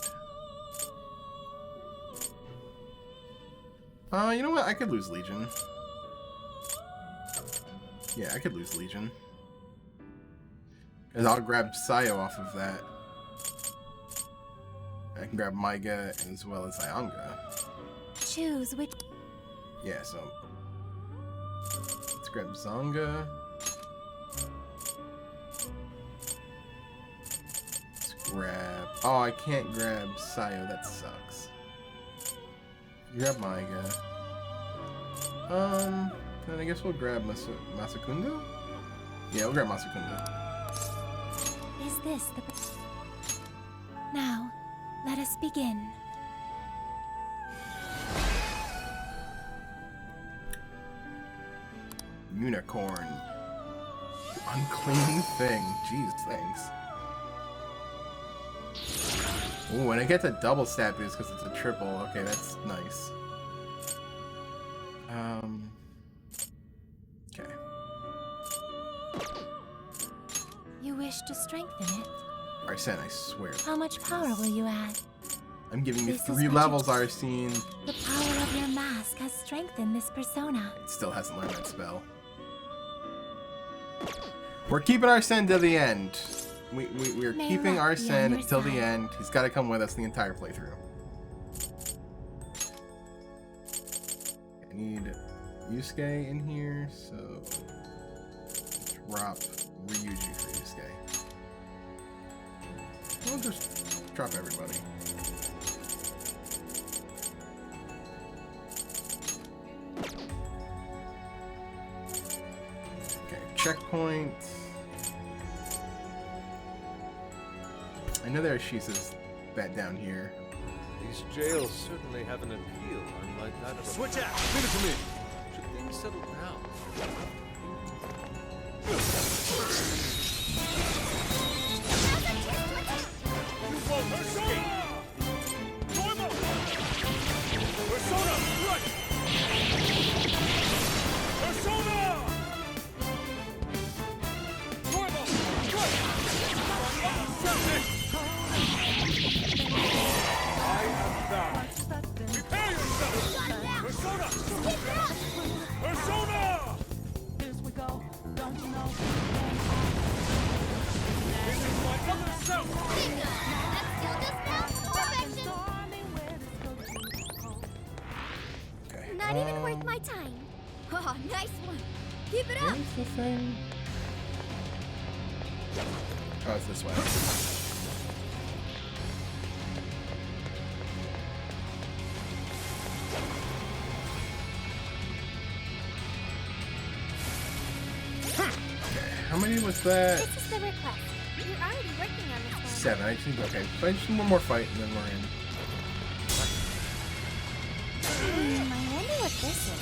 You know what? I could lose Legion. Yeah, I could lose Legion. Because I'll grab Sayo off of that. I can grab Maiga as well as Ayanga. Choose which... Yeah, so... Let's grab Zonga. Let's grab... Oh, I can't grab Sayo. That sucks. Grab Maiga. Then I guess we'll grab Masakunda? Yeah, we'll grab Masakunda. Is this the... Now, let us begin. Unicorn. Unclean thing. Jeez, thanks. Ooh, and I get the double stat boost because it's a triple. Okay, that's nice. Okay. You wish to strengthen it? Arsene, I swear. How much power will you add? I'm giving you This is 3 what levels, you- Arsene. The power of your mask has strengthened this persona. It still hasn't learned that spell. We're keeping Arsene to the end. We're May keeping luck be on Arsene your until the side. end. He's got to come with us the entire playthrough. I need Yusuke in here, so drop Ryuji for Yusuke. We'll just drop everybody. Okay, checkpoint. I know there are Shisa's bat down here. These jails certainly have an appeal, unlike that of... Switch out! Leave it to me! Should things settle down? You won't escape! Normal! Persona! Right! Persona! Normal! Right! I am bound. Prepare yourself! Persona! Persona! Here we go. Don't you know? This is my other self! Okay. Not even worth my time. Oh, nice one. Keep it up. Where's the thing? Oh, it's this way. How many was that? This is the request. You're already working on this one. 7. I just need, okay. So I just need one more fight and then we're in. I wonder what this is.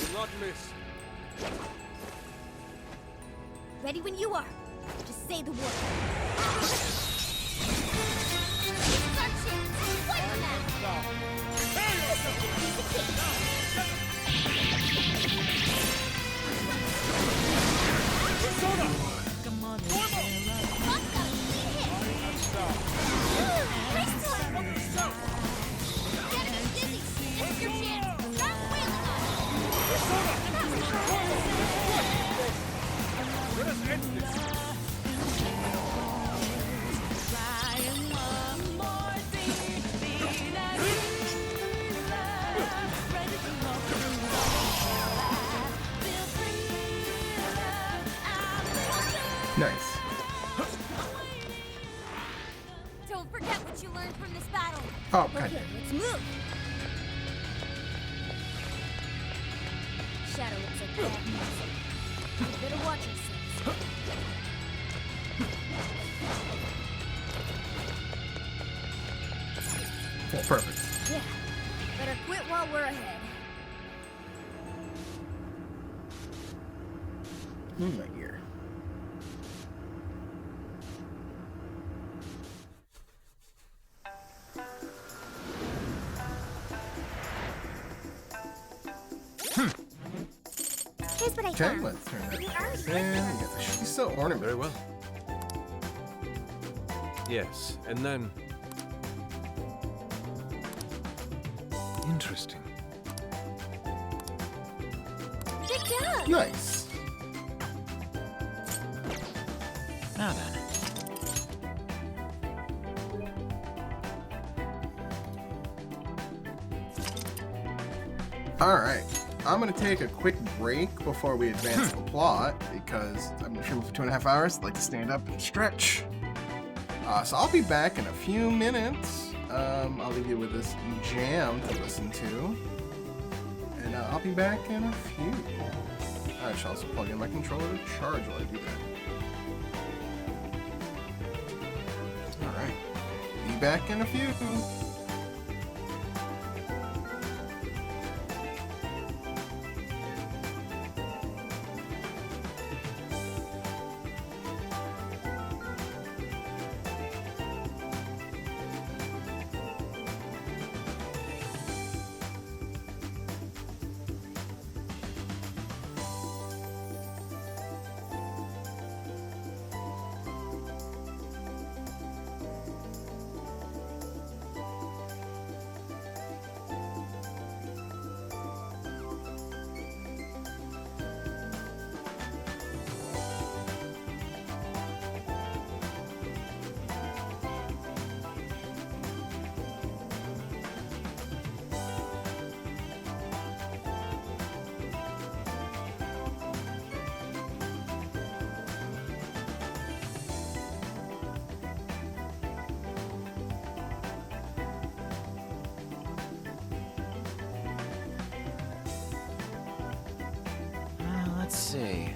Do not miss. Ready when you are. Just say the word. Persona! Let us end this! Nice. Don't forget what you learned from this battle. Oh, God. Okay, let's move. Shadow looks like bad news. You better watch yourselves. Oh, perfect. Yeah. Better quit while we're ahead. My ear. Here's what I Okay, found. let's turn that You back already in. read We got the Shisa ornament. Very well. Yes, and then... Interesting. Good job. Nice. Now then. Alright. I'm gonna take a quick break before we advance the plot because I've been streaming for 2.5 hours. I'd like to stand up and stretch. So I'll be back in a few minutes. I'll leave you with this jam to listen to. And I'll be back in a few. I should also plug in my controller to charge while I do that. Alright. Be back in a few. Let's see.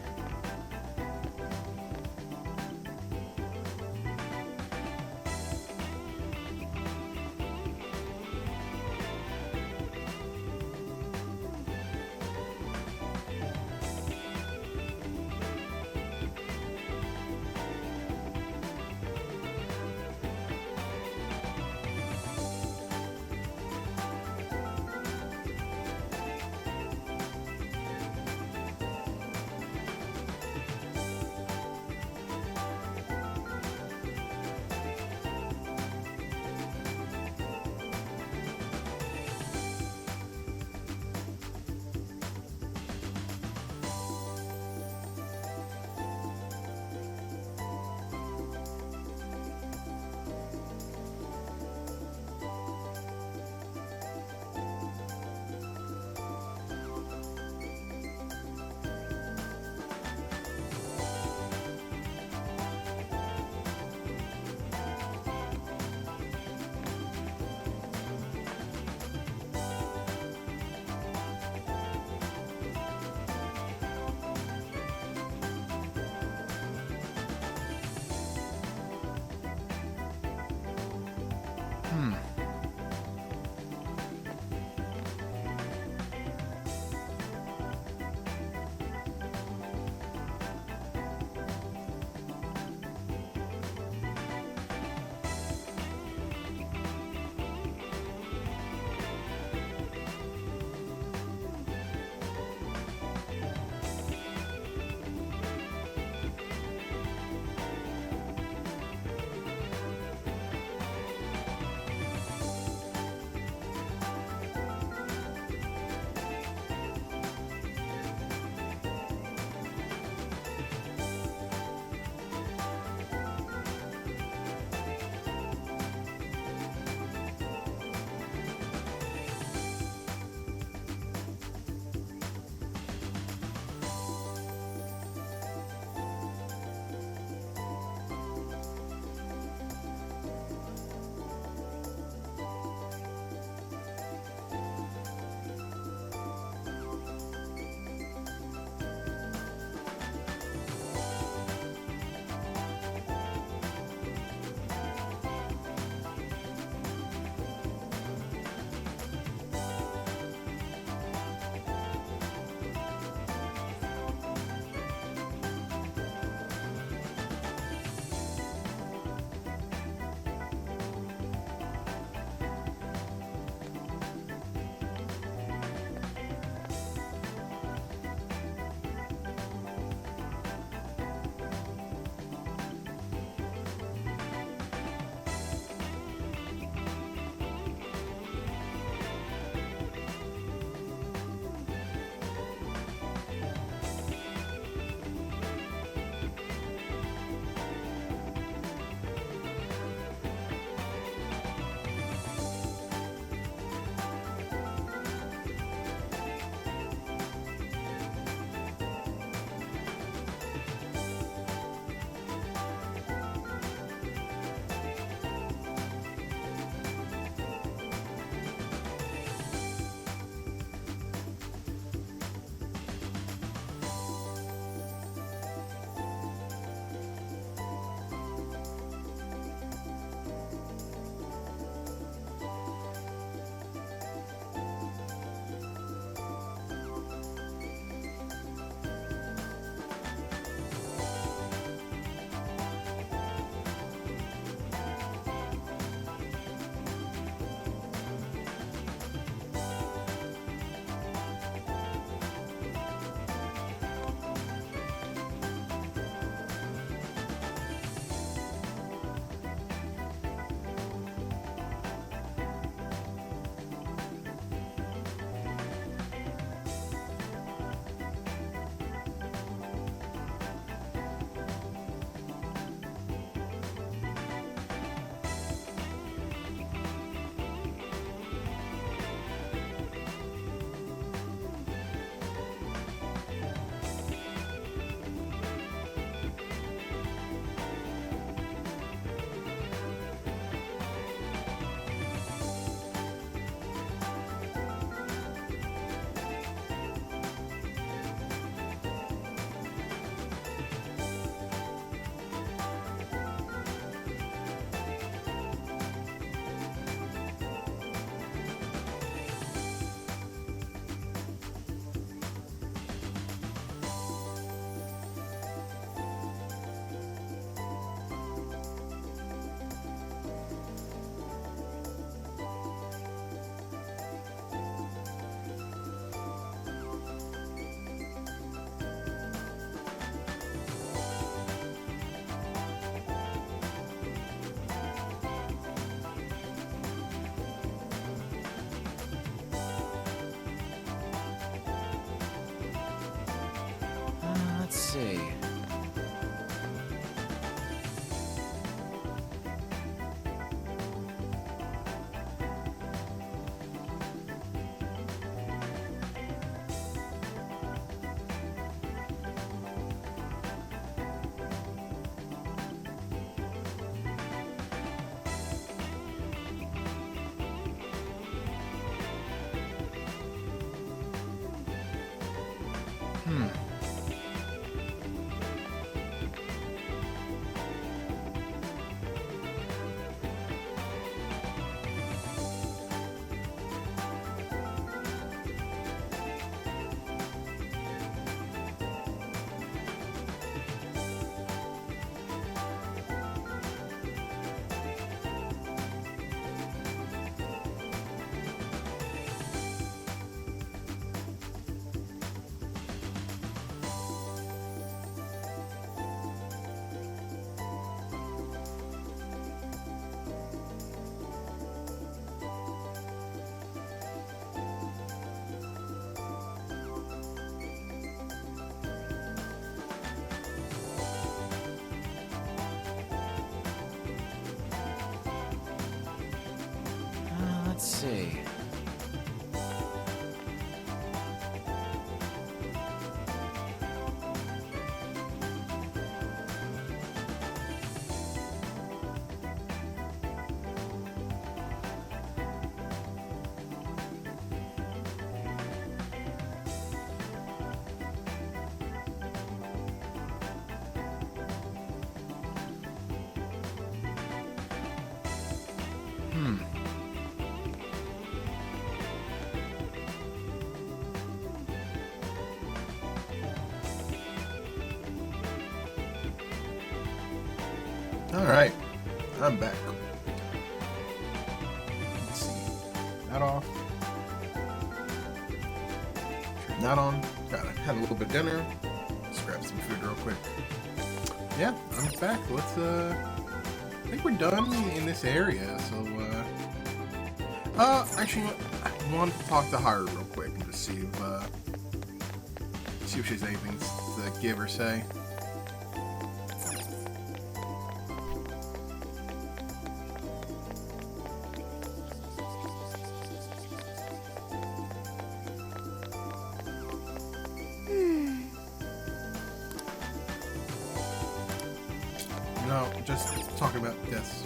see. Let's see. Alright, I'm back. Let's see. That off. Turn that on. Had a little bit of dinner. Let's grab some food real quick. Yeah, I'm back. Let's I think we're done in this area, so actually I wanted to talk to Haru real quick and just see if she has anything to give or say. No, just talking about this.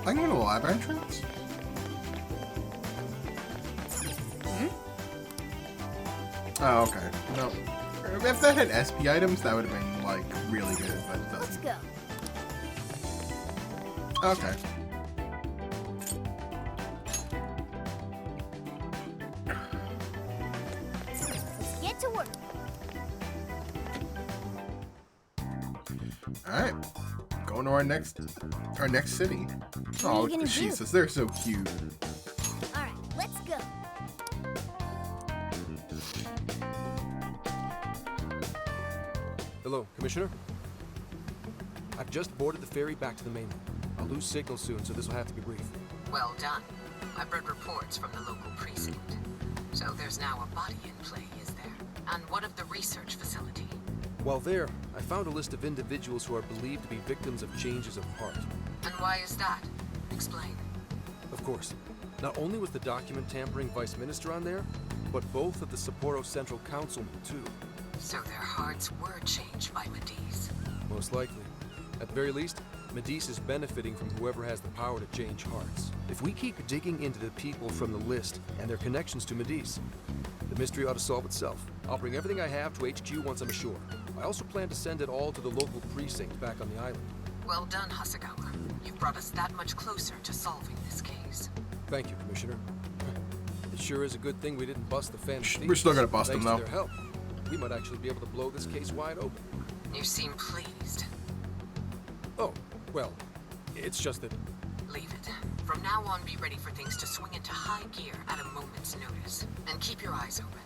I can go to the lab entrance? Oh, okay. No. If that had SP items, that would have been, like, really good, but it doesn't. Let's go. Okay. Let's get to work. Alright. Going to our next city. Oh, you gonna do? Jesus, they're so cute. All right, let's go. Hello, Commissioner? I've just boarded the ferry back to the mainland. I'll lose signal soon, so this will have to be brief. Well done. I've read reports from the local precinct. So there's now a body in play, is there? And what of the research facility? While there, I found a list of individuals who are believed to be victims of changes of heart. And why is that? Explain. Of course. Not only was the document tampering vice minister on there, but both of the Sapporo Central Councilmen, too. So their hearts were changed by Mediz. Most likely. At the very least, Mediz is benefiting from whoever has the power to change hearts. If we keep digging into the people from the list and their connections to Mediz, the mystery ought to solve itself. I'll bring everything I have to HQ once I'm ashore. I also plan to send it all to the local precinct back on the island. Well done, Hasegawa. You've brought us that much closer to solving this case. Thank you, Commissioner. It sure is a good thing we didn't bust the fans. We're still gonna bust them, though. Thanks to their help, we might actually be able to blow this case wide open. You seem pleased. Oh, well, it's just that... Leave it. From now on, be ready for things to swing into high gear at a moment's notice. And keep your eyes open.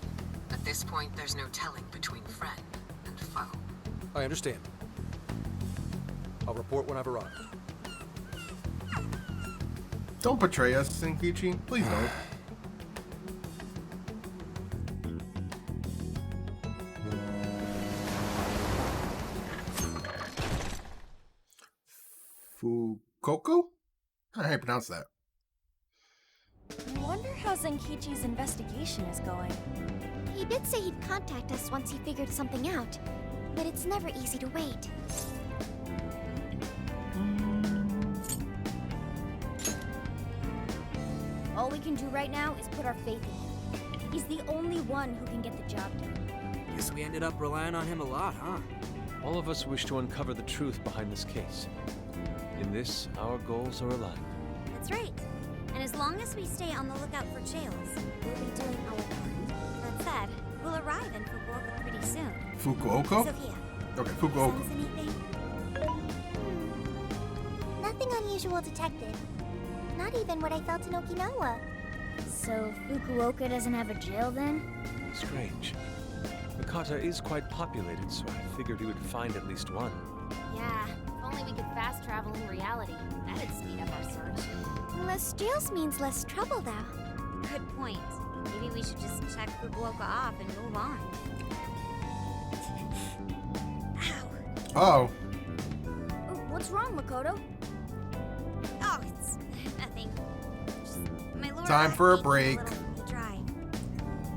At this point, there's no telling between friend and foe. I understand. I'll report when I've arrived. Don't betray us, Senkichi. Please don't. Fukoko? How do you pronounce that? I wonder how Zenkichi's investigation is going. He did say he'd contact us once he figured something out, but it's never easy to wait. All we can do right now is put our faith in him. He's the only one who can get the job done. Guess we ended up relying on him a lot, huh? All of us wish to uncover the truth behind this case. In this, our goals are aligned. That's right. And as long as we stay on the lookout for jails, we'll be doing our part. That said, we'll arrive in Fukuoka pretty soon. Fukuoka? Sophia. Okay, Fukuoka. Sense anything? Nothing unusual detected. Not even what I felt in Okinawa. So Fukuoka doesn't have a jail then? Strange. Hakata is quite populated, so I figured we would find at least one. Yeah, if only we could fast travel in reality. That'd speed up our search. Less jails means less trouble, though. Good point. Maybe we should just check Fukuoka off and move on. Ow. Oh. Oh, what's wrong, Makoto? Oh, it's nothing. Just my lower Time back for a aches break. little dry.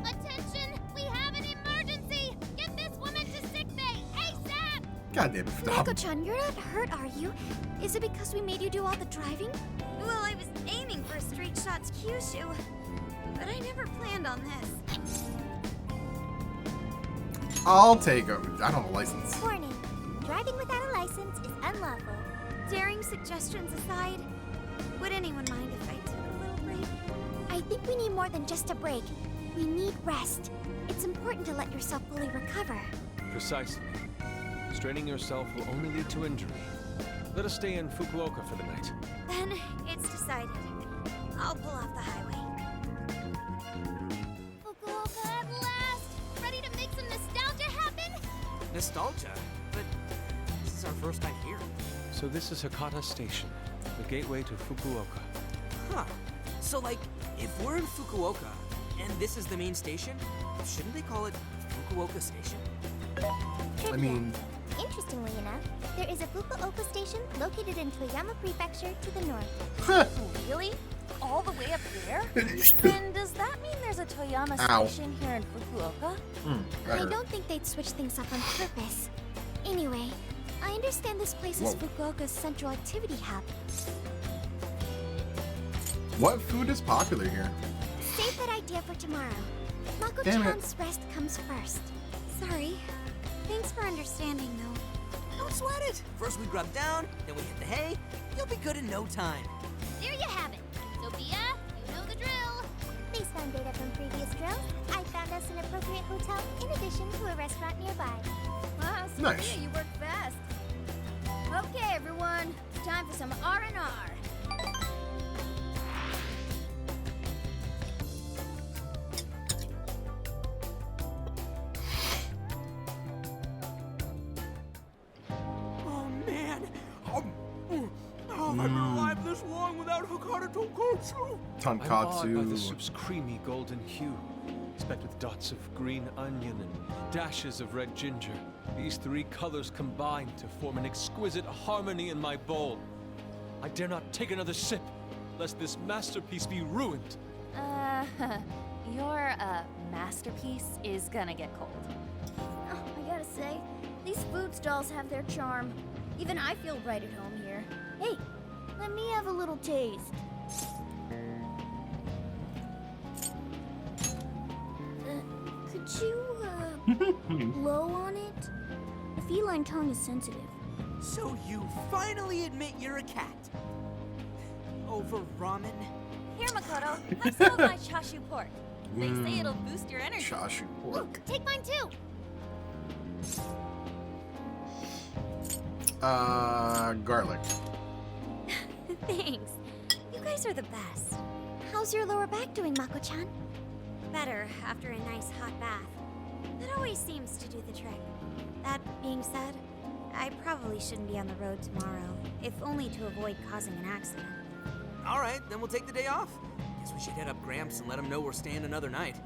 Attention! We have an emergency! Get this woman to sickbay, ASAP! God damn it, stop. Mako-chan, you're not hurt, are you? Is it because we made you do all the driving? Well, I was aiming for a straight shot's Kyushu, but I never planned on this. I'll take a... I don't know, license. Warning. Driving without a license is unlawful. Daring suggestions aside, would anyone mind if I took a little break? I think we need more than just a break. We need rest. It's important to let yourself fully recover. Precisely. Straining yourself will only lead to injury. Let us stay in Fukuoka for the night. Then it's decided. I'll pull off the highway. Fukuoka at last! Ready to make some nostalgia happen? Nostalgia? But this is our first night here. So this is Hakata Station, the gateway to Fukuoka. Huh. So, like, if we're in Fukuoka, and this is the main station, shouldn't they call it Fukuoka Station? I mean... Interestingly enough, there is a Fukuoka station located in Toyama Prefecture to the north. Really? All the way up there? Then does that mean there's a Toyama Ow. station here in Fukuoka? I don't think they'd switch things up on purpose. Anyway, I understand this place is Fukuoka's central activity hub. What food is popular here? Save that idea for tomorrow. Damn it. Mako-chan's rest comes first. Sorry. Thanks for understanding, though. Don't sweat it. First we grub down, then we hit the hay. You'll be good in no time. There you have it. Sophia, you know the drill. Based on data from previous drills, I found us an appropriate hotel in addition to a restaurant nearby. Wow, Sophia, Nice. you work fast. Okay, everyone. Time for some R&R. Oh, man. I've been alive this long without Hakata Tonkotsu. I'm awed by the Tonkatsu. soup's creamy golden hue, specked with dots of green onion and dashes of red ginger. These three colors combine to form an exquisite harmony in my bowl. I dare not take another sip, lest this masterpiece be ruined. Your, masterpiece is gonna get cold. Oh, I gotta say, these food stalls have their charm. Even I feel right at home here. Hey, let me have a little taste. Could you, blow on it? The feline tongue is sensitive. So you finally admit you're a cat. Over ramen? Here, Makoto, have some of my chashu pork. They say it'll boost your energy. Chashu pork. Take mine too. Garlic. Thanks. You guys are the best. How's your lower back doing, Mako-chan? Better after a nice hot bath. That always seems to do the trick. That being said, I probably shouldn't be on the road tomorrow, if only to avoid causing an accident. All right, then we'll take the day off. Guess we should hit up Gramps and let him know we're staying another night.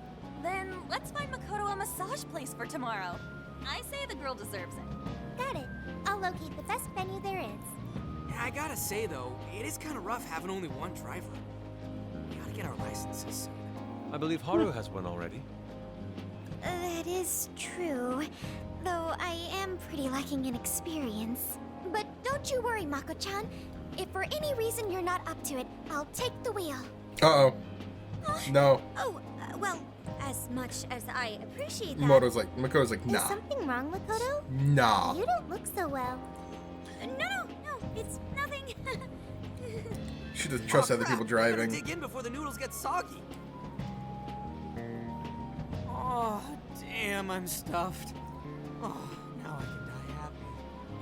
Then let's find Makoto a massage place for tomorrow. I say the girl deserves it. Got it. I'll locate the best venue there is. I gotta say though, it is kind of rough having only one driver. We gotta get our licenses soon. I believe Haru has one already. That is true. Though I am pretty lacking in experience. But don't you worry, Mako-chan. If for any reason you're not up to it, I'll take the wheel. Uh-oh. No. Oh, well, as much as I appreciate that. Makoto's like, Is nah. something wrong, Makoto? Nah. You don't look so well. No, it's nothing. She doesn't trust other people We gotta driving. dig in before the noodles get soggy. Oh, damn, I'm stuffed. Oh, now I can die happy.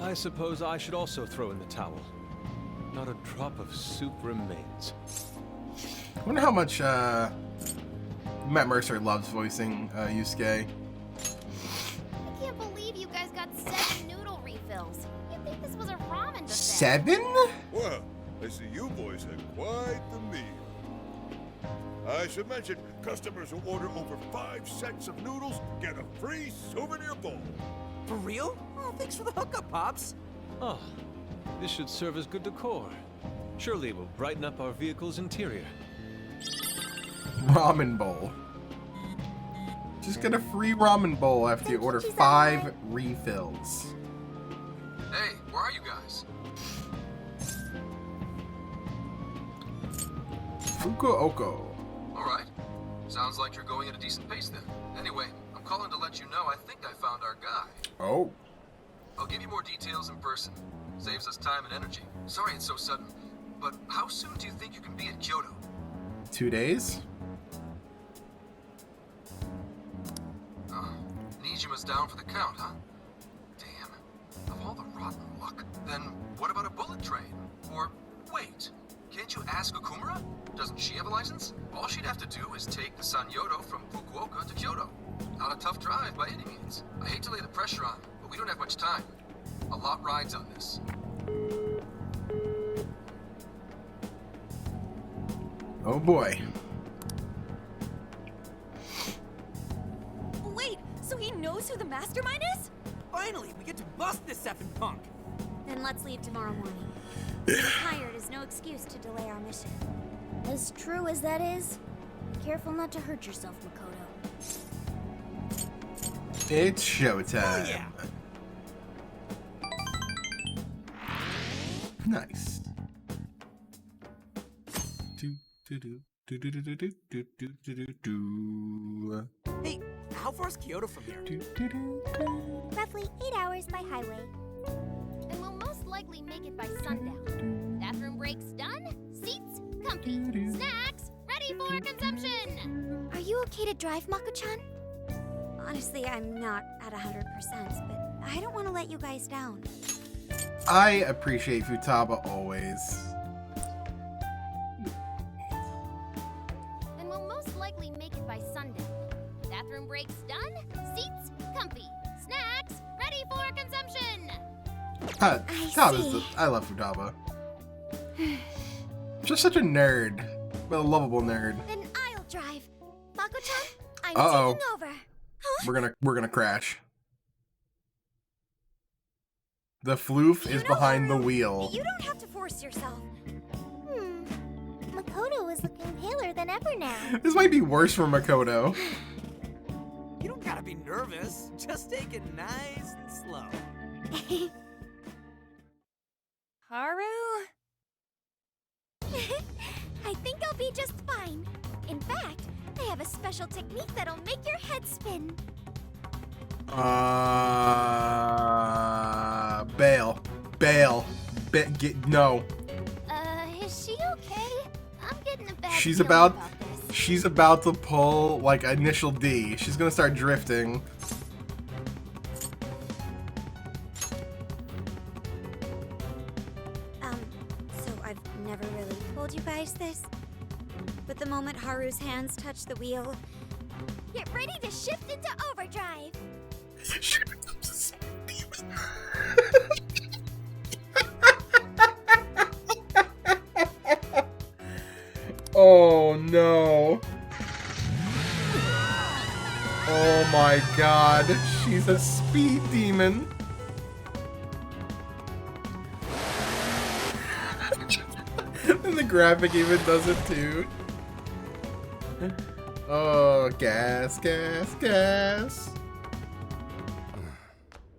I suppose I should also throw in the towel. Not a drop of soup remains. I wonder how much Matt Mercer loves voicing Yusuke. I can't believe you guys got 7 noodle refills. You'd think this was a ramen buffet. 7? Well, I see you boys had quite the meal. I should mention, customers who order over 5 sets of noodles get a free souvenir bowl. For real? Oh, thanks for the hookup, Pops. Oh, this should serve as good decor. Surely it will brighten up our vehicle's interior. Ramen bowl. Just get a free ramen bowl after you order 5 refills. Hey, where are you guys? Fukuoka. Alright. Sounds like you're going at a decent pace then. Anyway, I'm calling to let you know I think I found our guy. Oh. I'll give you more details in person. Saves us time and energy. Sorry it's so sudden, but how soon do you think you can be at Kyoto? 2 days? Nijima's down for the count, huh? Damn. Of all the rotten luck. Then what about a bullet train? Or, wait, can't you ask Okumura? Doesn't she have a license? All she'd have to do is take the Sanyodo from Fukuoka to Kyoto. Not a tough drive by any means. I hate to lay the pressure on, but we don't have much time. A lot rides on this. Oh boy. Wait, so he knows who the mastermind is? Finally, we get to bust this effing punk. Then let's leave tomorrow morning. Being tired is no excuse to delay our mission. As true as that is, be careful not to hurt yourself, Makoto. It's showtime. Oh, yeah. Nice. Hey, how far's Kyoto from here? Roughly 8 hours by highway. And we'll most likely make it by sundown. Bathroom breaks done, seats comfy, snacks ready for consumption. Are you okay to drive, Mako-chan? Honestly, I'm not at 100%, but I don't want to let you guys down. I appreciate Futaba always. And we'll most likely make it by sundown. Bathroom breaks done, seats comfy, snacks ready for consumption. I love Futaba. Just such a nerd, but a lovable nerd. Then I'll drive. Mako-chan, I'm Uh-oh. taking over. We're gonna crash. The floof is behind the wheel. You don't have to force yourself. Makoto is looking paler than ever now. This might be worse for Makoto. You don't gotta be nervous. Just take it nice and slow. Haru? I think I'll be just fine. In fact, I have a special technique that'll make your head spin. Bail. No. Is she okay? I'm getting a bad She's feeling about this. She's about to pull like initial D. She's gonna start drifting. So I've never really told you guys this, but the moment Haru's hands touch the wheel, Get ready to shift into overdrive. Oh no. Oh my god, she's a speed demon. And the graphic even does it too. Oh, gas, gas, gas.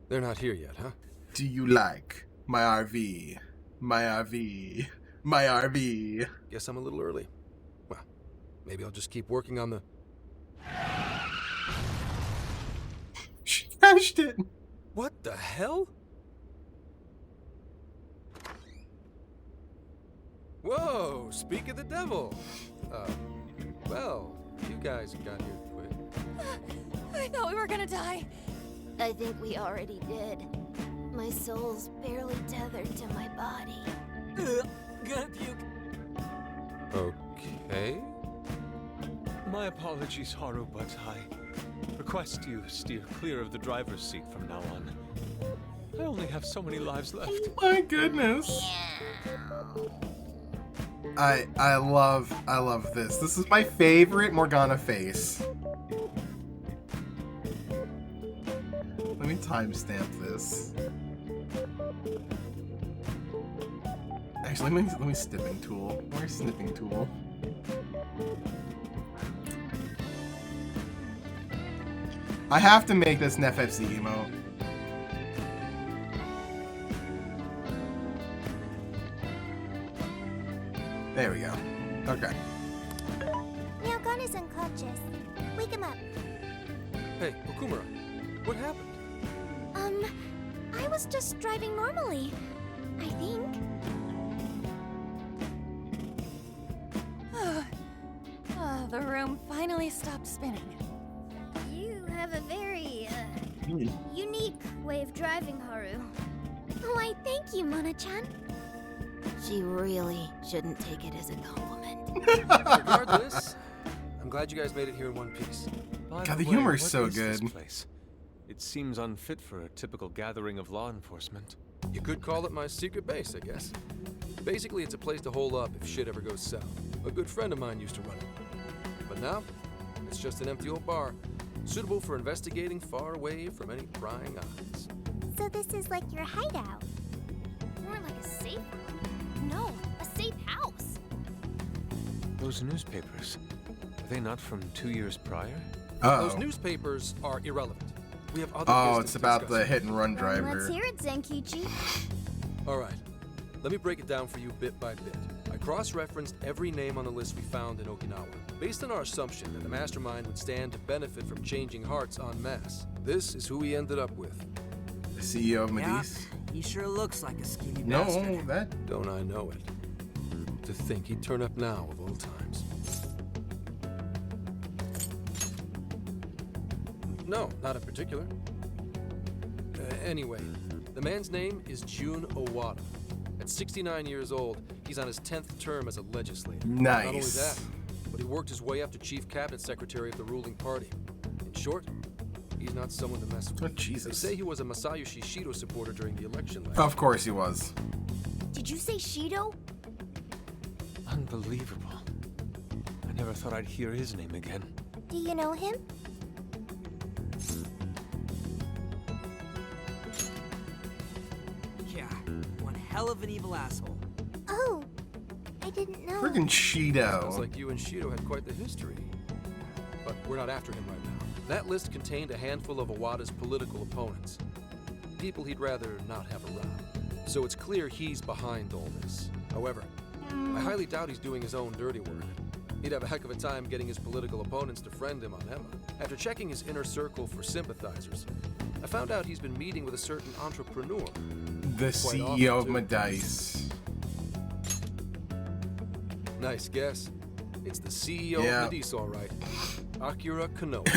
They're not here yet, huh? Do you like my RV? My RV. My RV. Guess I'm a little early. Well, maybe I'll just keep working on the... She crashed it. What the hell? Whoa, speak of the devil. Well, you guys got here quick. I thought we were gonna die. I think we already did. My soul's barely tethered to my body. Gonna puke. Okay. My apologies, Haru, but I request you steer clear of the driver's seat from now on. I only have so many lives left. Oh my goodness. I love this. This is my favorite Morgana face. Let me timestamp this. Actually, let me snipping tool. Where's snipping tool? I have to make this an FFC emote. There we go. Okay. Naogana's unconscious. Wake him up. Hey, Okumura, what happened? I was just driving normally, I think. The room finally stopped spinning. You have a very, unique way of driving, Haru. Why, thank you, Mona-chan. She really shouldn't take it as a compliment. Regardless, I'm glad you guys made it here in one piece. By God, the way, humor is what so this good. place? It seems unfit for a typical gathering of law enforcement. You could call it my secret base, I guess. Basically, it's a place to hole up if shit ever goes south. A good friend of mine used to run it. But now, it's just an empty old bar, suitable for investigating far away from any prying eyes. So this is like your hideout. More like a safe room. No, a safe house. Those newspapers, are they not from 2 years prior? Those newspapers are irrelevant. We have other Oh, business it's to about discuss. the hit and run Let's driver. hear it, Zenkichi. All right, let me break it down for you bit by bit. I cross-referenced every name on the list we found in Okinawa, based on our assumption that the mastermind would stand to benefit from changing hearts en masse. This is who we ended up with. The CEO of Medice? He sure looks like a skinny No, bastard. that... Don't I know it? To think he'd turn up now of all times. No, not in particular. Anyway, the man's name is Jun Owada. At 69 years old, he's on his 10th term as a legislator. Nice. Not only that, but he worked his way up to chief cabinet secretary of the ruling party. In short, he's not someone to mess with. Oh, Jesus. They say he was a Masayoshi Shido supporter during the election last Of course he was. Did you say Shido? Unbelievable. I never thought I'd hear his name again. Do you know him? Yeah, one hell of an evil asshole. Oh, I didn't know. Friggin' Shido. Sounds like you and Shido had quite the history. But we're not after him right now. That list contained a handful of Owada's political opponents. People he'd rather not have around. So it's clear he's behind all this. However, I highly doubt he's doing his own dirty work. He'd have a heck of a time getting his political opponents to friend him on Emma. After checking his inner circle for sympathizers, I found out he's been meeting with a certain entrepreneur. The Quite CEO of often, too. Medice. Nice guess. It's the CEO Yeah. of Medice, all right. Akira Konoe.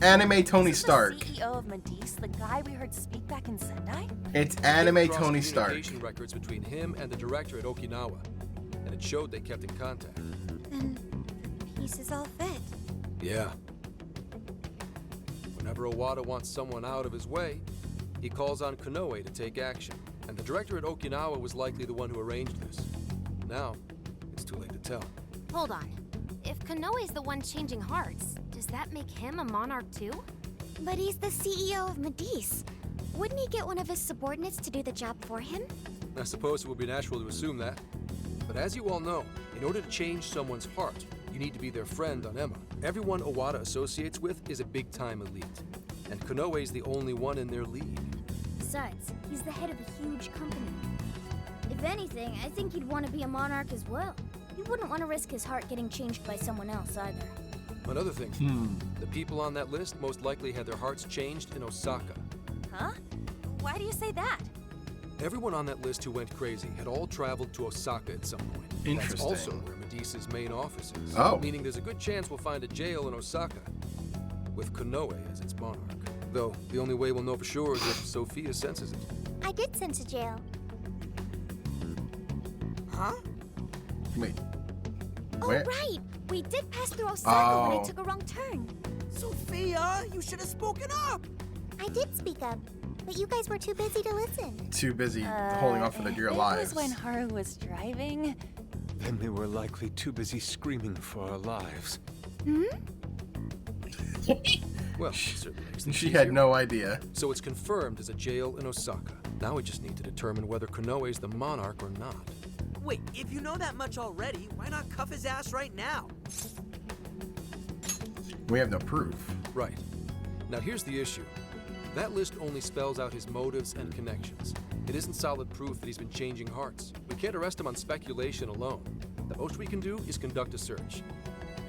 Anime Tony Is this Stark. The CEO of Medice, the guy we heard speak back in Sendai? It's I Anime came across Tony Stark. communication records between him and the director at Okinawa, and it showed they kept in contact. Then pieces all fit. Yeah. Whenever Owada wants someone out of his way, he calls on Konoe to take action. And the director at Okinawa was likely the one who arranged this. Now, it's too late to tell. Hold on. If Konoe's the one changing hearts, does that make him a monarch too? But he's the CEO of Medice. Wouldn't he get one of his subordinates to do the job for him? I suppose it would be natural to assume that. But But as you all know, in order to change someone's heart, you need to be their friend on Emma. Everyone Owada associates with is a big-time elite, and Konoe's the only one in their league. Besides, he's the head of a huge company. If anything, I think he'd want to be a monarch as well. He wouldn't want to risk his heart getting changed by someone else either. Another thing, the people on that list most likely had their hearts changed in Osaka. Huh? Why do you say that? Everyone on that list who went crazy had all traveled to Osaka at some point. Interesting. That's also where Medesa's main office is. Oh. Meaning there's a good chance we'll find a jail in Osaka, with Konoe as its monarch. Though, the only way we'll know for sure is if Sophia senses it. I did sense a jail. Huh? Wait. Oh, Where? right! We did pass through Osaka when Oh. I took a wrong turn. Sophia, you should have spoken up! I did speak up, but you guys were too busy to listen. Too busy holding on for their dear It lives. was when Haru was driving. Then we were likely too busy screaming for our lives. Well, it certainly makes things She had easier. no idea. So it's confirmed as a jail in Osaka. Now we just need to determine whether Konoe's the monarch or not. Wait, if you know that much already, why not cuff his ass right now? We have no proof. Right. Now here's the issue. That list only spells out his motives and connections. It isn't solid proof that he's been changing hearts. We can't arrest him on speculation alone. The most we can do is conduct a search.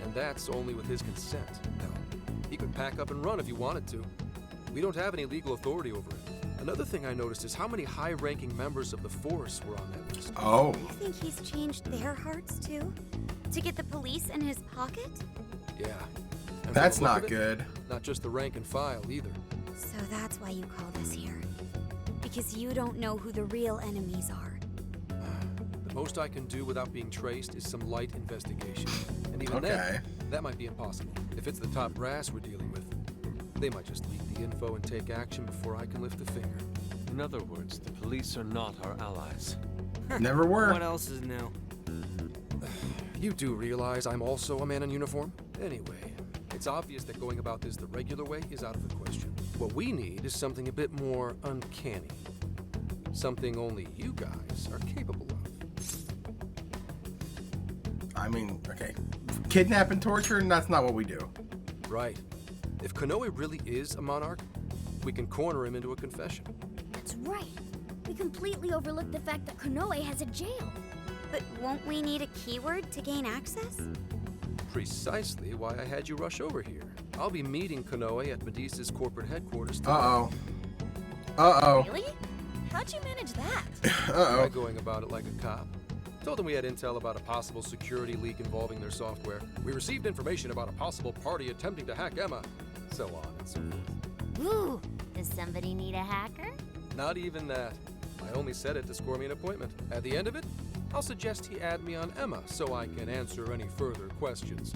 And that's only with his consent. Now, he could pack up and run if he wanted to. We don't have any legal authority over it. Another thing I noticed is how many high-ranking members of the force were on that list. Oh. You think he's changed their hearts too? To get the police in his pocket? Yeah. And That's from the look not of it, good. Not just the rank and file either. So that's why you called us here. Because you don't know who the real enemies are. The most I can do without being traced is some light investigation. And even Okay. then, that might be impossible. If it's the top brass we're dealing with, they might just leak the info and take action before I can lift a finger. In other words, the police are not our allies. Never were. What else is new? You do realize I'm also a man in uniform? Anyway, it's obvious that going about this the regular way is out of the question. What we need is something a bit more uncanny. Something only you guys are capable of. I mean, okay. Kidnap and torture, that's not what we do. Right. If Konoe really is a monarch, we can corner him into a confession. That's right. We completely overlooked the fact that Konoe has a jail. But won't we need a keyword to gain access? Precisely why I had you rush over here. I'll be meeting Konoe at Medesa's corporate headquarters today. Uh-oh. Uh-oh. Really? How'd you manage that? Uh-oh. By going about it like a cop. Told them we had intel about a possible security leak involving their software. We received information about a possible party attempting to hack Emma. So on and so forth. Ooh, does somebody need a hacker? Not even that. I only said it to score me an appointment. At the end of it, I'll suggest he add me on Emma so I can answer any further questions.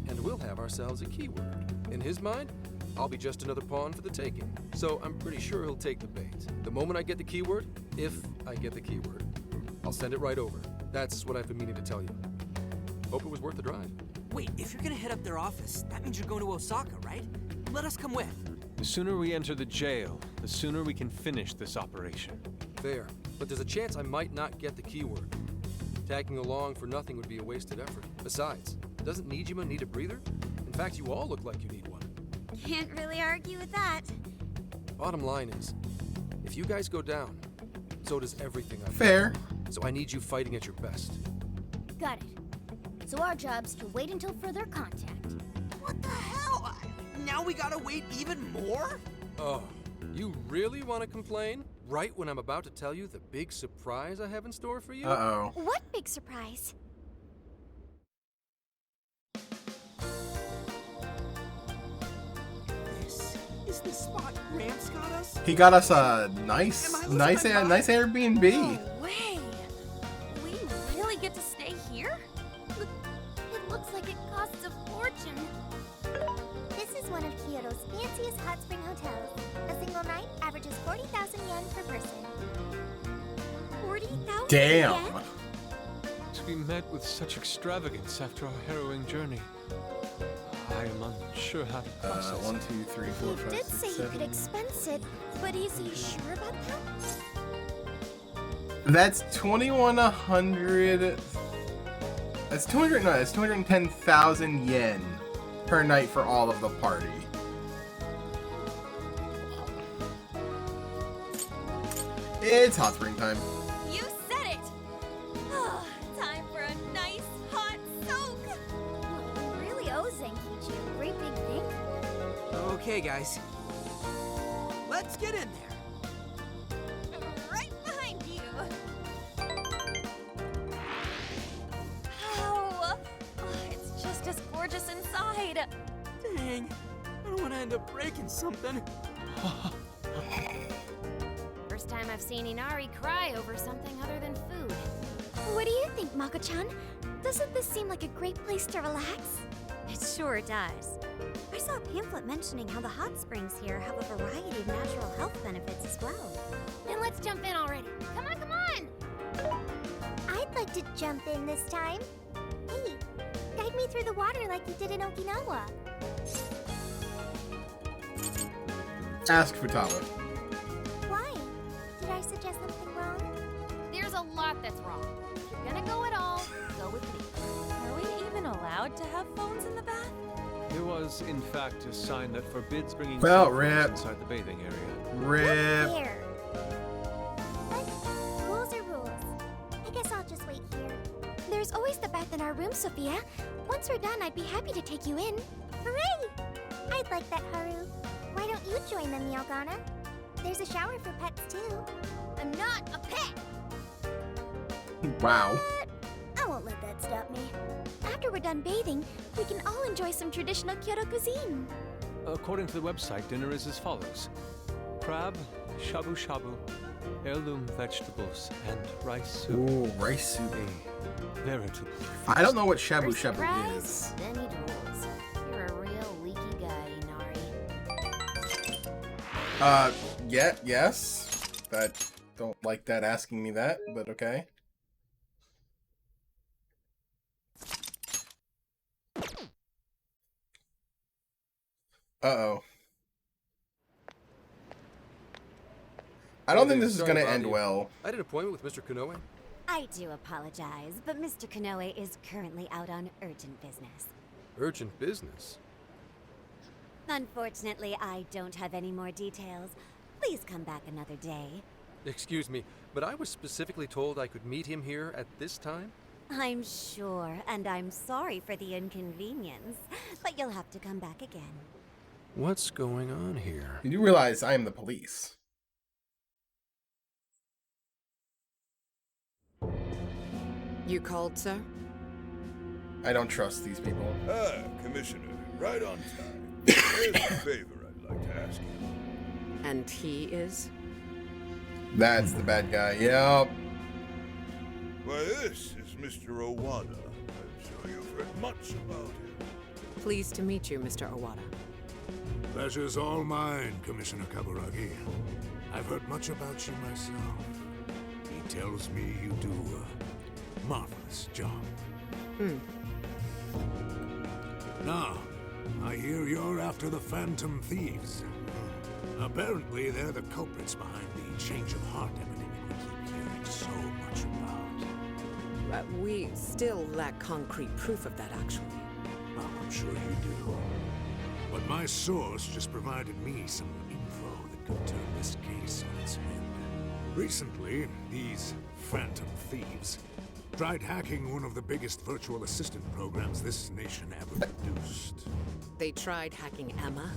And we'll have ourselves a keyword. In his mind, I'll be just another pawn for the taking. So I'm pretty sure he'll take the bait. The moment I get the keyword, if I get the keyword, I'll send it right over. That's what I've been meaning to tell you. Hope it was worth the drive. Wait, if you're gonna hit up their office, that means you're going to Osaka, right? Let us come with. The sooner we enter the jail, the sooner we can finish this operation. Fair, but there's a chance I might not get the keyword. Tagging along for nothing would be a wasted effort. Besides, doesn't Nijima need a breather? In fact, you all look like you need one. Can't really argue with that. Bottom line is, if you guys go down, so does everything I've Fair. done. So I need you fighting at your best. Got it. So our job's to wait until further contact. What the hell? Now we gotta wait even more? Oh, you really want to complain? Right when I'm about to tell you the big surprise I have in store for you? Uh-oh. What big surprise? This is the spot Gramps got us? He got us a nice Am I losing my mind? Airbnb. No way! We really get to stay here? It looks like it costs a fortune. This is one of Kyoto's fanciest hot spring hotels. A single night averages 40,000 yen per person. 40,000 Damn. yen? To be met with such extravagance after our harrowing journey, I am unsure how to process it. 1, 2, 3, 4, He 5, did 6, say you 7. could expense it, but is he sure about that? That's 2,100. That's 200. No, that's 210,000 yen per night for all of the party. It's hot spring time. You said it! Oh, time for a nice hot soak! Really owe Zenkichi a great big thing. Okay, guys. Let's get in there. Right behind you. Oh, it's just as gorgeous inside. Dang. I don't want to end up breaking something. First time I've seen Inari cry over something other than food. What do you think, Mako-chan? Doesn't this seem like a great place to relax? It sure does. I saw a pamphlet mentioning how the hot springs here have a variety of natural health benefits as well. Then let's jump in already. Come on, come on! I'd like to jump in this time. Hey, guide me through the water like you did in Okinawa. Ask Futaba. Why? Did I suggest something wrong? There's a lot that's wrong. If you're gonna go at all, go with me. Are we even allowed to have phones in the bath? There was, in fact, a sign that forbids bringing Well, cell phones rip. inside the bathing area. Rip. There. But rules are rules. I guess I'll just wait here. There's always the bath in our room, Sophia. Once we're done, I'd be happy to take you in. Hooray! I'd like that, Haru. Why don't you join them, Yalgana? There's a shower for pets, too. I'm not a pet! Wow. I won't let that stop me. After we're done bathing, we can all enjoy some traditional Kyoto cuisine. According to the website, dinner is as follows: crab, shabu shabu, heirloom vegetables, and rice soup. Ooh, rice soup. A veritable. I don't know what shabu First shabu surprise, is. then he drools. You're a real leaky guy, Inari. Yeah, yes. I don't like that asking me that, but okay. Uh-oh. I don't think this is Sorry gonna about end you. well. I had an appointment with Mr. Konoe. I do apologize, but Mr. Konoe is currently out on urgent business. Urgent business. Unfortunately, I don't have any more details. Please come back another day. Excuse me, but I was specifically told I could meet him here at this time? I'm sure, and I'm sorry for the inconvenience, but you'll have to come back again. What's going on here? You do realize I am the police. You called, sir? I don't trust these people. Ah, Commissioner, right on time. There's a favor I'd like to ask you. And he is? That's the bad guy. Yep. Why, this is Mr. Owada. I'm sure you've heard much about him. Pleased to meet you, Mr. Owada. Pleasure's all mine, Commissioner Kaburagi. I've heard much about you myself. He tells me you do a marvelous job. Now, I hear you're after the Phantom Thieves. Apparently, they're the culprits behind the change of heart epidemic we keep hearing so much about. We still lack concrete proof of that, actually. Well, I'm sure you do. But my source just provided me some info that could turn this case on its head. Recently, these Phantom Thieves tried hacking one of the biggest virtual assistant programs this nation ever produced. They tried hacking Emma?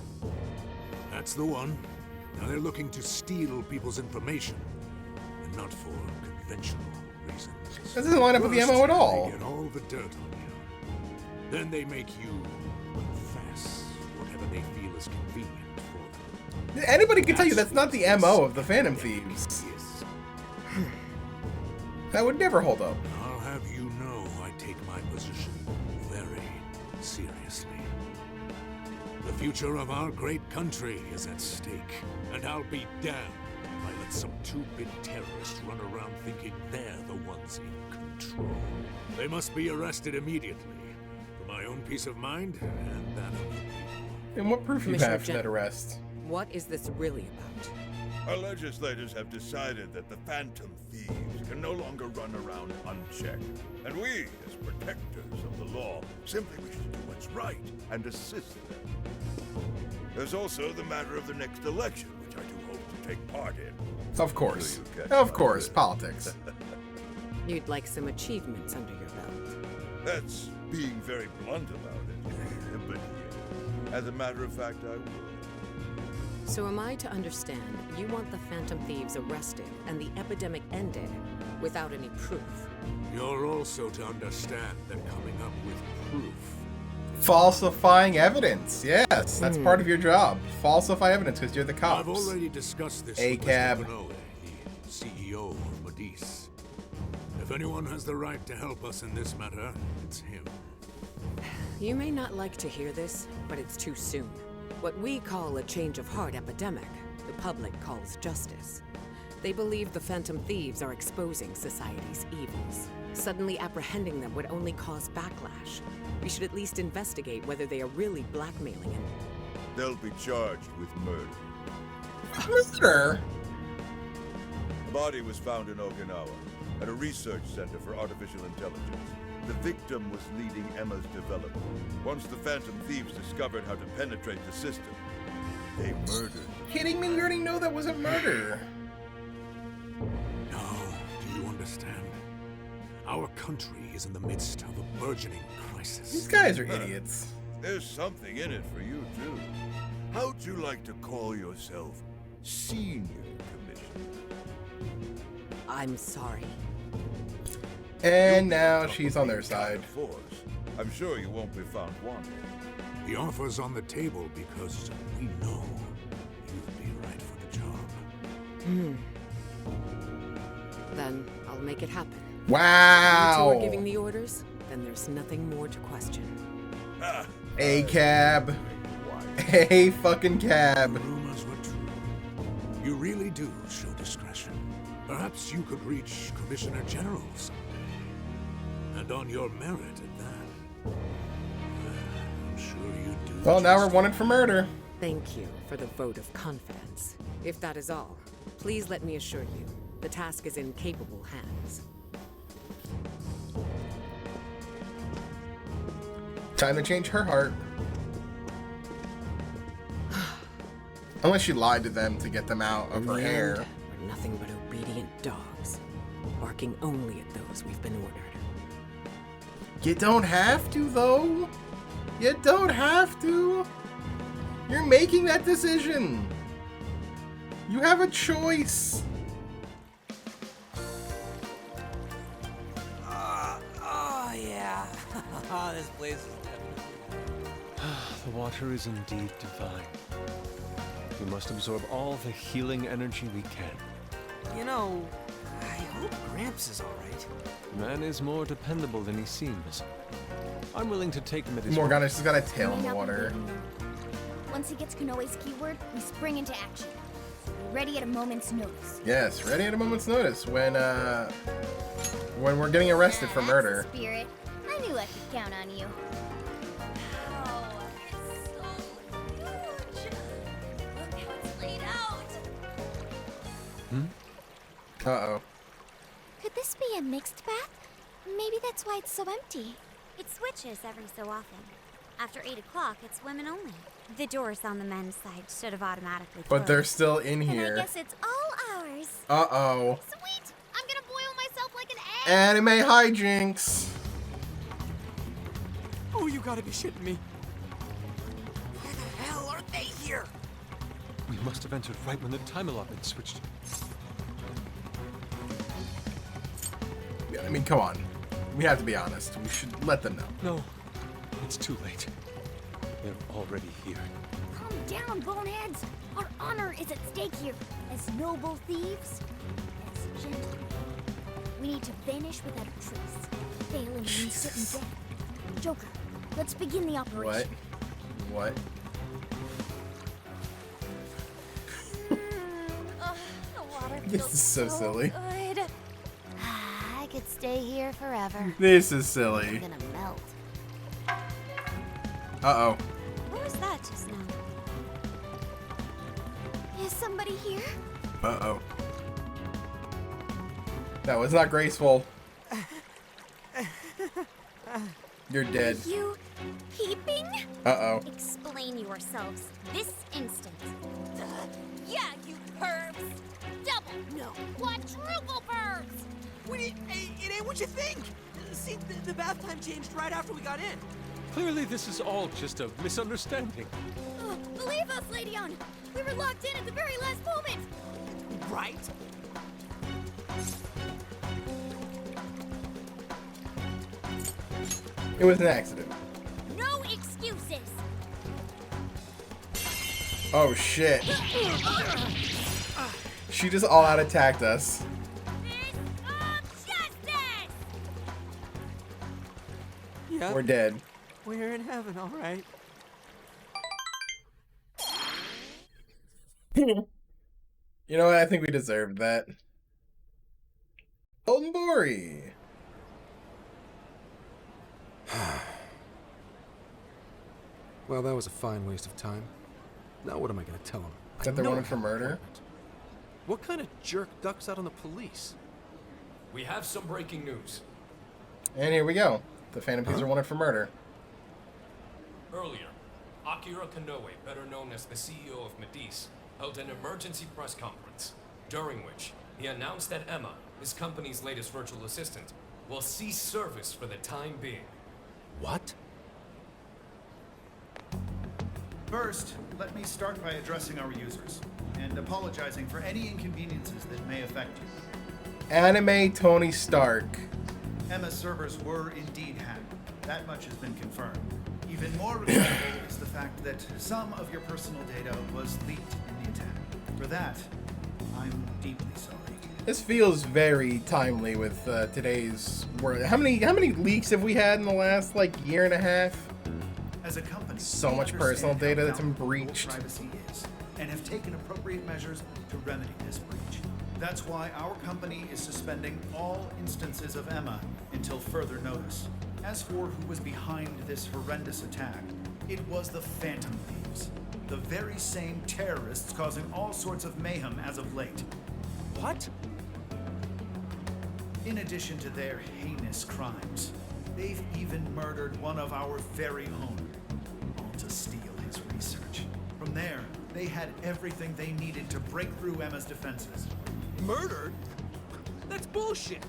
That's the one. Now they're looking to steal people's information, and not for conventional reasons. That doesn't line up with the First, MO at all. They get all the dirt on you. Then they make you confess whatever they feel is convenient for them. Anybody can tell you that's not the MO of the Phantom Thieves. That would never hold up. I'll have you know I take my position very seriously. The future of our great country is at stake, and I'll be damned if I let some two-bit terrorists run around thinking they're the ones in control. They must be arrested immediately, for my own peace of mind and that of the people. And what proof you Commissioner have for Jen- that arrest? What is this really about? Our legislators have decided that the Phantom Thieves can no longer run around unchecked. And we, as protectors of the law, simply wish to do what's right and assist them. There's also the matter of the next election, which I do hope to take part in. Of course. So you catch Of my course, drift. politics. You'd like some achievements under your belt. That's being very blunt about it. But yeah, as a matter of fact, I would. So am I to understand you want the Phantom Thieves arrested and the epidemic ended without any proof? You're also to understand that coming up with proof. Falsifying evidence. Yes, that's part of your job. Falsify evidence because you're the cops. I've already discussed this A with cab. Mr. Konoe, the CEO of Modis. If anyone has the right to help us in this matter, it's him. You may not like to hear this, but it's too soon. What we call a change of heart epidemic, the public calls justice. They believe the Phantom Thieves are exposing society's evils. Suddenly apprehending them would only cause backlash. We should at least investigate whether they are really blackmailing him. They'll be charged with murder. Murder? A body was found in Okinawa at a research center for artificial intelligence. The victim was leading Emma's development. Once the Phantom Thieves discovered how to penetrate the system, they murdered. Kidding me? You already know that was a murder. No, do you understand? Our country is in the midst of a burgeoning crisis. These guys are idiots. There's something in it for you, too. How'd you like to call yourself Senior Commissioner? I'm sorry. And now she's on their side. Force. I'm sure you won't be found wanting. The offer's on the table because we know you'd be right for the job. Then I'll make it happen. Wow. You two are giving the orders, then there's nothing more to question. A cab. A fucking cab. Rumors were true. You really do show discretion. Perhaps you could reach Commissioner General someday. And on your merit at that. I'm sure you do. Well, now we're wanted for murder. Thank you for the vote of confidence. If that is all, please let me assure you, the task is in capable hands. Time to change her heart. Unless she lied to them to get them out of her hair. We're nothing but obedient dogs, barking only at those we've been ordered. You don't have to, though. You don't have to. You're making that decision. You have a choice. Oh, yeah. This place is The water is indeed divine. We must absorb all the healing energy we can. You know, I hope Gramps is alright. Man is more dependable than he seems. I'm willing to take him at his Morgana's just got a tail in May the not be water. waiting long. Once he gets Konoe's keyword, we spring into action. We're ready at a moment's notice. Yes, ready at a moment's notice when we're getting arrested for murder. That's the spirit. I knew I could count on you. Wow, it's so huge. Look how it's laid out. Uh-oh. Could this be a mixed bath? Maybe that's why it's so empty. It switches every so often. After 8 o'clock, it's women only. The doors on the men's side should have automatically closed. But they're still in And I here. guess it's all ours. Uh-oh. Sweet! I'm gonna boil myself like an egg! Anime hijinks. Oh, you gotta be shitting me. Why the hell are they here? We must have entered right when the time allotment switched. Yeah, I mean, come on. We have to be honest. We should let them know. No, it's too late. They're already here. Calm down, boneheads. Our honor is at stake here. As noble thieves, as gentlemen. We need to vanish without a trace. Failing means certain death. Joker, let's begin the operation. What? The water This feels is so silly. good. I could stay here forever. This is silly. I'm gonna melt. Uh-oh. What was that just now? Is somebody here? Uh-oh. That was not graceful. You're dead. Are you peeping? Uh-oh. Explain yourselves this instant. Yeah, you pervs! Double, no, quadruple verbs! Wait, it ain't what you think! See, the bath time changed right after we got in. Clearly, this is all just a misunderstanding. Believe us, Lady On! We were locked in at the very last moment! Right? It was an accident. No excuses! Oh, shit. She just all out attacked us. Yeah. We're dead. We're in heaven, all right. You know what? I think we deserved that. Golden Bori. Well, that was a fine waste of time. Now what am I going to tell him? That they're wanted for murder? What kind of jerk ducks out on the police? We have some breaking news. And here we go. The Phantom Thieves are wanted for murder. Earlier, Akira Kanoe, better known as the CEO of Medice, held an emergency press conference, during which he announced that Emma, his company's latest virtual assistant, will cease service for the time being. What? First, let me start by addressing our users, and apologizing for any inconveniences that may affect you. Anime Tony Stark. Emma's servers were indeed hacked. That much has been confirmed. Even more regrettable is the fact that some of your personal data was leaked in the attack. For that, I'm deeply sorry. This feels very timely with today's world. How many leaks have we had in the last year and a half? As a company, so much personal data that's been breached. Privacy is, and have taken appropriate measures to remedy this breach. That's why our company is suspending all instances of Emma until further notice. As for who was behind this horrendous attack, it was the Phantom Thieves, the very same terrorists causing all sorts of mayhem as of late. What? In addition to their heinous crimes, they've even murdered one of our very own, all to steal his research. From there, they had everything they needed to break through Emma's defenses. Murdered? That's bullshit.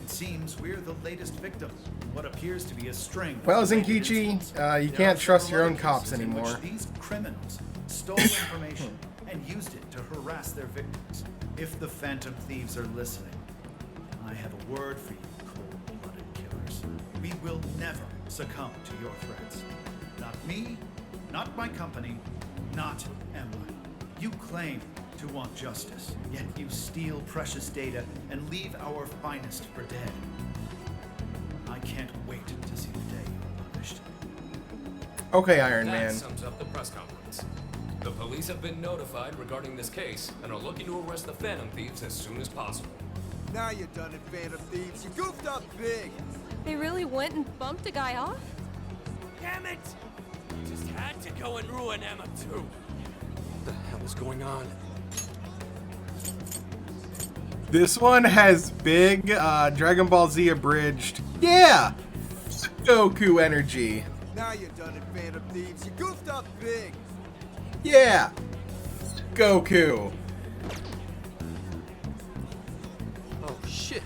It seems we're the latest victim in what appears to be a string. Well, Zenkichi, you can't trust your own cops anymore. These criminals stole information and used it to harass their victims. If the Phantom Thieves are listening, I have a word for you, cold-blooded killers. We will never succumb to your threats. Not me, not my company, not Emma. You claim to want justice, yet you steal precious data and leave our finest for dead. I can't wait to see the day you're punished. Okay, Iron That Man. sums up the press conference. The police have been notified regarding this case and are looking to arrest the Phantom Thieves as soon as possible. Now you're done it, Phantom Thieves. You goofed up big. They really went and bumped a guy off? Damn it! Just had to go and ruin Emma too. What the hell is going on? This one has big Dragon Ball Z abridged. Yeah! Goku energy. Now you're done it, Phantom Thieves. You goofed up big. Yeah! Goku. Oh, shit.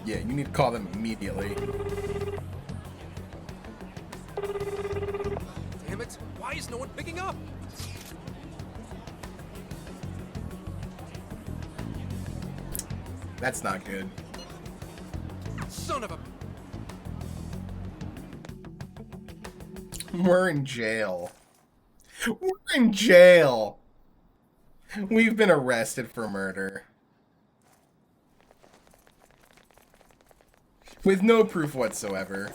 Yeah, you need to call them immediately. Damn it. Why is no one picking up? That's not good. Son of a... We're in jail. We're in jail. We've been arrested for murder. With no proof whatsoever.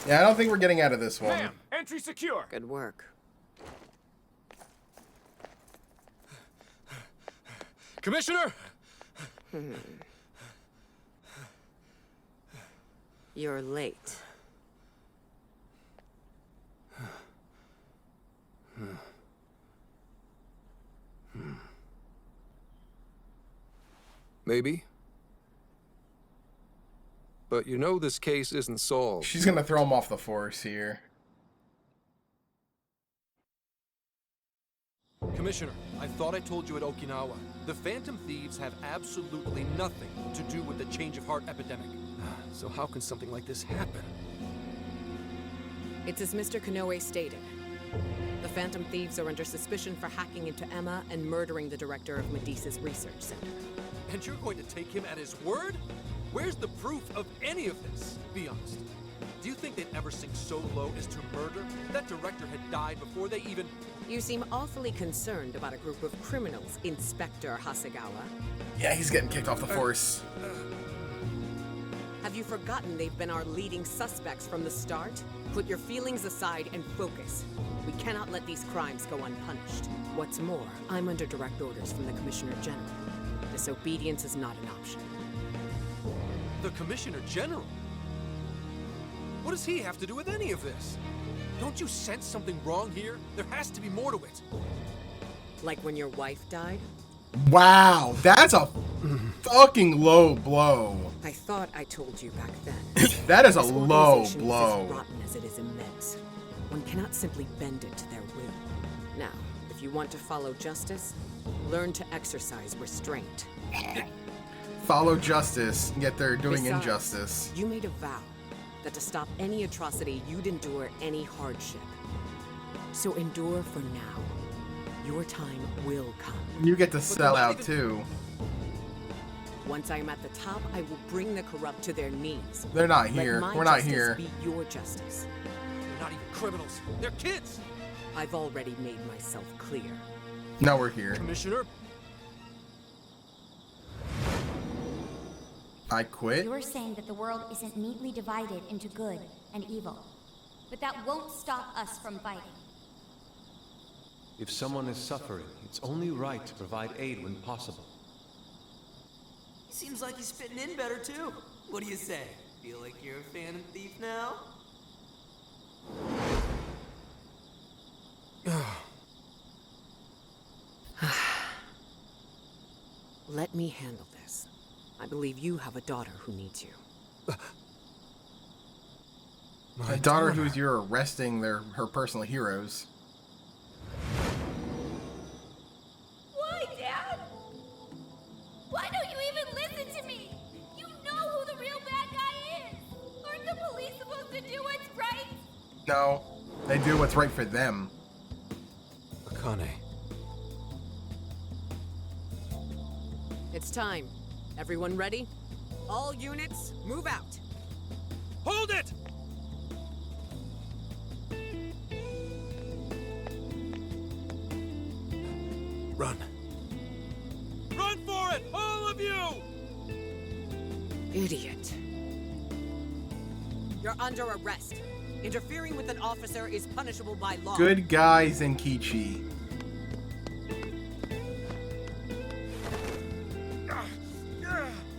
Yeah, I don't think we're getting out of this one. Ma'am, entry secure. Good work. Commissioner! You're late. Maybe. But you know this case isn't solved. She's gonna throw him off the force here. Commissioner, I thought I told you at Okinawa. The Phantom Thieves have absolutely nothing to do with the change of heart epidemic. So how can something like this happen? It's as Mr. Kanoe stated. The Phantom Thieves are under suspicion for hacking into Emma and murdering the director of Medea's research center. And you're going to take him at his word? Where's the proof of any of this? Be honest. Do you think they'd ever sink so low as to murder? That director had died before they even... You seem awfully concerned about a group of criminals, Inspector Hasegawa. Yeah, he's getting kicked off the force. Have you forgotten they've been our leading suspects from the start? Put your feelings aside and focus. We cannot let these crimes go unpunished. What's more, I'm under direct orders from the Commissioner General. Disobedience is not an option. The Commissioner General? What does he have to do with any of this? Don't you sense something wrong here? There has to be more to it. Like when your wife died? Wow, that's a fucking low blow. I thought I told you back then. That is a This low organization blow. is as rotten as it is immense. One cannot simply bend it to their will. Now, if you want to follow justice, learn to exercise restraint. Follow justice, yet they're doing Besides, injustice. You made a vow that to stop any atrocity, you'd endure any hardship. So endure for now. Your time will come. You get to sell out too. Once I am at the top, I will bring the corrupt to their knees. They're not Let here. my We're not justice here. Be your justice. They're not even criminals. They're kids. I've already made myself clear. Now we're here. Commissioner? I quit? You're saying that the world isn't neatly divided into good and evil. But that won't stop us from fighting. If someone is suffering, it's only right to provide aid when possible. Seems like he's fitting in better too. What do you say? Feel like you're a Phantom Thief now? Let me handle this. I believe you have a daughter who needs you. A daughter who's you're arresting her personal heroes. Why, Dad? Why don't you even listen to me? You know who the real bad guy is. Aren't the police supposed to do what's right? No, they do what's right for them. Akane. It's time. Everyone ready? All units, move out. Hold it! Run. Run for it, all of you! Idiot. You're under arrest. Interfering with an officer is punishable by law. Good guy Zenkichi.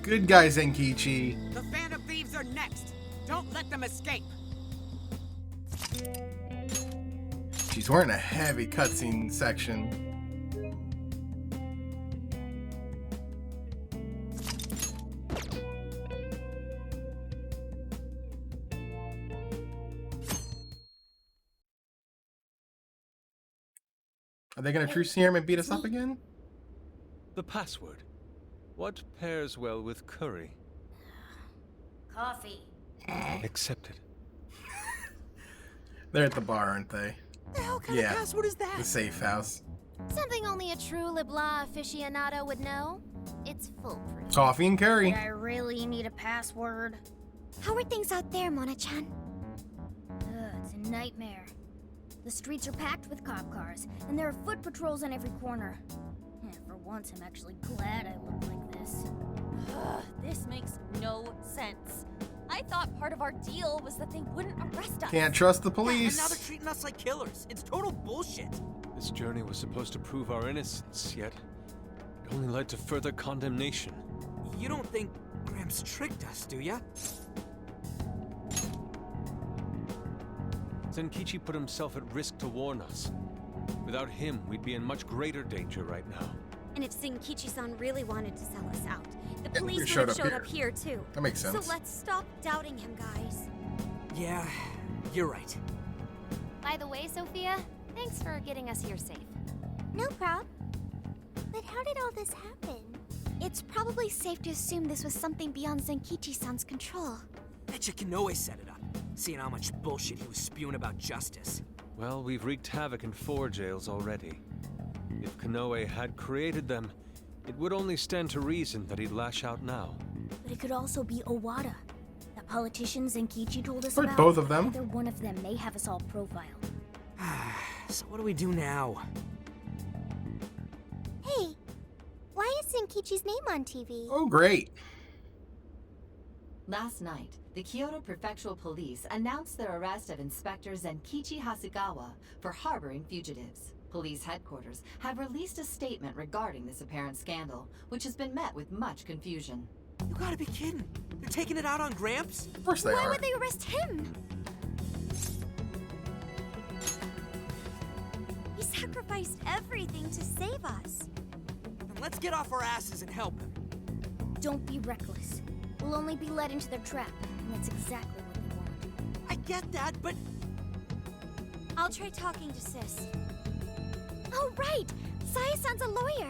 Good guy Zenkichi. The Phantom Thieves are next. Don't let them escape. She's wearing a heavy cutscene section. Are they gonna truce him and beat us up again? The password. What pairs well with curry? Coffee. Accepted. They're at the bar, aren't they? The hell kind Yeah, of password is that? the safe house. Something only a true LeBlanc aficionado would know. It's foolproof. Coffee and curry. I really need a password. How are things out there, Mona-chan? It's a nightmare. The streets are packed with cop cars, and there are foot patrols on every corner. For once, I'm actually glad I look like this. This makes no sense. I thought part of our deal was that they wouldn't arrest us. Can't trust the And now police. they're treating us like killers. It's total bullshit. This journey was supposed to prove our innocence, yet it only led to further condemnation. You don't think Gramps tricked us, do ya? Zenkichi put himself at risk to warn us. Without him, we'd be in much greater danger right now. And if Zenkichi-san really wanted to sell us out, the police would showed have up showed here. up here too. That makes sense. So let's stop doubting him, guys. Yeah, you're right. By the way, Sophia, thanks for getting us here safe. No prob. But how did all this happen? It's probably safe to assume this was something beyond Zenkichi-san's control. Betcha Kanoe set it up, seeing how much bullshit he was spewing about justice. Well, we've wreaked havoc in 4 jails already. If Kanoe had created them, it would only stand to reason that he'd lash out now. But it could also be Owada. That politician Zenkichi told us Or about. both of them. Either one of them may have us all profiled. So what do we do now? Hey, why is Zenkichi's name on TV? Oh, great. Last night, the Kyoto Prefectural Police announced their arrest of Inspector Zenkichi Hasegawa for harboring fugitives. Police headquarters have released a statement regarding this apparent scandal, which has been met with much confusion. You gotta be kidding. They're taking it out on Gramps? Of course they Why are. would they arrest him? He sacrificed everything to save us. Then let's get off our asses and help him. Don't be reckless. We'll only be led into their trap, and that's exactly what they want. I get that, but... I'll try talking to Sis. Oh, right! Saya-san's a lawyer!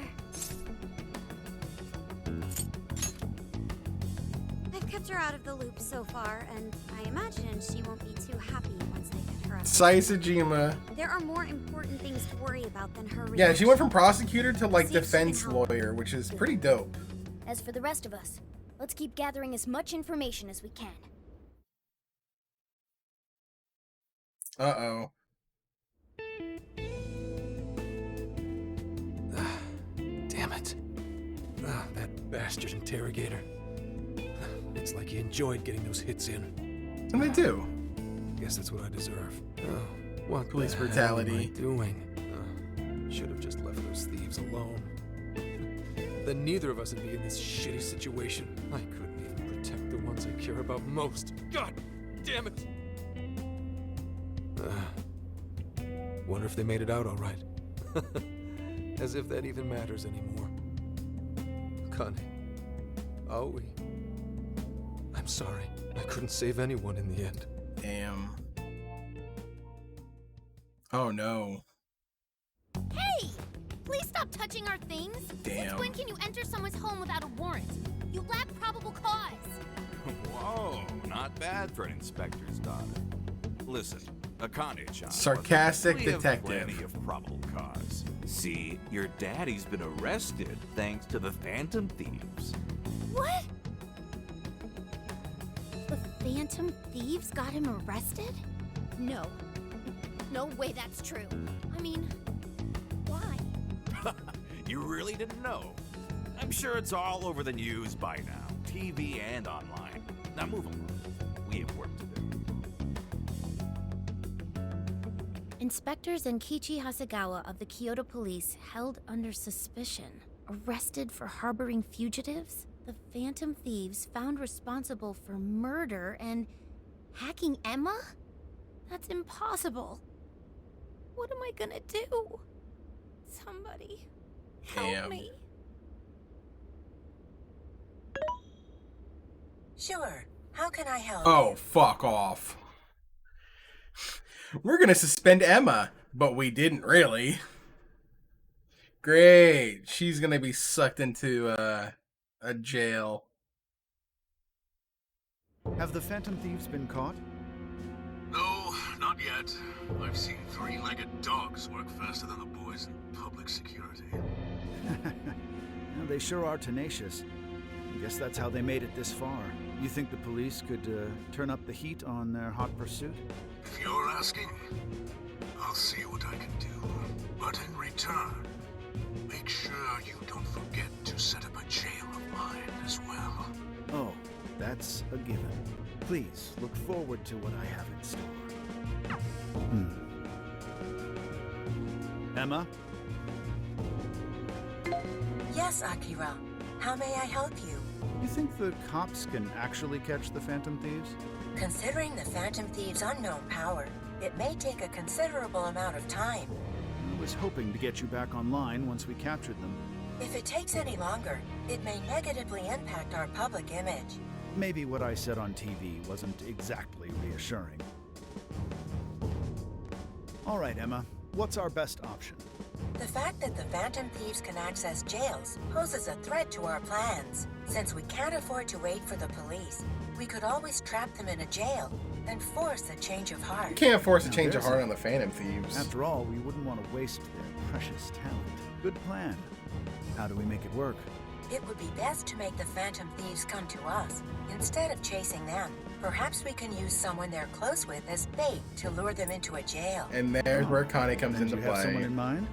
I've kept her out of the loop so far, and I imagine she won't be too happy once they get her up. Saisajima. There are more important things to worry about than her Yeah, she went from reaction. prosecutor to like See if she can defense help. lawyer, which is pretty dope. As for the rest of us, let's keep gathering as much information as we can. Uh-oh. Damn it. That bastard interrogator. It's like he enjoyed getting those hits in. And they do. Guess that's what I deserve. Oh, what Police the hell brutality. am I doing? Should have just left those thieves alone. Then neither of us would be in this shitty situation. I couldn't even protect the ones I care about most. God damn it! Wonder if they made it out all right. As if that even matters anymore. Connie. Aoi. I'm sorry. I couldn't save anyone in the end. Damn. Oh no. Hey! Please stop touching our things! Damn. Since when can you enter someone's home without a warrant? You lack probable cause! Whoa, not bad for an inspector's daughter. Listen, Akane-chan. Sarcastic we have detective. plenty of probable cause. See, your daddy's been arrested thanks to the Phantom Thieves. What? The Phantom Thieves got him arrested? No. No way that's true. I mean, why? You really didn't know? I'm sure it's all over the news by now, TV and online. Now move along. We have work to do. Inspector Zenkichi Hasegawa of the Kyoto Police held under suspicion, arrested for harboring fugitives, the Phantom Thieves found responsible for murder and hacking Emma? That's impossible. What am I gonna do? Somebody, help Damn. me. Sure. How can I help? Oh, fuck off. We're gonna suspend Emma, but we didn't really. Great. She's gonna be sucked into a jail. Have the Phantom Thieves been caught? No, not yet. I've seen three-legged dogs work faster than the boys in public security. Well, they sure are tenacious. I guess that's how they made it this far. You think the police could turn up the heat on their hot pursuit? If you're asking, I'll see what I can do. But in return, make sure you don't forget to set up a jail of mine as well. Oh, that's a given. Please look forward to what I have in store. Emma? Yes, Akira. How may I help you? You think the cops can actually catch the Phantom Thieves? Considering the Phantom Thieves' unknown power, it may take a considerable amount of time. I was hoping to get you back online once we captured them. If it takes any longer, it may negatively impact our public image. Maybe what I said on TV wasn't exactly reassuring. All right, Emma, what's our best option? The fact that the Phantom Thieves can access jails poses a threat to our plans. Since we can't afford to wait for the police, we could always trap them in a jail and force a change of heart. You can't force a Now, change of there's heart on the Phantom Thieves. After all, we wouldn't want to waste their precious talent. Good plan. How do we make it work? It would be best to make the Phantom Thieves come to us instead of chasing them. Perhaps we can use someone they're close with as bait to lure them into a jail. And there's where Connie comes And into you have play. someone in mind?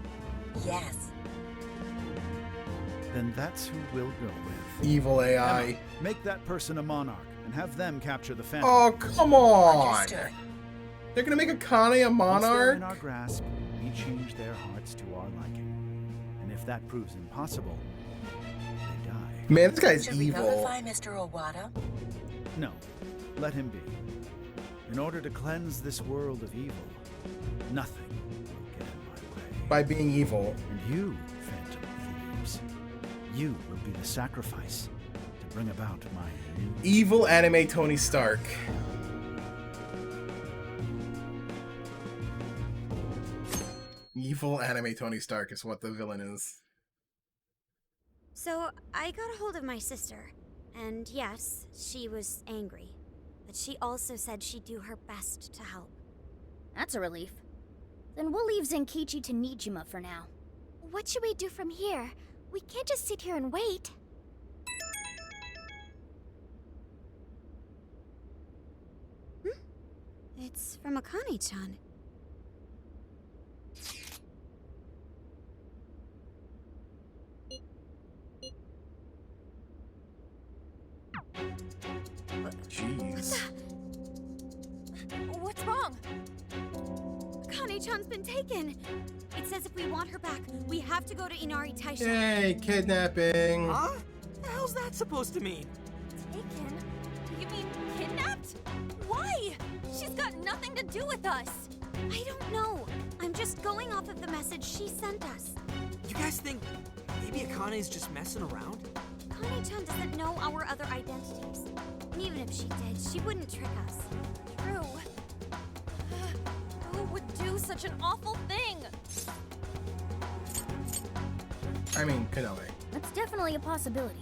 Yes. Then that's who we'll go with. Evil AI. Emma, make that person a monarch and have them capture the Phantom. Oh, come on! Understood. They're gonna make a Connie a Once they're monarch? in our grasp, we change their hearts to our liking. And if that proves impossible, they die. Man, this guy's Should we evil. notify Mr. Owada? No, let him be. In order to cleanse this world of evil, nothing will get in my way. By being evil. And you, Phantom Thieves, you will be the sacrifice to bring about my new... Evil anime Tony Stark. Evil anime Tony Stark is what the villain is. So, I got a hold of my sister, and yes, she was angry. But she also said she'd do her best to help. That's a relief. Then we'll leave Zenkichi to Nijima for now. What should we do from here? We can't just sit here and wait. It's from Akane-chan. Jeez. What's wrong? Akane-chan's been taken. It says if we want her back, we have to go to Inari Taisha. Yay, kidnapping. Huh? The hell's that supposed to mean? Taken? You mean kidnapped? Why? She's got nothing to do with us. I don't know. I'm just going off of the message she sent us. You guys think maybe Akane's just messing around? Akane-chan doesn't know our other identities. And even if she did, she wouldn't trick us. True. Who would do such an awful thing? I mean, Konoe. That's definitely a possibility.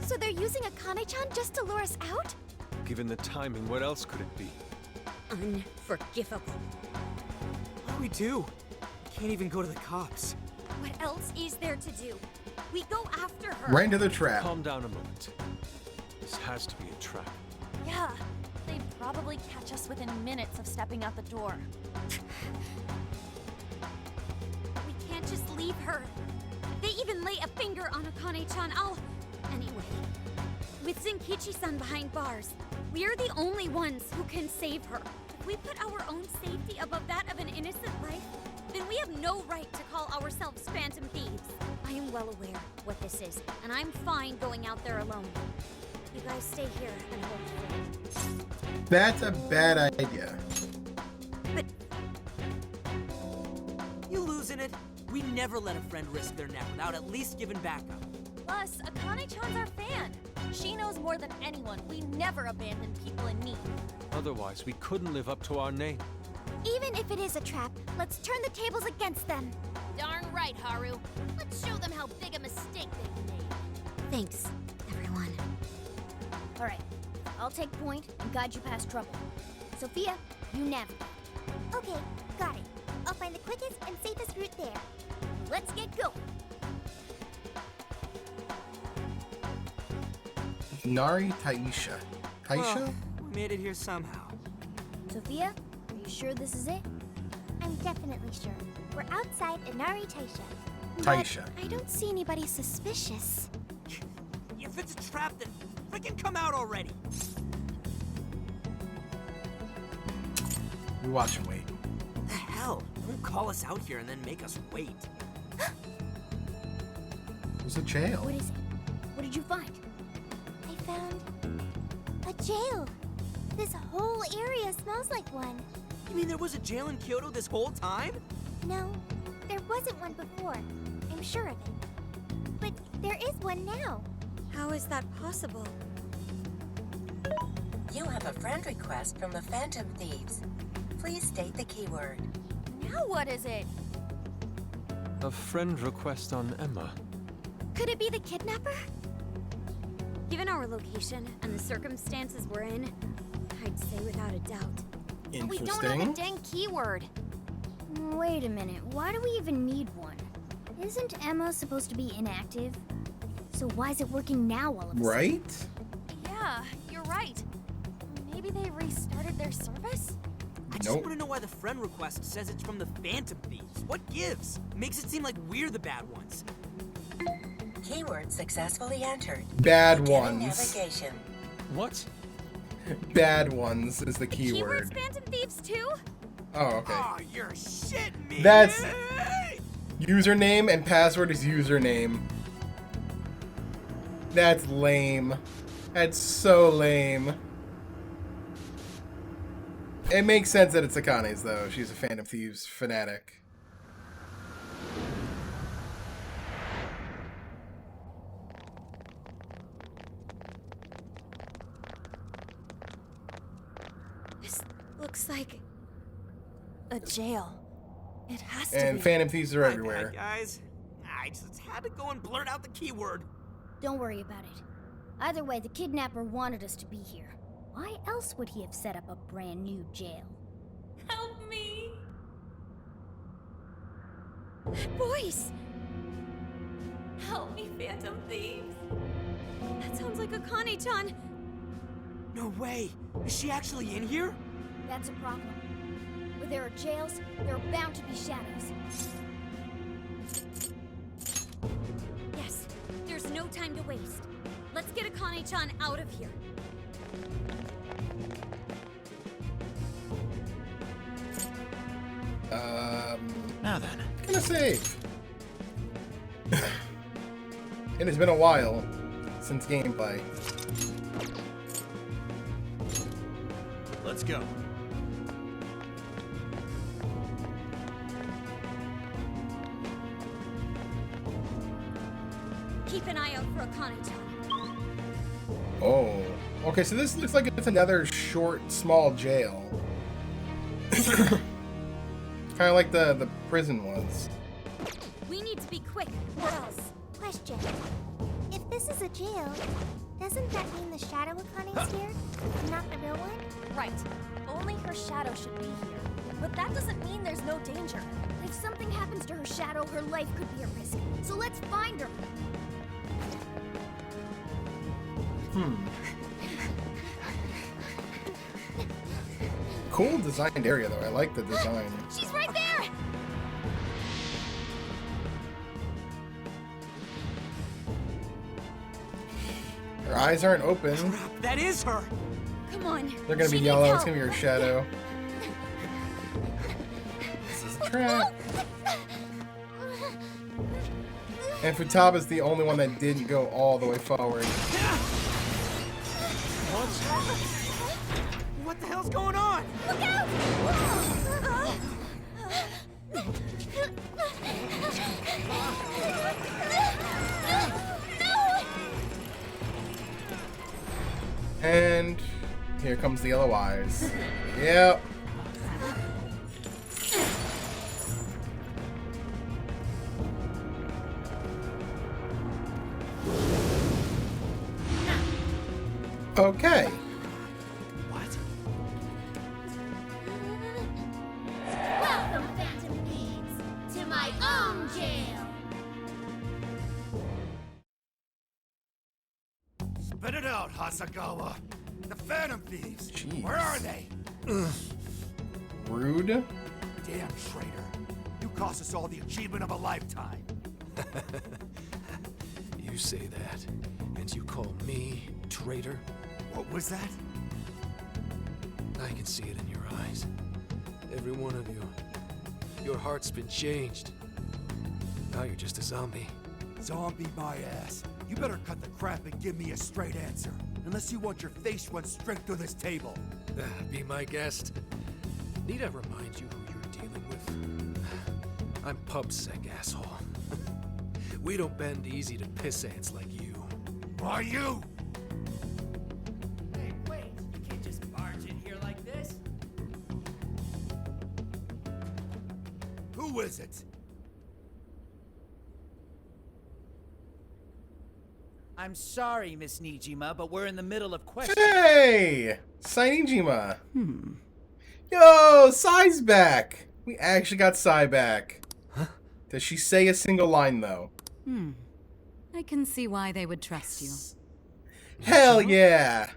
So they're using Akane-chan just to lure us out? Given the timing, what else could it be? Unforgivable. What do we do? We can't even go to the cops. What else is there to do? We go after her. Right into the trap. Calm down a moment. This has to be a trap. Yeah. They'd probably catch us within minutes of stepping out the door. We can't just leave her. They even lay a finger on Akane-chan. Anyway, with Zenkichi-san behind bars, we're the only ones who can save her. If we put our own safety above that of an innocent life, then we have no right to call ourselves Phantom Thieves. I am well aware what this is, and I'm fine going out there alone. You guys stay here and hold forward. That's a bad idea. But You losing it? We never let a friend risk their neck without at least giving backup. Plus, Akane-chan's our fan. She knows more than anyone. We never abandon people in need. Otherwise, we couldn't live up to our name. Even if it is a trap, let's turn the tables against them. Darn right, Haru. Let's show them how big a mistake they've made. thanks, everyone. All right, I'll take point and guide you past trouble. Sophia, you navigate. Okay, got it. I'll find the quickest and safest route there. Let's get going. Nari Taisha. Taisha? Well, we made it here somehow. Sophia, are you sure this is it? I'm definitely sure. We're outside Inari Taisha. Taisha. But I don't see anybody suspicious. If it's a trap, then freaking come out already. We watch and wait. The hell? Don't call us out here and then make us wait. It's a jail. What is it? What did you find? I found a jail. This whole area smells like one. You mean there was a jail in Kyoto this whole time? No, there wasn't one before. I'm sure of it. But there is one now. How is that possible? You have a friend request from the Phantom Thieves. Please state the keyword. Now what is it? A friend request on Emma. Could it be the kidnapper? Given our location and the circumstances we're in, I'd say without a doubt. But we don't have a dang keyword. Wait a minute, why do we even need one? Isn't Emma supposed to be inactive? So why is it working now all of a sudden? Right? Yeah, you're right. Maybe they restarted their service? I just want to know why the friend request says it's from the Phantom Thieves. What gives? Makes it seem like we're the bad ones. Keyword successfully entered. Bad Beginning ones. Navigation. What? Bad ones is the keyword. Keyword's Phantom Thieves too? Oh, okay. Oh, you're shitting me. That's username and password is username. That's lame. That's so lame. It makes sense that it's Akane's though. She's a Phantom Thieves fanatic. This looks like a jail. It has to And be. Phantom Thieves are My everywhere. bad, guys. I just had to go and blurt out the keyword. Don't worry about it. Either way, the kidnapper wanted us to be here. Why else would he have set up a brand new jail? Help me! Voice! Help me, Phantom Thieves! That sounds like Akane-chan. No way. Is she actually in here? That's a problem. Where there are jails, there are bound to be shadows. Yes, there's no time to waste. Let's get Akane-chan out of here. Now then. Gonna save. It has been a while since gameplay. Let's go. Keep an eye out for Akane-chan. Oh. Okay, so this looks like it's another short, small jail. Kind of like the prison was. We need to be quick, or else. Question. If this is a jail, doesn't that mean the shadow Akane's here, and not the real one? Right. Only her shadow should be here. But that doesn't mean there's no danger. If something happens to her shadow, her life could be at risk. So let's find her. Cool designed area though. I like the design. She's right there! Her eyes aren't open. That is her! Come on. They're gonna be She yellow. needs It's gonna be her shadow. This is a trap. And Futaba's the only one that didn't go all the way forward. What the hell's going on? Look out! And here comes the yellow eyes. Yep. Okay. What? Welcome, Phantom Thieves, to my own jail! Spit it out, Hasagawa. The Phantom Thieves. Jeez. Where are they? Rude. Damn traitor. You cost us all the achievement of a lifetime. You say that, and you call me traitor? What was that? I can see it in your eyes. Every one of you. Your heart's been changed. Now you're just a zombie. Zombie my ass. You better cut the crap and give me a straight answer. Unless you want your face run straight through this table. Be my guest. Need I remind you who you're dealing with? I'm pubsec, asshole. We don't bend easy to piss ants like you. Why you? Hey, wait! You can't just barge in here like this. Who is it? I'm sorry, Miss Nijima, but we're in the middle of questions. Hey! Sainijima. Yo, Sai's back! We actually got Sai back. Huh? Does she say a single line, though? I can see why they would trust you. Hell yeah!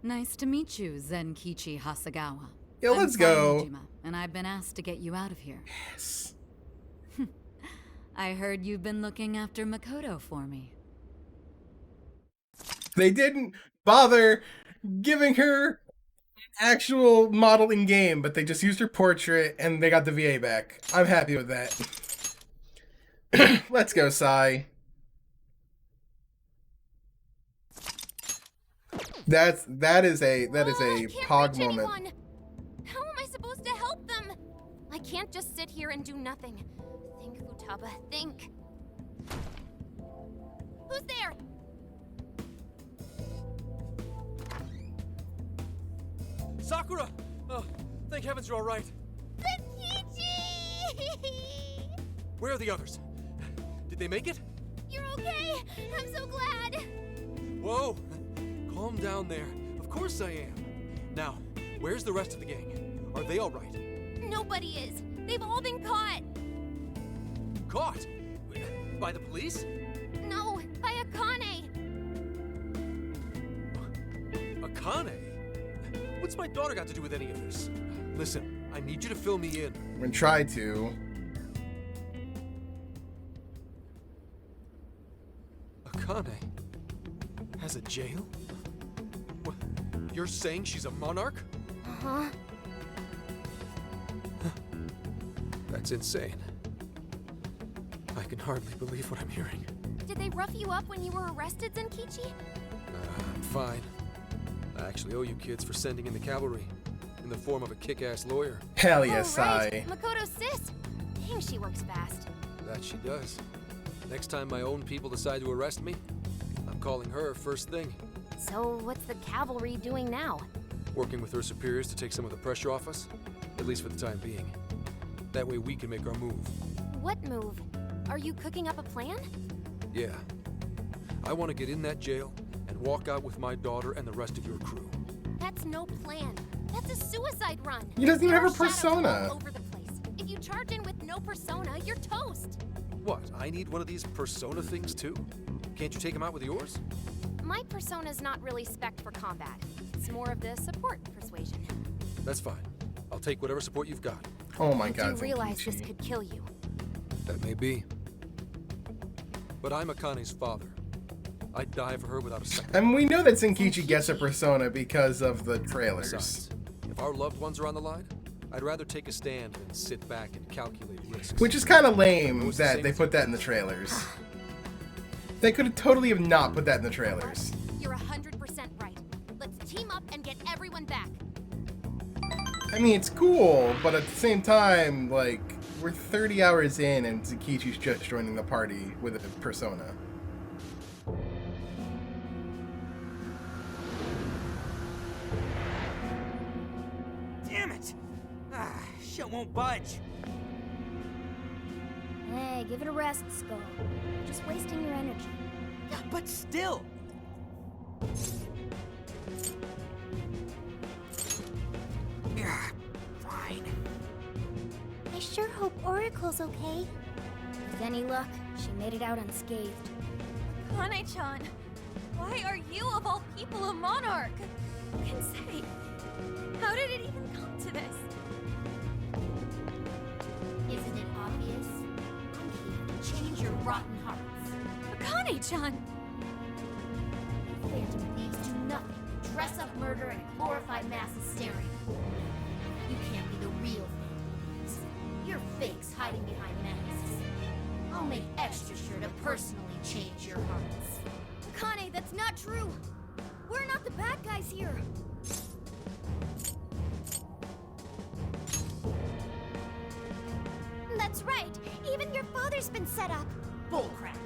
Nice to meet you, Zenkichi Hasegawa. Yo, let's go. Nijima, and I've been asked to get you out of here. Yes. I heard you've been looking after Makoto for me. They didn't bother giving her an actual model in game, but they just used her portrait and they got the VA back. I'm happy with that. Let's go, Sai. That is a Pog moment. Anyone. How am I supposed to help them? I can't just sit here and do nothing. Think, Futaba, think. Who's there? Sakura! Oh, thank heavens you're all right. Where are the others? Did they make it? You're okay. I'm so glad. Whoa! Calm down there. Of course I am. Now, where's the rest of the gang? Are they all right? Nobody is. They've all been caught. Caught? By the police? No, by Akane. Akane? What's my daughter got to do with any of this? Listen, I need you to fill me in. I'm gonna try to. Akane has a jail? What? You're saying she's a monarch? Uh-huh. That's insane. I can hardly believe what I'm hearing. Did they rough you up when you were arrested, Zenkichi? I'm fine. I actually owe you kids for sending in the cavalry in the form of a kick-ass lawyer. Hell yes, Sai. Sai. Makoto's sis. Dang, she works fast. That she does. Next time my own people decide to arrest me, I'm calling her first thing. So what's the cavalry doing now? Working with her superiors to take some of the pressure off us, at least for the time being. That way we can make our move. What move? Are you cooking up a plan? Yeah. I want to get in that jail and walk out with my daughter and the rest of your crew. That's no plan. That's a suicide run. He doesn't even have a There are shadows persona. all over the place. If you charge in with no persona, you're toast. What, I need one of these persona things too? Can't you take them out with yours? My persona's not really spec'd for combat. It's more of the support persuasion. That's fine. I'll take whatever support you've got. Oh my I god, do realize this Zenkichi. could kill you. That may be. But I'm Akane's father. I'd die for her without a second. And we know that Zenkichi gets a persona because of the trailers. Besides, if our loved ones are on the line, I'd rather take a stand than sit back and calculate risks. Which is kind of lame that they put that in the trailers. They could have totally have not put that in the trailers. You're 100% right. Let's team up and get everyone back. I mean, it's cool, but at the same time, like, we're 30 hours in and Zenkichi's just joining the party with a persona. Damn it! Shit won't budge. Hey, give it a rest, Skull. You're just wasting your energy. Yeah, but still. Yeah, fine. I sure hope Oracle's okay. With any luck, she made it out unscathed. Kane-chan, why are you, of all people, a monarch? Who can say? How did it even come to this? Isn't it obvious? I'm here to change your rotten hearts. Kane-chan! Phantom thieves do nothing but dress up murder and glorify mass hysteria. You can't be the real Phantom thieves. You're fakes hiding behind masks. I'll make extra sure to personally change your hearts. Kane, that's not true! We're not the bad guys here! That's right. Even your father's been set up. bullcrap.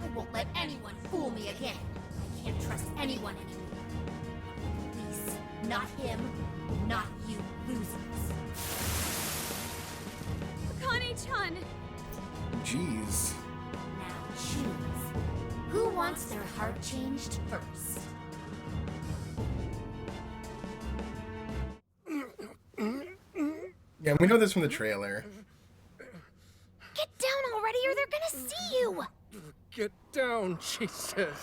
I won't let anyone fool me again. I can't trust anyone anymore. Please, not him, not you losers. Akane-chan! Jeez. Now choose. Who wants their heart changed first? Yeah, we know this from the trailer. Get down already or they're gonna see you! Get down, she says.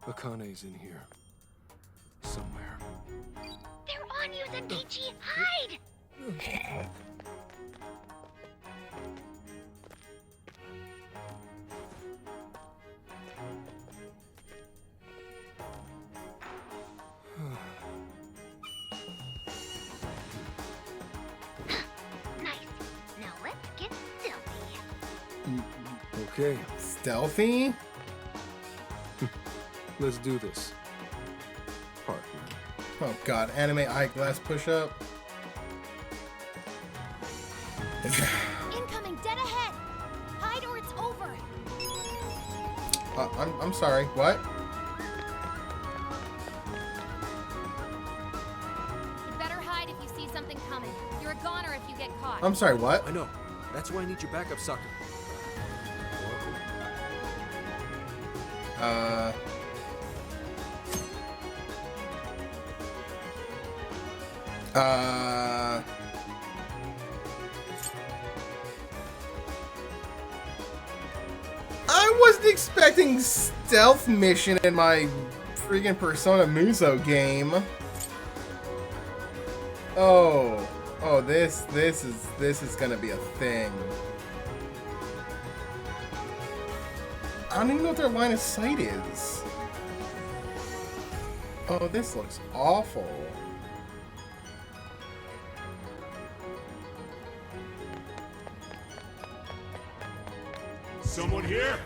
Akane's in here. Somewhere. They're on you, Zenkichi! Hide! Nice. Now let's get stealthy. Okay, Stealthy? let's do this. Partner. Oh god, anime eyeglass push-up. Incoming dead ahead! Hide or it's over! I'm sorry, what? You'd better hide if you see something coming. You're a goner if you get caught. I'm sorry, what? I know. That's why I need your backup socket. I wasn't expecting stealth mission in my freaking Persona Muso game. Oh, this is gonna be a thing. I don't even know what their line of sight is. Oh, this looks awful. Someone here?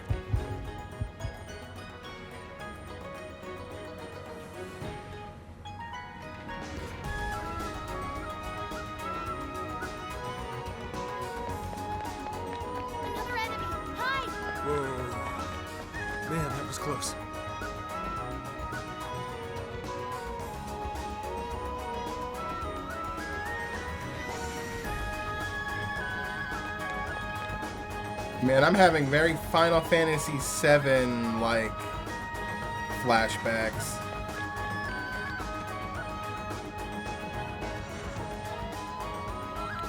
Another enemy! Hide! Whoa. Man, that was close. Man, I'm having very Final Fantasy VII like flashbacks.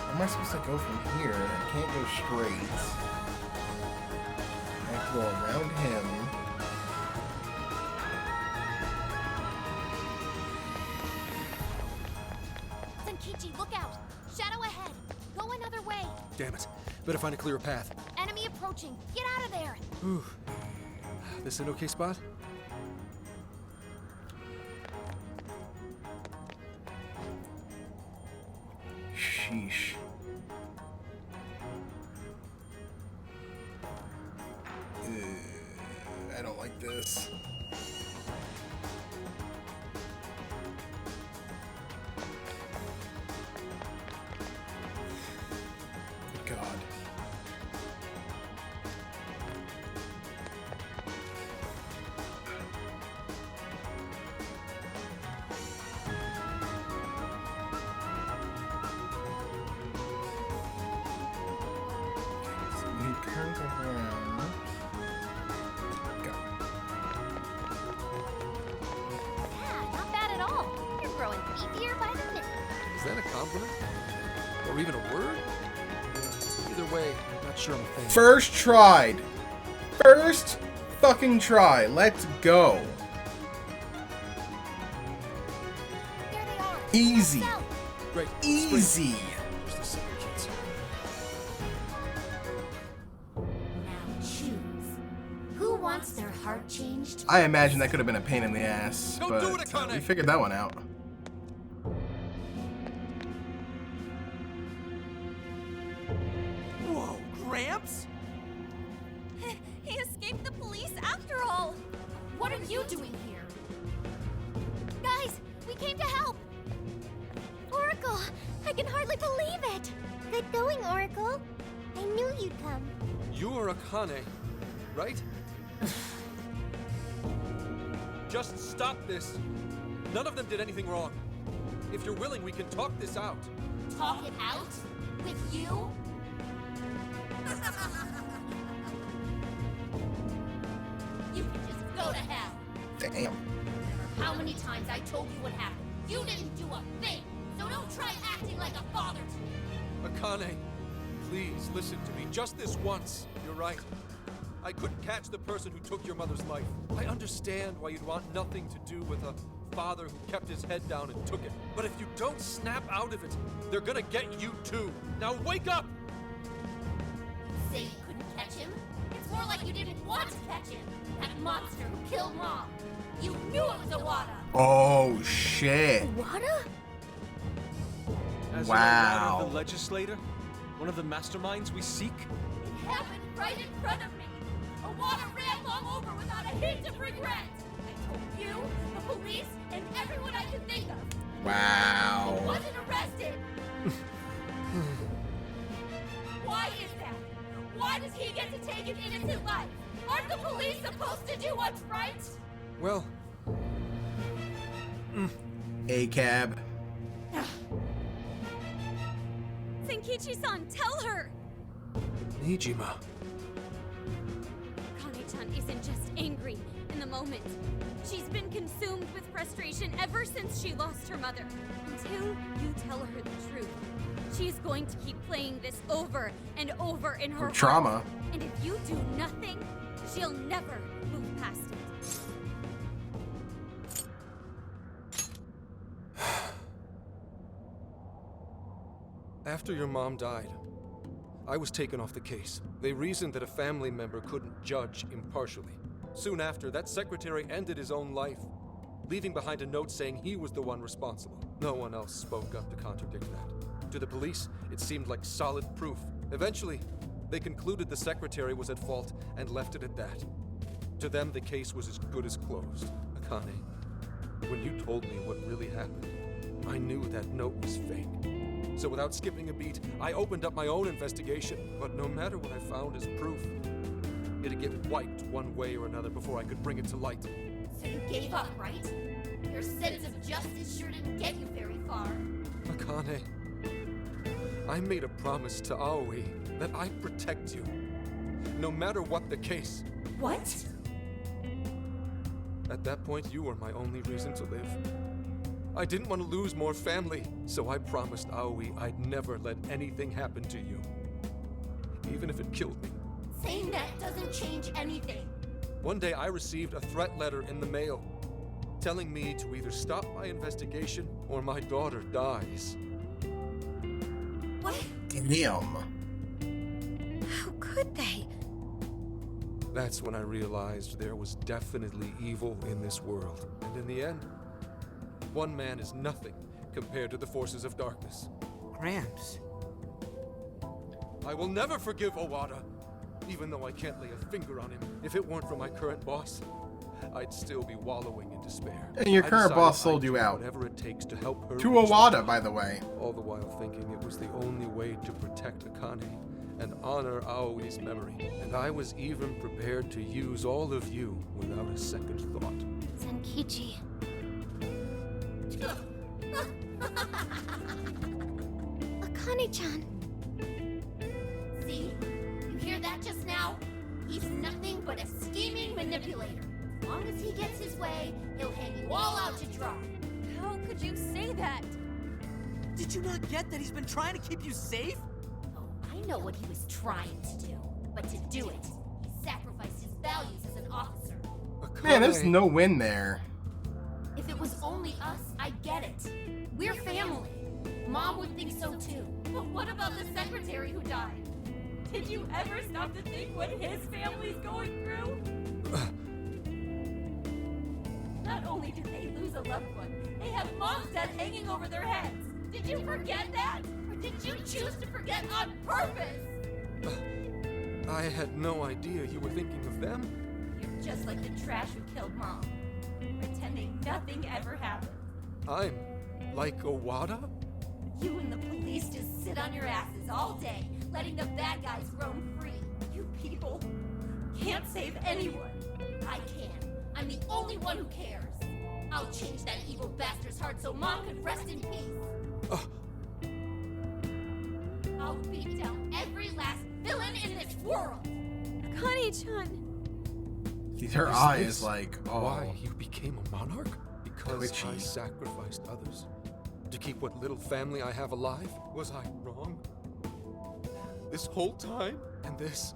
Where am I supposed to go from here? I can't go straight. I have to go around him. Zenkichi, look out! Shadow ahead! Go another way! Damn it. Better find a clearer path. Enemy approaching! Get out of there! Whew. This an okay spot? Sheesh. I don't like this. God. So when he turns around. Go. Yeah, not bad at all. You're growing beefier by the minute. Is that a compliment? Or even a word? Either way, I'm not sure I'm a fan. First tried. First fucking try. Let's go. There they are! Easy. South. Great. Easy. Just a second, kids. Now choose. Who wants their heart changed? I imagine that could have been a pain in the ass, Don't but do it, Akane. we figured that one out. Whoa, Gramps? He escaped the police after all! What are you doing here? I can hardly believe it! Good going, Oracle. I knew you'd come. You're Akane, right? Just stop this. None of them did anything wrong. If you're willing, we can talk this out. Talk it out? With you? You can just go to hell. Damn. How many times I told you what happened? You didn't do a thing, so don't try acting like a father to me. Akane, please listen to me just this once. You're right. I couldn't catch the person who took your mother's life. I understand why you'd want nothing to do with a father who kept his head down and took it. But if you don't snap out of it, they're gonna get you too. Now wake up! You say you couldn't catch him? It's more like you didn't want to catch him. That monster who killed Mom. You knew it was Owada. Oh, shit. Owada? As Wow. the legislator, one of the masterminds we seek. It happened right in front of me. Owada ran Mom over without a hint of regret. I told you, the police, and everyone I could think of. Wow. He wasn't arrested. Why is that? Why does he get to take an innocent life? Aren't the police supposed to do what's right? Well... A-cab. Senkichi-san, tell her! Nijima. Kane-chan isn't just angry in the moment. She's been consumed with frustration ever since she lost her mother. Until you tell her the truth, she's going to keep playing this over and over in her heart. Trauma. And if you do nothing, she'll never move past it. After your mom died, I was taken off the case. They reasoned that a family member couldn't judge impartially. Soon after, that secretary ended his own life, leaving behind a note saying he was the one responsible. No one else spoke up to contradict that. To the police, it seemed like solid proof. Eventually, they concluded the secretary was at fault and left it at that. To them, the case was as good as closed. Akane, when you told me what really happened, I knew that note was fake. So without skipping a beat, I opened up my own investigation. But no matter what I found as proof, it'd get wiped one way or another before I could bring it to light. So you gave up, right? Your sense of justice sure didn't get you very far. Akane, I made a promise to Aoi that I'd protect you, no matter what the case. What? At that point, you were my only reason to live. I didn't want to lose more family, so I promised Aoi I'd never let anything happen to you, even if it killed me. Saying that doesn't change anything. One day I received a threat letter in the mail, telling me to either stop my investigation or my daughter dies. What? Damn. How could they? That's when I realized there was definitely evil in this world. And in the end, one man is nothing compared to the forces of darkness. Gramps. I will never forgive Owada, even though I can't lay a finger on him. If it weren't for my current boss, I'd still be wallowing in despair. And your I current decided boss sold I'd you do out. Whatever it takes to help her To reach the Owada, top. by the way. All the while thinking it was the only way to protect Akane and honor Aoi's memory. And I was even prepared to use all of you without a second thought. Senkichi. Akane-chan. See? You hear that just now? He's nothing but a scheming manipulator. As long as he gets his way, he'll hang you all out to dry. How could you say that? Did you not get that he's been trying to keep you safe? Oh, I know what he was trying to do. But to do it, he sacrificed his values as an officer. Man, there's no win there. If it was only us, I get it. We're family. Mom would think so too. But what about the secretary who died? Did you ever stop to think what his family's going through? Not only did they lose a loved one, they have Mom's death hanging over their heads. Did you forget that? Or did you choose to forget on purpose? I had no idea you were thinking of them. You're just like the trash who killed Mom, pretending nothing ever happened. I'm like Owada? You and the police just sit on your asses all day, letting the bad guys roam free. You people can't save anyone. I can. I'm the only one who cares. I'll change that evil bastard's heart so Mom can rest in peace. I'll beat down every last villain in this world. Akane-chan. Her eye is like, oh. Why you became a monarch? Because Twitchy. I sacrificed others. To keep what little family I have alive? Was I wrong? This whole time? And this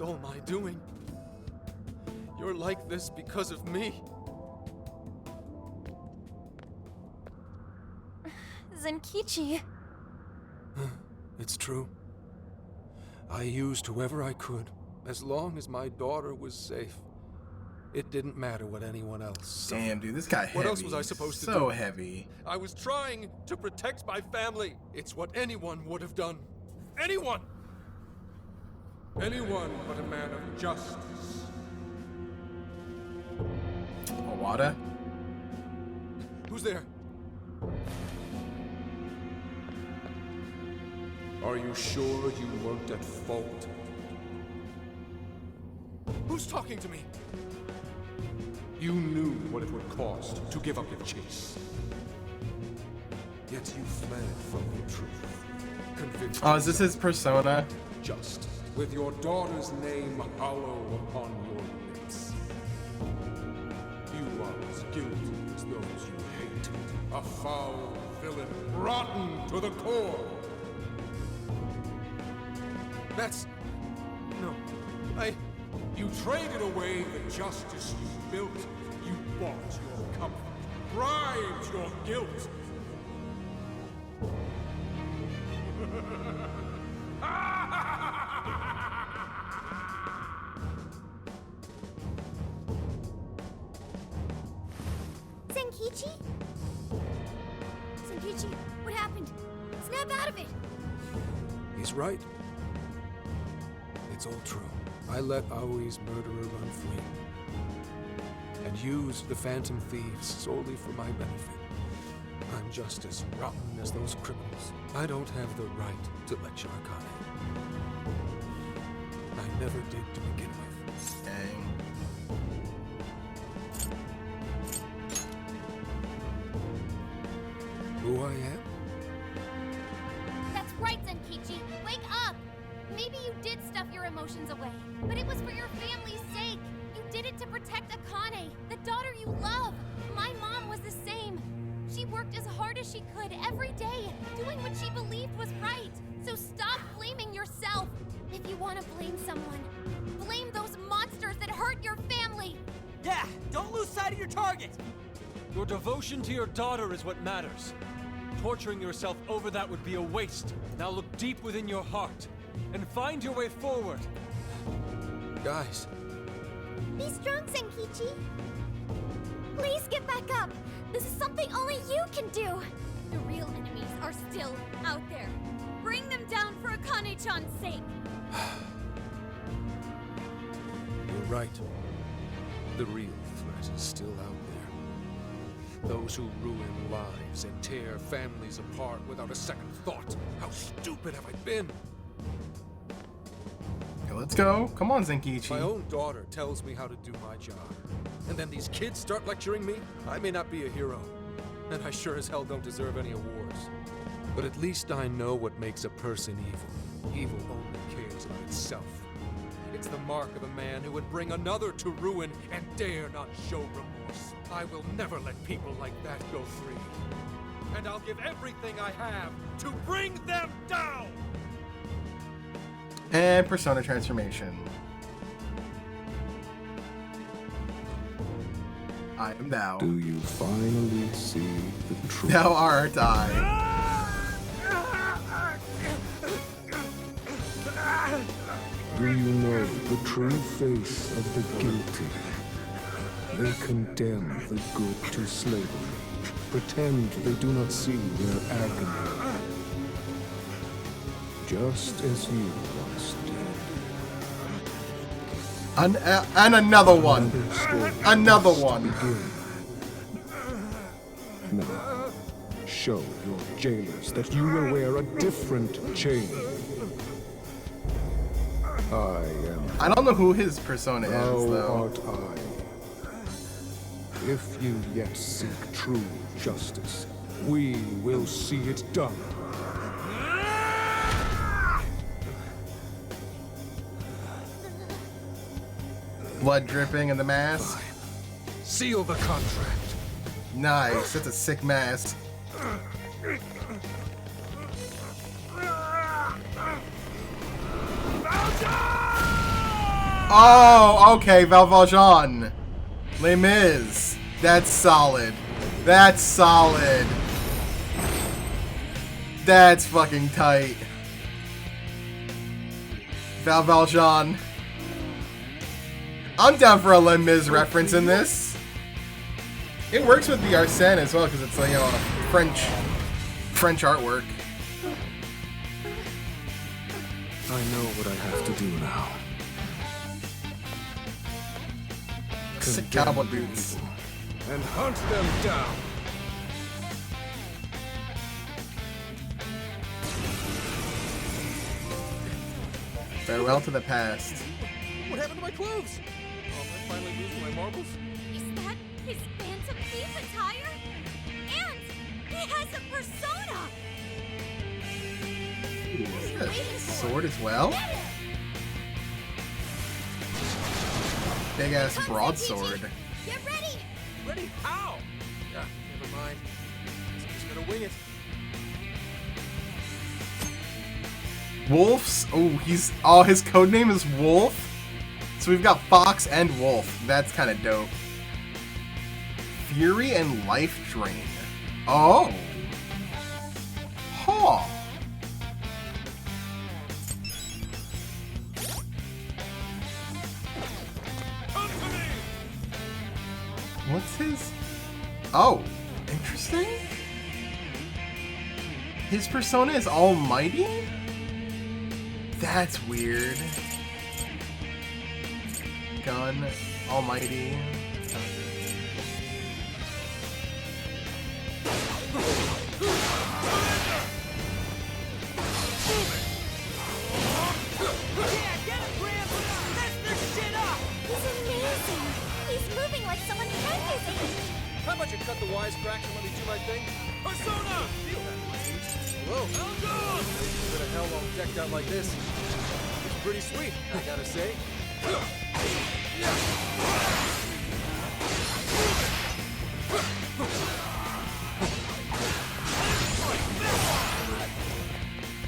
all my doing? You're like this because of me. Zenkichi. It's true. I used whoever I could, as long as my daughter was safe. It didn't matter what anyone else said. Damn, dude, this guy heavy. What else was I supposed to do? So heavy. I was trying to protect my family. It's what anyone would have done. Anyone! Anyone but a man of justice. Owada? Who's there? Are you sure you weren't at fault? Who's talking to me? You knew what it would cost to give up your chase. Yet you fled from the truth. Convinced Oh, is this his persona? just with your daughter's name hollow upon your lips. You are as guilty as those you hate. A foul villain, rotten to the core. You traded away the justice you built. You bought your comfort, bribed your guilt. Zenkichi? Zenkichi, what happened? Snap out of it! He's right. It's all true. I let Aoi's murderer run free. And used the Phantom Thieves solely for my benefit. I'm just as rotten as those criminals. I don't have the right to lecture Akane. I never did to begin with. Dang. Who I am? That's right, Zenkichi. Wake up! Maybe you did stuff your emotions away, but it was for your family's sake. You did it to protect Akane, the daughter you love. My mom was the same. She worked as hard as she could every day, doing what she believed was right. So stop blaming yourself. If you want to blame someone, blame those monsters that hurt your family. Yeah, don't lose sight of your target. Your devotion to your daughter is what matters. Torturing yourself over that would be a waste. Now look deep within your heart and find your way forward. Guys. Be strong, Zenkichi. Please get back up. This is something only you can do. The real enemies are still out there. Bring them down for Akane-chan's sake. You're right. The real threat is still out there. Those who ruin lives and tear families apart without a second thought. How stupid have I been? Okay, let's go. Come on, Zenkichi. My own daughter tells me how to do my job. And then these kids start lecturing me? I may not be a hero. And I sure as hell don't deserve any awards. But at least I know what makes a person evil. Evil only cares about itself. It's the mark of a man who would bring another to ruin and dare not show remorse. I will never let people like that go free. And I'll give everything I have to bring them down! And persona transformation. I am thou. Do you finally see the truth? Thou art I. Do you know the true face of the guilty? They condemn the good to slavery, pretend they do not see their agony. Just as you once did. And another one. Another one. Now, show your jailers that you will wear a different chain. I don't know who his persona is, Thou though. art I. If you yet seek true justice, we will see it done. Blood dripping in the mask. Seal the contract. Nice, that's a sick mask. Oh, okay, Val Valjean. Les Mis. That's solid. That's solid. That's fucking tight. Val Valjean. I'm down for a Les Mis reference in this. It works with the Arsène as well because it's like, you know, French artwork. I know what I have to do now. Sick cowboy boots. And hunt them down. Farewell to the past. What happened to my clothes? Oh, am I finally losing my marbles? Is that his Phantom Thief attire? And he has a persona! Is that a sword as well? Big ass broadsword. Get ready! Ready? How? Yeah, never mind. Guess I'm just gonna wing it. Wolf's. Oh, his code name is Wolf. So we've got Fox and Wolf. That's kind of dope. Fury and Life Drain. Oh. Huh. What's his? Oh, interesting. His persona is Almighty? That's weird. Gun, Almighty. Moving like someone crazy. How about you cut the wisecracks and let me do my thing? Persona! Feel that range. Hello. Elgon! A bit of hell while decked out like this. It's pretty sweet, I gotta say.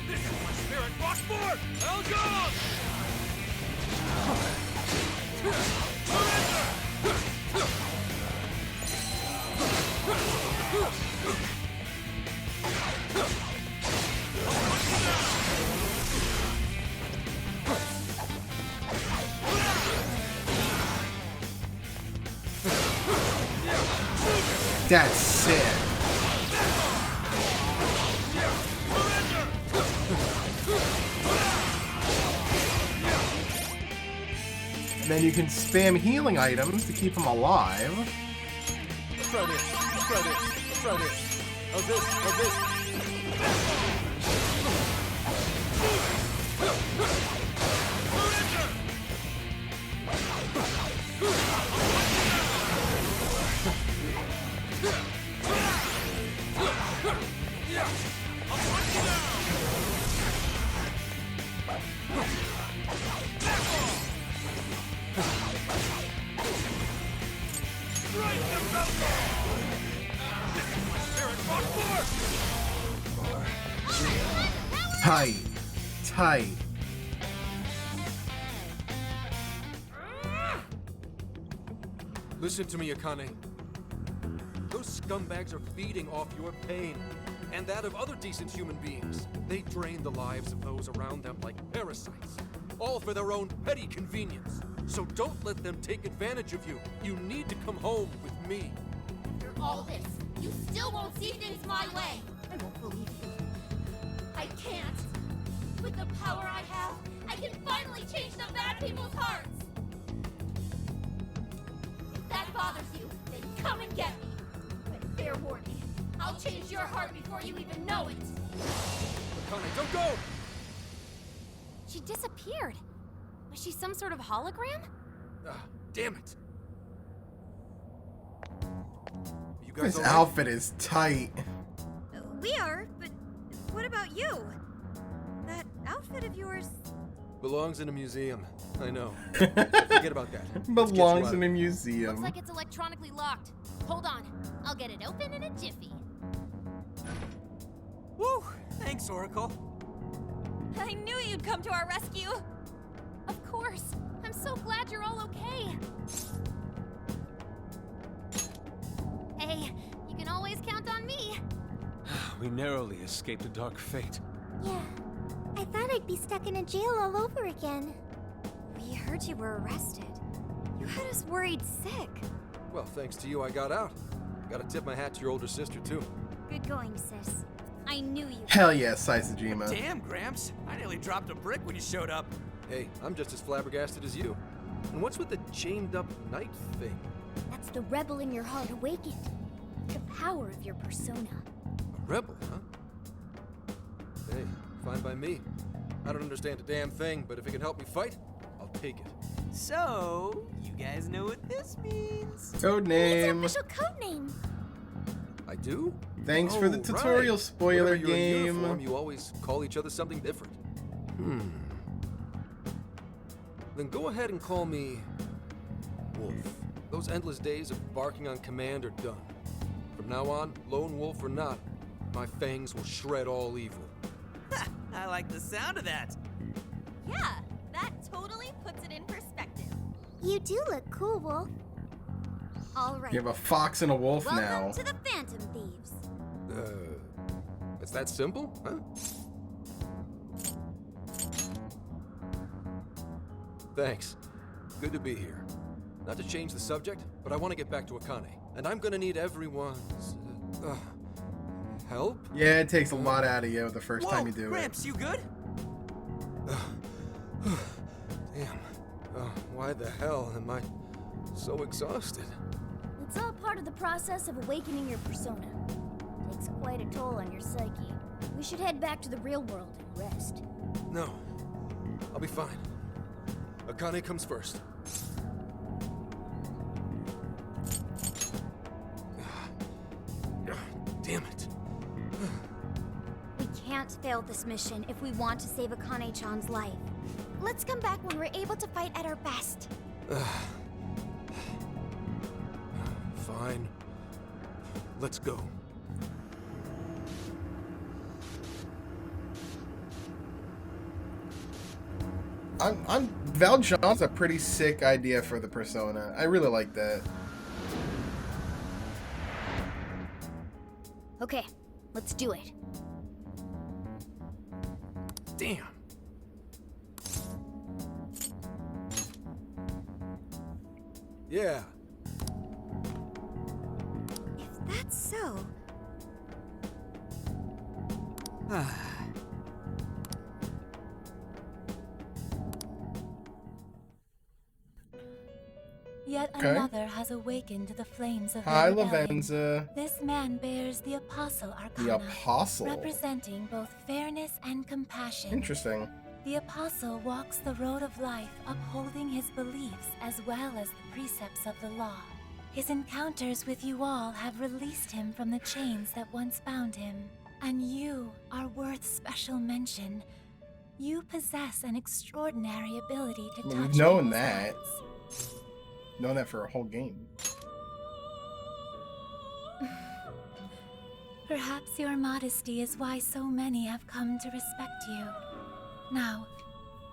This is my spirit Rockboard! Elgon! That's sick. And then you can spam healing items to keep them alive. Let's try this. Let's try this. Let's try this. How's this? How's this? Tight. Tight. Listen to me, Akane. Those scumbags are feeding off your pain, and that of other decent human beings. They drain the lives of those around them like parasites, all for their own petty convenience. So don't let them take advantage of you. You need to come home with me. After all this, you still won't see things my way. I won't believe you. I can't. With the power I have, I can finally change the bad people's hearts. If that bothers you, then come and get me. But fair warning, I'll change your heart before you even know it. Akane, don't go! She disappeared. Was she some sort of hologram? Ah, damn it. You guys This all right? outfit is tight. We are, but what about you? That outfit of yours... Belongs in a museum. I know. Forget about that. Let's get you Belongs out. in a museum. Looks like it's electronically locked. Hold on. I'll get it open in a jiffy. Woo! Thanks, Oracle. I knew you'd come to our rescue. Of course. I'm so glad you're all okay. Hey, you can always count on me. We narrowly escaped a dark fate. Yeah. I thought I'd be stuck in a jail all over again. We heard you were arrested. You had us worried sick. Well, thanks to you, I got out. Gotta tip my hat to your older sister, too. Good going, sis. I knew you. Hell yeah, Saisajima. Damn, Gramps. I nearly dropped a brick when you showed up. Hey, I'm just as flabbergasted as you. And what's with the chained up knight thing? That's the rebel in your heart awakened. The power of your persona. A rebel, huh? Hey, fine by me. I don't understand a damn thing, but if it can help me fight, I'll take it. So, you guys know what this means? Code name. It's our official code name. I do? Thanks for the Oh, tutorial right. spoiler Whenever you're in game. uniform, you always call each other something different. Then go ahead and call me Wolf. Those endless days of barking on command are done. From now on, lone wolf or not, my fangs will shred all evil. I like the sound of that. Yeah, that totally puts it in perspective. You do look cool, Wolf. All right. You have a fox and a wolf Welcome now. to the Phantom Thieves. It's that simple, huh? Thanks. Good to be here. Not to change the subject, but I want to get back to Akane. And I'm gonna need everyone's help. Yeah, it takes a lot out of you the first Whoa, time you do Gramps, you good? Damn. Why the hell am I so exhausted? It's all part of the process of awakening your persona. Takes quite a toll on your psyche. We should head back to the real world and rest. No. I'll be fine. Akane comes first. Damn it. We can't fail this mission if we want to save Akane-chan's life. Let's come back when we're able to fight at our best. Fine. Let's go. Valjean's a pretty sick idea for the persona. I really like that. Okay, let's do it. Damn. Yeah. If that's so... Yet Okay. another has awakened to the flames of Hi, their rebellion. Lavenza. This man bears the Apostle Arcana, The Apostle. representing both fairness and compassion. Interesting. The Apostle walks the road of life, upholding his beliefs as well as the precepts of the law. His encounters with you all have released him from the chains that once bound him, and you are worth special mention. You possess an extraordinary ability to Well, touch we've known people's that. hearts. Known that for a whole game. Perhaps your modesty is why so many have come to respect you. Now,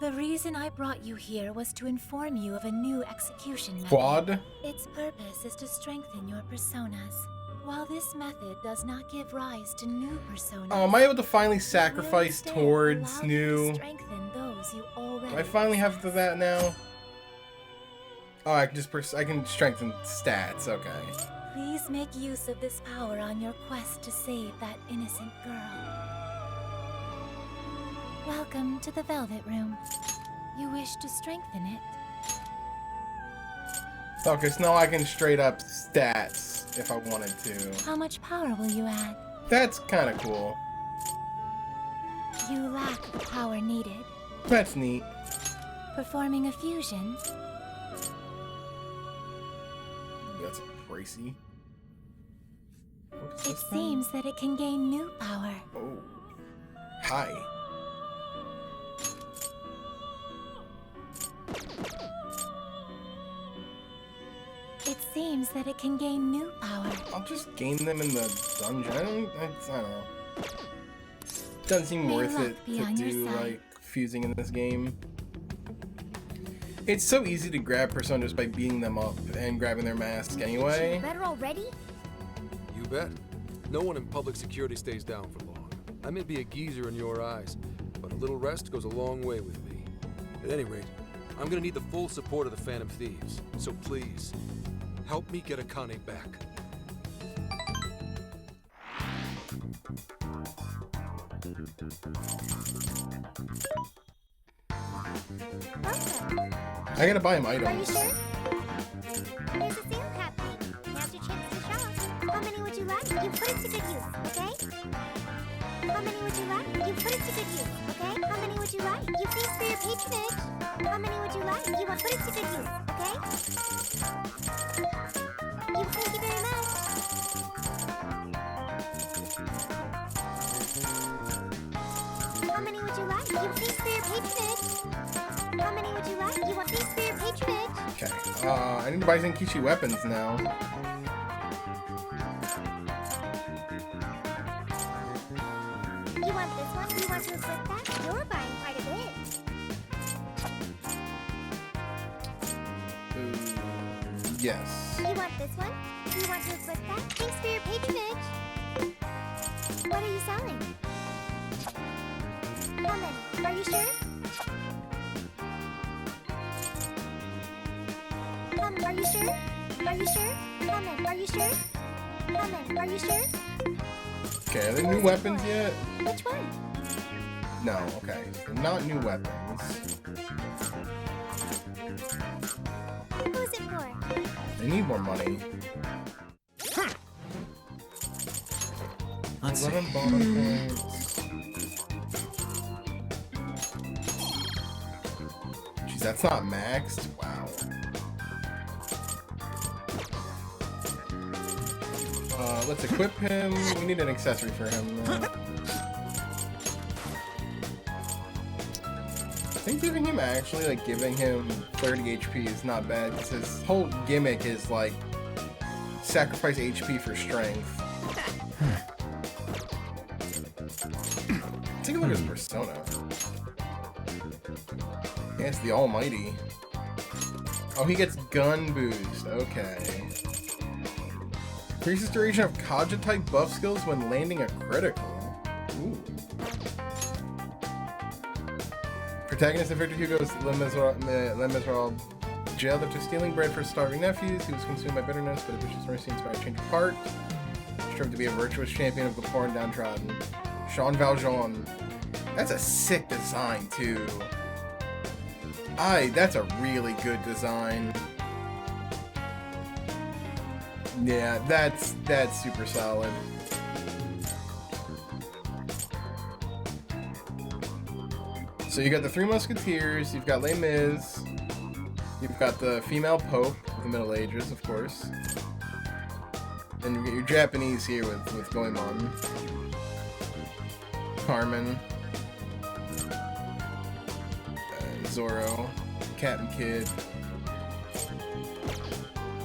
the reason I brought you here was to inform you of a new execution method. Quad? Its purpose is to strengthen your personas. While this method does not give rise to new personas, Oh, am I able to finally it will sacrifice instead towards allow you to new? strengthen those you already Do I finally have that now? Oh, I can just I can strengthen stats. Okay. Please make use of this power on your quest to save that innocent girl. Welcome to the Velvet Room. You wish to strengthen it? Okay, so now I can straight up stats if I wanted to. How much power will you add? That's kind of cool. You lack the power needed. That's neat. Performing a fusion. That's pricey. It seems that it can gain new power. Oh. Hi. It seems that it can gain new power. I'll just gain them in the dungeon. I don't know. Doesn't seem worth it to do like fusing in this game. It's so easy to grab personas by beating them up and grabbing their mask anyway. Better already? You bet. No one in public security stays down for long. I may be a geezer in your eyes, but a little rest goes a long way with me. At any rate, I'm gonna need the full support of the Phantom Thieves, so please, help me get Akane back. I gotta buy him Are you items. sure? There's a sale happening. Now's your chance to shop. How many would you like? You put it to good use, okay? How many would you like? You put it to good use, okay? How many would you like? You thanks for your patronage. How many would you like? You want put it to good use, okay? Thank you very much. How many would you like? You thanks for your patronage. How many would you like? You want thanks for your patronage. Okay. I need to buy Zenkichi weapons now. You want this one? You want to equip that? You're buying quite a bit. Yes. You want this one? You want to equip that? Thanks for your patronage. What are you selling? How many? Are you sure? Are you sure? Are you sure? How many? Are you sure? How many? Are you sure? Okay, are there new weapons yet? Which one? No, okay. So not new weapons. Who is it for? They need more money. Let's see. 11 bonus points. Jeez, that's not maxed? Wow. Let's equip him. We need an accessory for him. I think giving him 30 HP is not bad, because his whole gimmick is like sacrifice HP for strength. Take a look at his persona. Yeah, it's the Almighty. Oh, he gets gun boost. Okay. Increases duration of Kaja type buff skills when landing a critical. Ooh. Protagonist of Victor Hugo's Les Miserables jailed after stealing bread for starving nephews. He was consumed by bitterness, but a vicious mercy inspired a change of heart. Strove to be a virtuous champion of the poor and downtrodden. Jean Valjean. That's a sick design too. That's a really good design. Yeah, that's super solid. So you got the Three Musketeers, you've got Les Mis, you've got the female Pope, the Middle Ages, of course. Then you get your Japanese here with Goemon, Carmen, Zoro, Captain Kidd,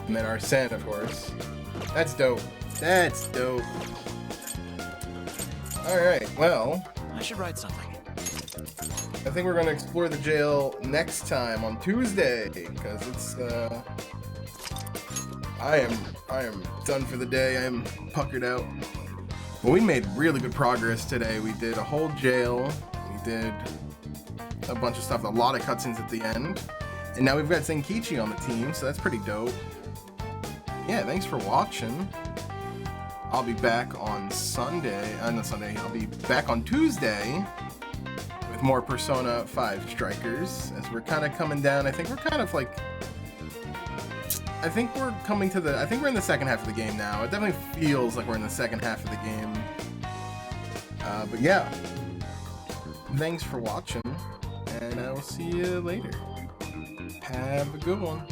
and then Arsene, of course. That's dope. That's dope. Alright, well, I should write something. I think we're gonna explore the jail next time on Tuesday, because it's I am done for the day. I am puckered out. But we made really good progress today. We did a whole jail. We did a bunch of stuff, a lot of cutscenes at the end. And now we've got Zenkichi on the team, so that's pretty dope. Yeah, thanks for watching. I'll be back on Sunday. Not Sunday. I'll be back on Tuesday with more Persona 5 Strikers, as we're kind of coming down. I think we're kind of like I think we're coming to the. I think we're in the second half of the game now. It definitely feels like we're in the second half of the game. But yeah, thanks for watching, and I will see you later. Have a good one.